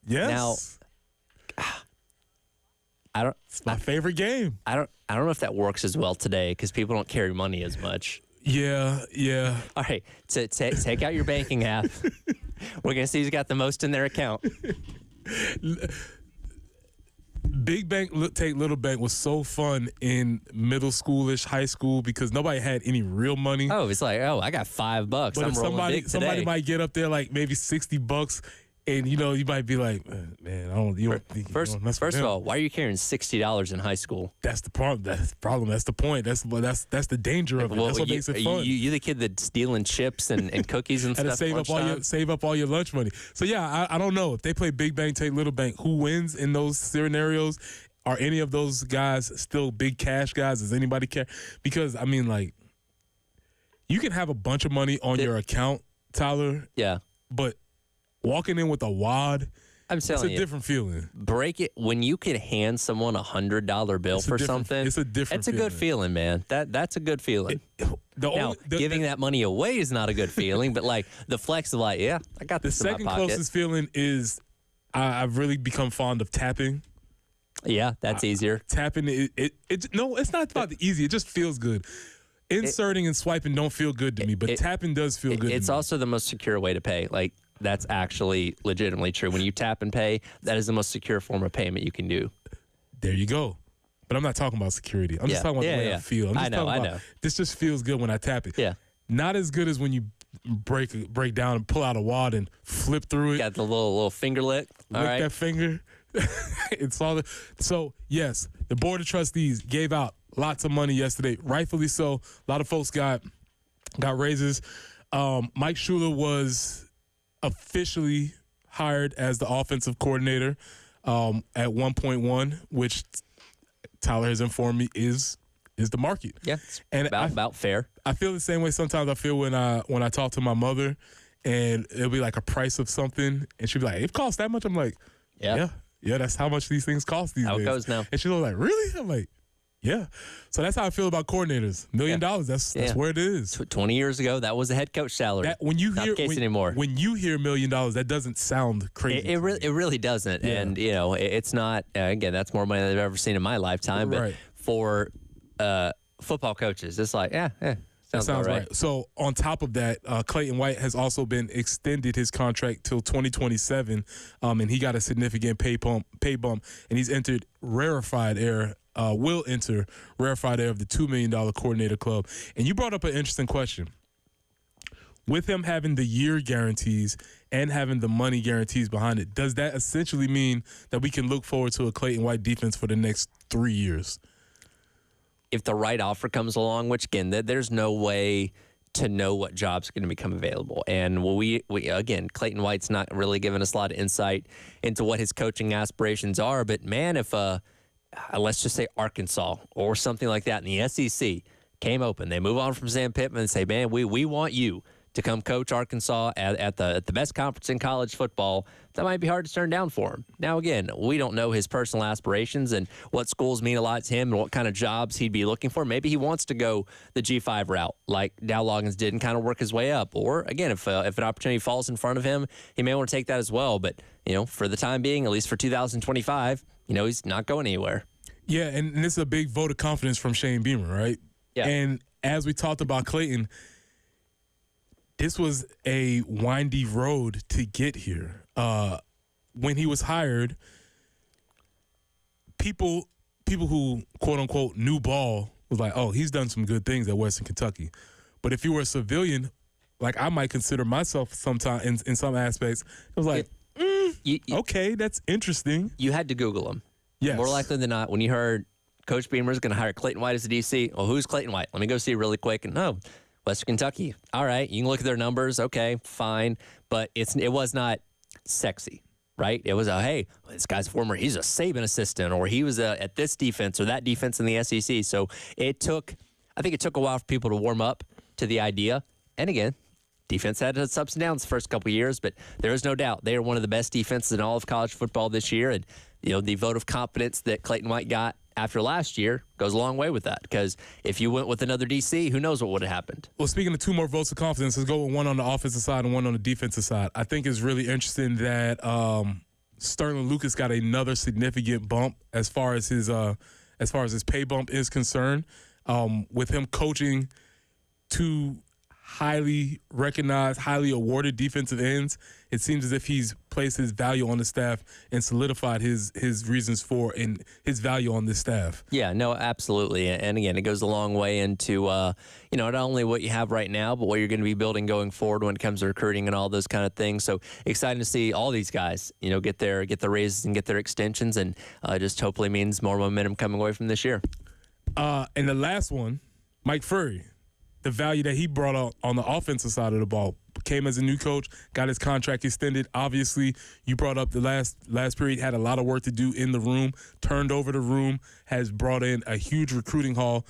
Yes. Now, I don't. It's my favorite game. I don't know if that works as well today because people don't carry money as much. Yeah. All right. Take out your banking app. We're gonna see who's got the most in their account. Big bank take little bank was so fun in middle schoolish, high school, because nobody had any real money. Oh, it's like, I got $5. But I'm if somebody might get up there like maybe $60, and you might be like, man, I don't. First of all, why are you carrying $60 in high school? That's the problem. That's the problem. That's the point. That's the danger of it. That's what makes it fun. You the kid that's stealing chips and cookies and stuff. Save up all your lunch money. So yeah, I don't know if they play big bank take little bank. Who wins in those scenarios? Are any of those guys still big cash guys? Does anybody care? Because I mean, you can have a bunch of money on your account, Tyler. Yeah, but walking in with a wad, it's a different feeling. Break it when you can hand someone $100 bill for something. It's a different. It's a good feeling, man. That's a good feeling. Giving that money away is not a good feeling, but the flex of I got this in my pocket. The second closest feeling is I've really become fond of tapping. Yeah, that's easier. Tapping no, it's not about the easy. It just feels good. Inserting and swiping don't feel good to me, but tapping does feel good. It's also the most secure way to pay. That's actually legitimately true. When you tap and pay, that is the most secure form of payment you can do. There you go. But I'm not talking about security. I'm just talking about the way I feel. I know. This just feels good when I tap it. Yeah. Not as good as when you break down and pull out a wad and flip through it. Got the little finger lick. Lick that finger. It's all. So yes, the board of trustees gave out lots of money yesterday, rightfully so. A lot of folks got raises. Mike Shula was officially hired as the offensive coordinator at 1.1, which Tyler has informed me is the market. Yeah, and about fair. I feel the same way sometimes I feel when I talk to my mother, and it'll be like a price of something, and she'll be like, "It costs that much." I'm like, "Yeah, that's how much these things cost these days." How it goes now. And she'll be like, "Really?" I'm like, yeah. So that's how I feel about coordinators. $1 million. That's where it is. 20 years ago, that was a head coach salary. When you Not hear the case anymore. When you hear $1 million, that doesn't sound crazy. It really doesn't. Yeah. And it's not. Again, that's more money than I've ever seen in my lifetime. But for football coaches, it's like sounds right. So on top of that, Clayton White has also been extended his contract till 2027, and he got a significant pay bump, and he's entered rarefied air. Will enter rarefied air of the $2 million coordinator club. And you brought up an interesting question. With him having the year guarantees and having the money guarantees behind it, does that essentially mean that we can look forward to a Clayton White defense for the next 3 years? If the right offer comes along, which again, there's no way to know what jobs are going to become available. And we again, Clayton White's not really giving us a lot of insight into what his coaching aspirations are. But man, if let's just say Arkansas or something like that in the SEC came open, they move on from Sam Pittman and say, man, we want you to come coach Arkansas at the best conference in college football, that might be hard to turn down for him. Now, again, we don't know his personal aspirations and what schools mean a lot to him and what kind of jobs he'd be looking for. Maybe he wants to go the G5 route like Dow Loggins did and kind of work his way up. Or, again, if an opportunity falls in front of him, he may want to take that as well. But, for the time being, at least for 2025, he's not going anywhere. Yeah, and this is a big vote of confidence from Shane Beamer, right? Yeah. And as we talked about Clayton, this was a windy road to get here. When he was hired, people who, quote unquote, knew ball was like, oh, he's done some good things at Western Kentucky. But if you were a civilian, like I might consider myself sometime in some aspects, it was like, okay, that's interesting. You had to Google him. Yes. More likely than not, when you heard Coach Beamer's going to hire Clayton White as the DC, well, who's Clayton White? Let me go see really quick. And no, Western Kentucky. All right, you can look at their numbers. Okay, fine. But it was not sexy, right? It was hey, this guy's he's a Saban assistant, or he was at this defense or that defense in the SEC. So I think it took a while for people to warm up to the idea. And again, defense had its ups and downs the first couple of years, but there is no doubt they are one of the best defenses in all of college football this year. And the vote of confidence that Clayton White got after last year goes a long way with that, because if you went with another DC, who knows what would have happened. Well, speaking of two more votes of confidence, let's go with one on the offensive side and one on the defensive side. I think it's really interesting that Sterling Lucas got another significant bump as far as his pay bump is concerned, with him coaching two highly recognized, highly awarded defensive ends. It seems as if he's placed his value on the staff and solidified his reasons for and his value on this staff. Yeah, no, absolutely. And again, it goes a long way into, not only what you have right now, but what you're going to be building going forward when it comes to recruiting and all those kind of things. So exciting to see all these guys, get their raises and get their extensions, and just hopefully means more momentum coming away from this year. And the last one, Mike Furry. The value that he brought out on the offensive side of the ball, came as a new coach, got his contract extended. Obviously, you brought up the last period, had a lot of work to do in the room, turned over the room, has brought in a huge recruiting haul.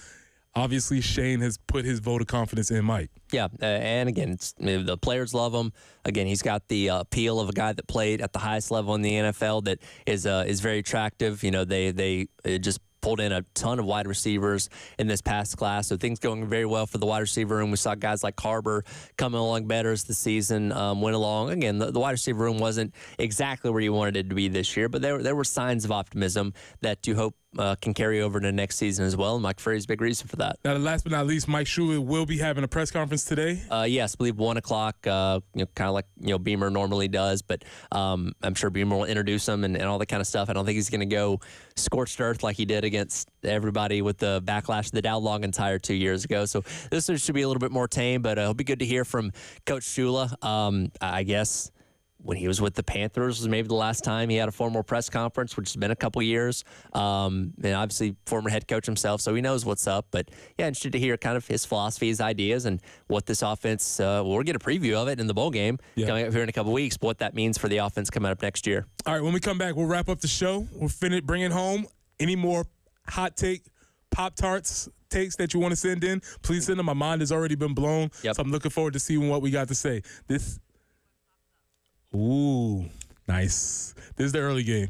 Obviously, Shane has put his vote of confidence in Mike. Yeah, and again, the players love him. Again, he's got the appeal of a guy that played at the highest level in the NFL that is very attractive. They just pulled in a ton of wide receivers in this past class, so things going very well for the wide receiver room. We saw guys like Carver coming along better as the season went along. Again, the wide receiver room wasn't exactly where you wanted it to be this year, but there were signs of optimism that you hope can carry over to next season as well. And Mike Furry's a big reason for that. Now, last but not least, Mike Shula will be having a press conference today. Yes, I believe 1 o'clock. Kind of like Beamer normally does, but I'm sure Beamer will introduce him and all that kind of stuff. I don't think he's going to go scorched earth like he did against everybody with the backlash of the Dow Loggins hire 2 years ago. So this should be a little bit more tame, but it'll be good to hear from Coach Shula. I guess when he was with the Panthers was maybe the last time he had a formal press conference, which has been a couple years. And obviously former head coach himself, so he knows what's up. But yeah, interested to hear kind of his philosophy, his ideas, and what this offense, we'll get a preview of it in the bowl game coming up here in a couple weeks, but what that means for the offense coming up next year. All right, when we come back, we'll wrap up the show. We'll bring it home. Any more hot take, Pop-Tarts takes that you want to send in, please send them. My mind has already been blown, so I'm looking forward to seeing what we got to say. Ooh, nice. This is the early game.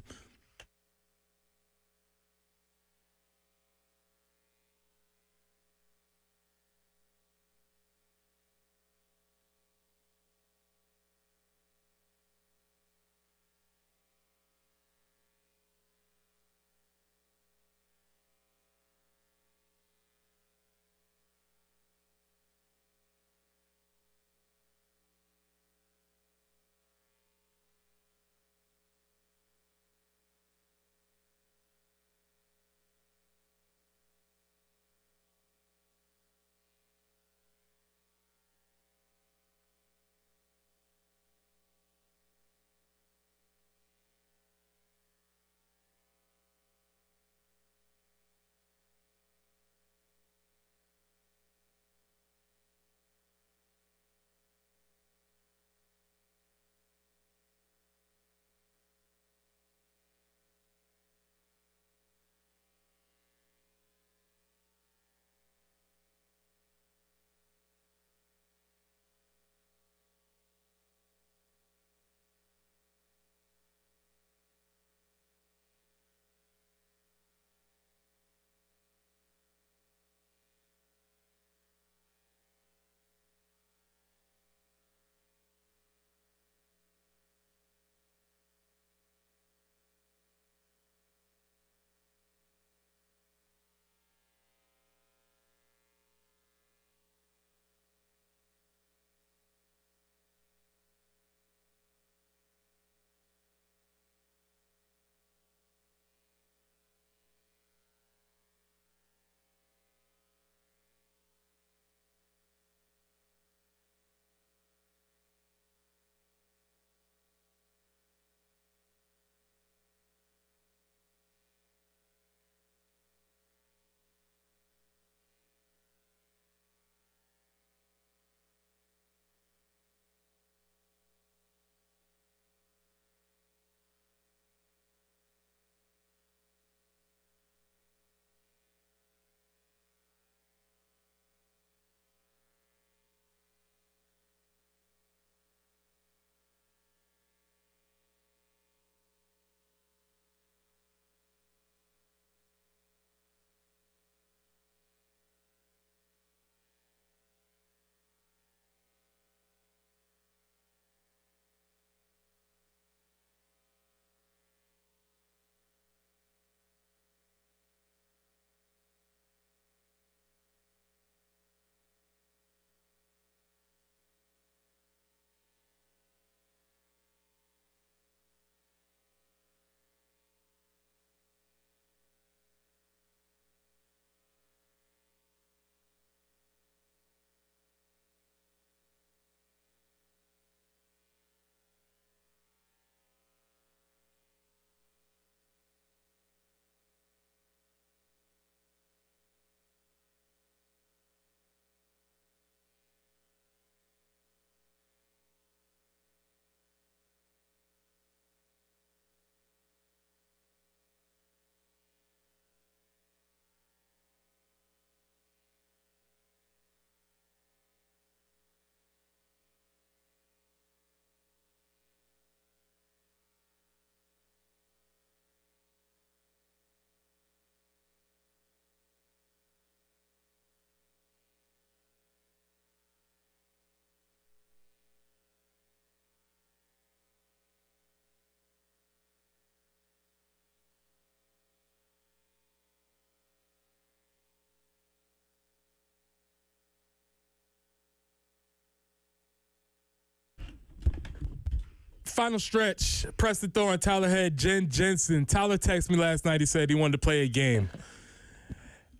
final stretch. Preston Thorne, Tyler Head, Jen Jensen. Tyler texted me last night. He said he wanted to play a game.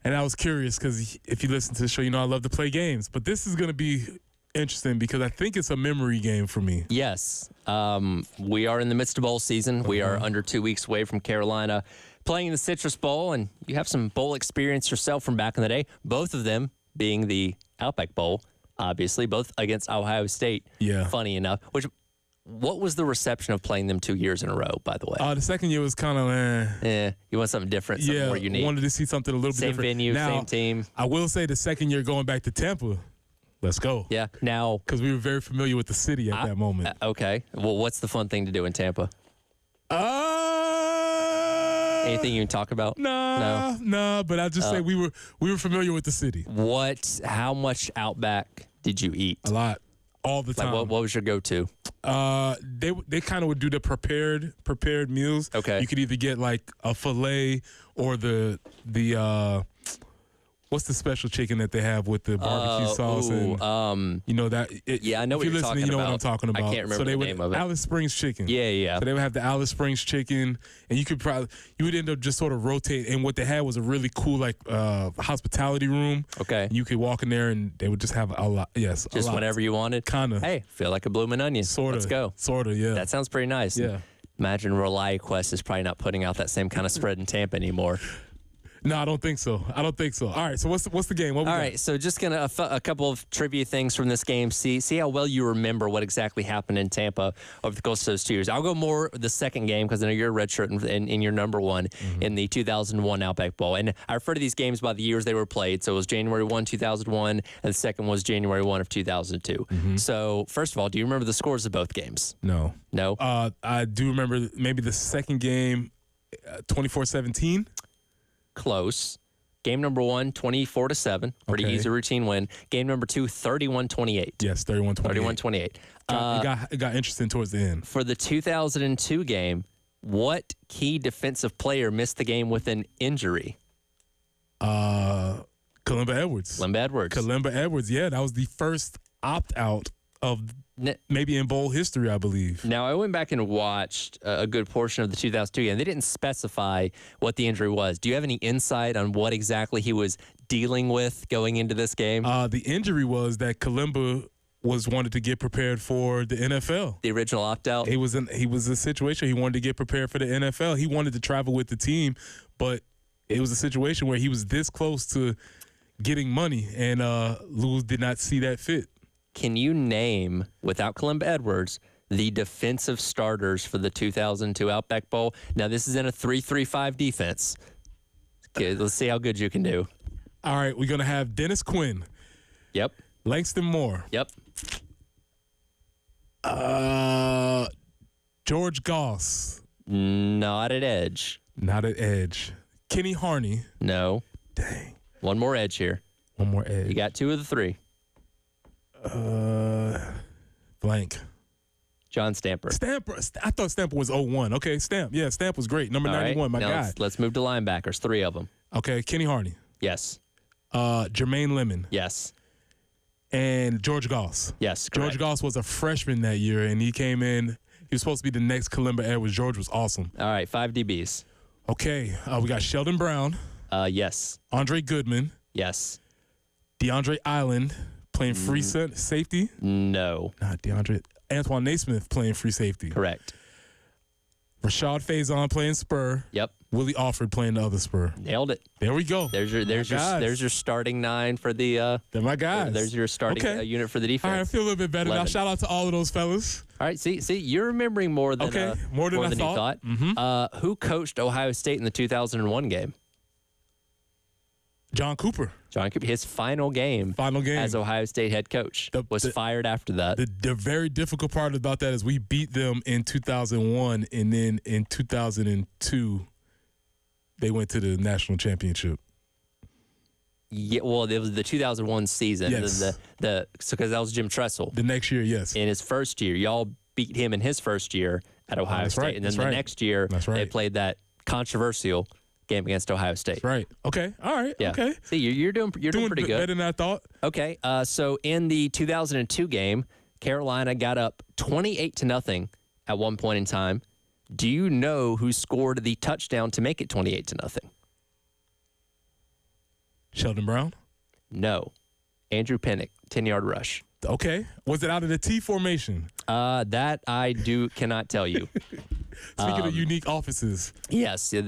And I was curious because if you listen to the show, you know I love to play games. But this is going to be interesting because I think it's a memory game for me. Yes. We are in the midst of bowl season. We are under 2 weeks away from Carolina playing in the Citrus Bowl, and you have some bowl experience yourself from back in the day, both of them being the Outback Bowl, obviously, both against Ohio State, funny enough. What was the reception of playing them 2 years in a row, by the way? The second year was kind of you want something different, something more unique. Wanted to see something a little bit different. Same venue, same team. I will say the second year going back to Tampa, let's go. Yeah, now. Because we were very familiar with the city at that moment. Okay. Well, what's the fun thing to do in Tampa? Anything you can talk about? No. But I'll just say we were familiar with the city. How much Outback did you eat? A lot, all the time. What was your go-to? They kind of would do the prepared meals. Okay. You could either get like a filet or the what's the special chicken that they have with the barbecue sauce you know that. I know what you're talking about. You know what I'm talking about. I can't remember the name of it. Alice Springs chicken. Yeah. So they would have the Alice Springs chicken, and you would end up just sort of rotate. And what they had was a really cool like hospitality room. Okay. You could walk in there, and they would just have a lot. Yes, just whenever you wanted. Kinda. Hey, feel like a blooming onion. Sorta. Let's go. Sorta. Yeah. That sounds pretty nice. Yeah. Imagine ReliaQuest is probably not putting out that same kind of spread in Tampa anymore. No, I don't think so. All right, so what's the game? All right, so just gonna a couple of trivia things from this game. See how well you remember what exactly happened in Tampa over the course of those 2 years. I'll go more the second game because I know you're a redshirt in your number one in the 2001 Outback Bowl. And I refer to these games by the years they were played. So it was January 1, 2001, and the second was January 1 of 2002. So first of all, do you remember the scores of both games? No. No? I do remember maybe the second game, 24-17. Close. Game number 1, 24-7. Pretty easy routine win. Game number 2, 31-28. Yes, 31-28. 31-28. It got interesting towards the end. For the 2002 game, what key defensive player missed the game with an injury? Kalimba Edwards. Kalimba Edwards, yeah. That was the first opt-out of maybe in bowl history, I believe. Now, I went back and watched a good portion of the 2002 game. They didn't specify what the injury was. Do you have any insight on what exactly he was dealing with going into this game? The injury was that Kalimba wanted to get prepared for the NFL. The original opt-out? He was a situation he wanted to get prepared for the NFL. He wanted to travel with the team, but it was a situation where he was this close to getting money, and Lewis did not see that fit. Can you name, without Kalimba Edwards, the defensive starters for the 2002 Outback Bowl? Now, this is in a 3-3-5 defense. Okay, let's see how good you can do. All right, we're going to have Dennis Quinn. Yep. Langston Moore. Yep. George Goss. Not at edge. Not at edge. Kenny Harney. No. Dang. One more edge here. One more edge. You got 2 of the 3. Blank. John Stamper. I thought Stamper was 01. Okay, Stamp. Yeah, Stamp was great. Number 91, my guy. Let's move to linebackers. 3 of them. Okay, Kenny Harney. Yes. Jermaine Lemon. Yes. And George Goss. Yes, correct. George Goss was a freshman that year, and he came in. He was supposed to be the next Kalimba Edwards. George was awesome. All right, 5 DBs. Okay, we got Sheldon Brown. Yes. Andre Goodman. Yes. DeAndre Island playing free safety. No. Not DeAndre. Antoine Naismith playing free safety. Correct. Rashad Faison playing spur. Yep. Willie Alford playing the other spur. Nailed it. There we go. There's your starting 9 for the. They're my guys. There's your starting unit for the defense. All right, I feel a little bit better 11. now. Shout out to all of those fellas. All right, see, you're remembering more than more than you thought. Mm-hmm. Who coached Ohio State in the 2001 game? John Cooper. His final game as Ohio State head coach was fired after that. The very difficult part about that is we beat them in 2001, and then in 2002, they went to the national championship. Yeah, well, it was the 2001 season. Yes. Because that was Jim Tressel. The next year, yes. In his first year. Y'all beat him in his first year at Ohio State. Right. And then next year, they played that controversial game against Ohio State. That's right. Okay. All right. Yeah. Okay. See, you're doing pretty good. Better than I thought. Okay. So in the 2002 game, Carolina got up 28-0 at one point in time. Do you know who scored the touchdown to make it 28-0? Sheldon Brown? No. Andrew Pennick, 10-yard rush. Okay. Was it out of the T formation? That I cannot tell you. Speaking of unique offices. Yes, we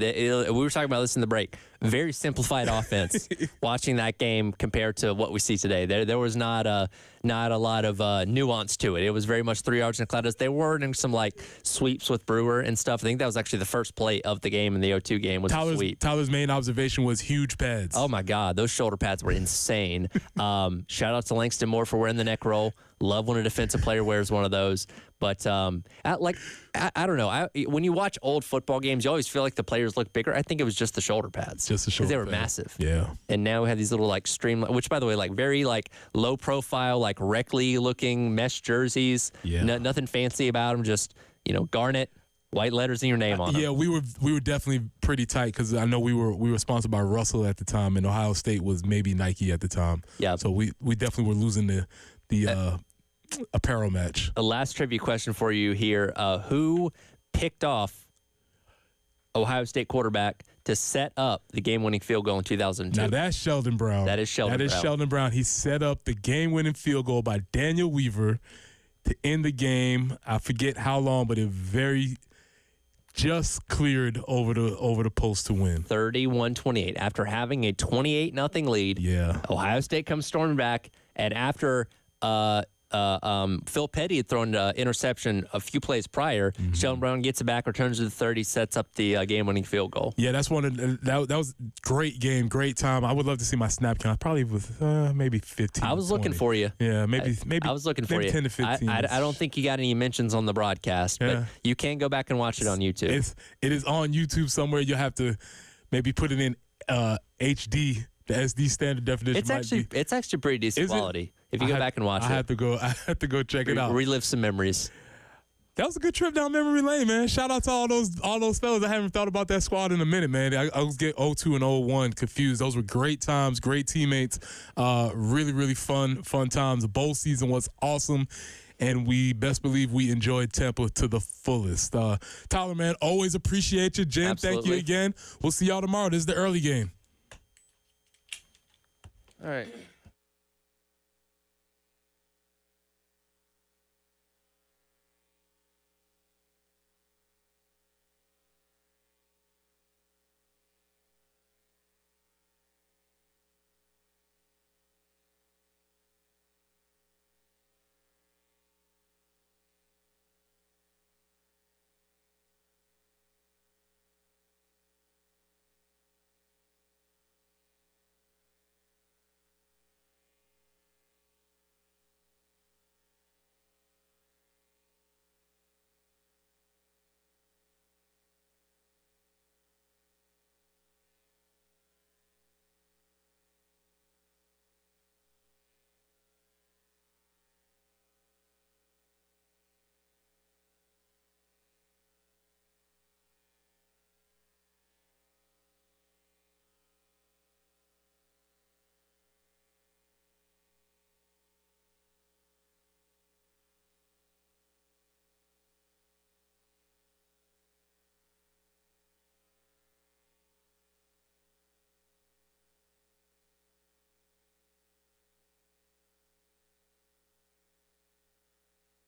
were talking about this in the break. Very simplified offense. Watching that game compared to what we see today, there was not a lot of nuance to it. It was very much 3 yards in the cloud. They were in some like sweeps with Brewer and stuff. I think that was actually the first play of the game in the 0-2 game was a sweep. Tyler's main observation was huge pads. Oh my God, those shoulder pads were insane. Shout out to Langston Moore for wearing the neck roll. Love when a defensive player wears one of those. But I don't know. When you watch old football games, you always feel like the players look bigger. I think it was just the shoulder pads. Just the shoulder pads. Because they were massive. Yeah. And now we have these little like streamline, which by the way, like very like low profile, like Reckley looking mesh jerseys. Yeah. Nothing fancy about them. Just, garnet, white letters in your name on them. Yeah, we were definitely pretty tight because I know we were sponsored by Russell at the time, and Ohio State was maybe Nike at the time. Yeah. So we definitely were losing the apparel match. A last trivia question for you here. Who picked off Ohio State quarterback to set up the game-winning field goal in 2002? Now, that's Sheldon Brown. That is Sheldon Brown. Sheldon Brown. He set up the game-winning field goal by Daniel Weaver to end the game. I forget how long, but it just cleared over the post to win. 31-28. After having a 28-0 lead, yeah, Ohio State comes storming back, and after Phil Petty had thrown an interception a few plays prior, Sheldon Brown gets it back, returns to the 30, sets up the game-winning field goal. Yeah, that was a great game, great time. I would love to see my snap count. Probably with maybe 15. I was looking for you. Yeah, maybe. I was looking for you. 10 to 15. I don't think you got any mentions on the broadcast, but you can go back and watch it on YouTube. It is on YouTube somewhere. You'll have to maybe put it in HD. The SD standard definition. It's actually pretty decent quality. If you go back and watch it. I have to go check it out. Relive some memories. That was a good trip down memory lane, man. Shout out to all those fellas. I haven't thought about that squad in a minute, man. I was getting 02 and 01 confused. Those were great times, great teammates. Really, really fun times. The bowl season was awesome. And we best believe we enjoyed Tampa to the fullest. Tyler, man, always appreciate you. Jen, Absolutely. Thank you again. We'll see y'all tomorrow. This is the early game. All right.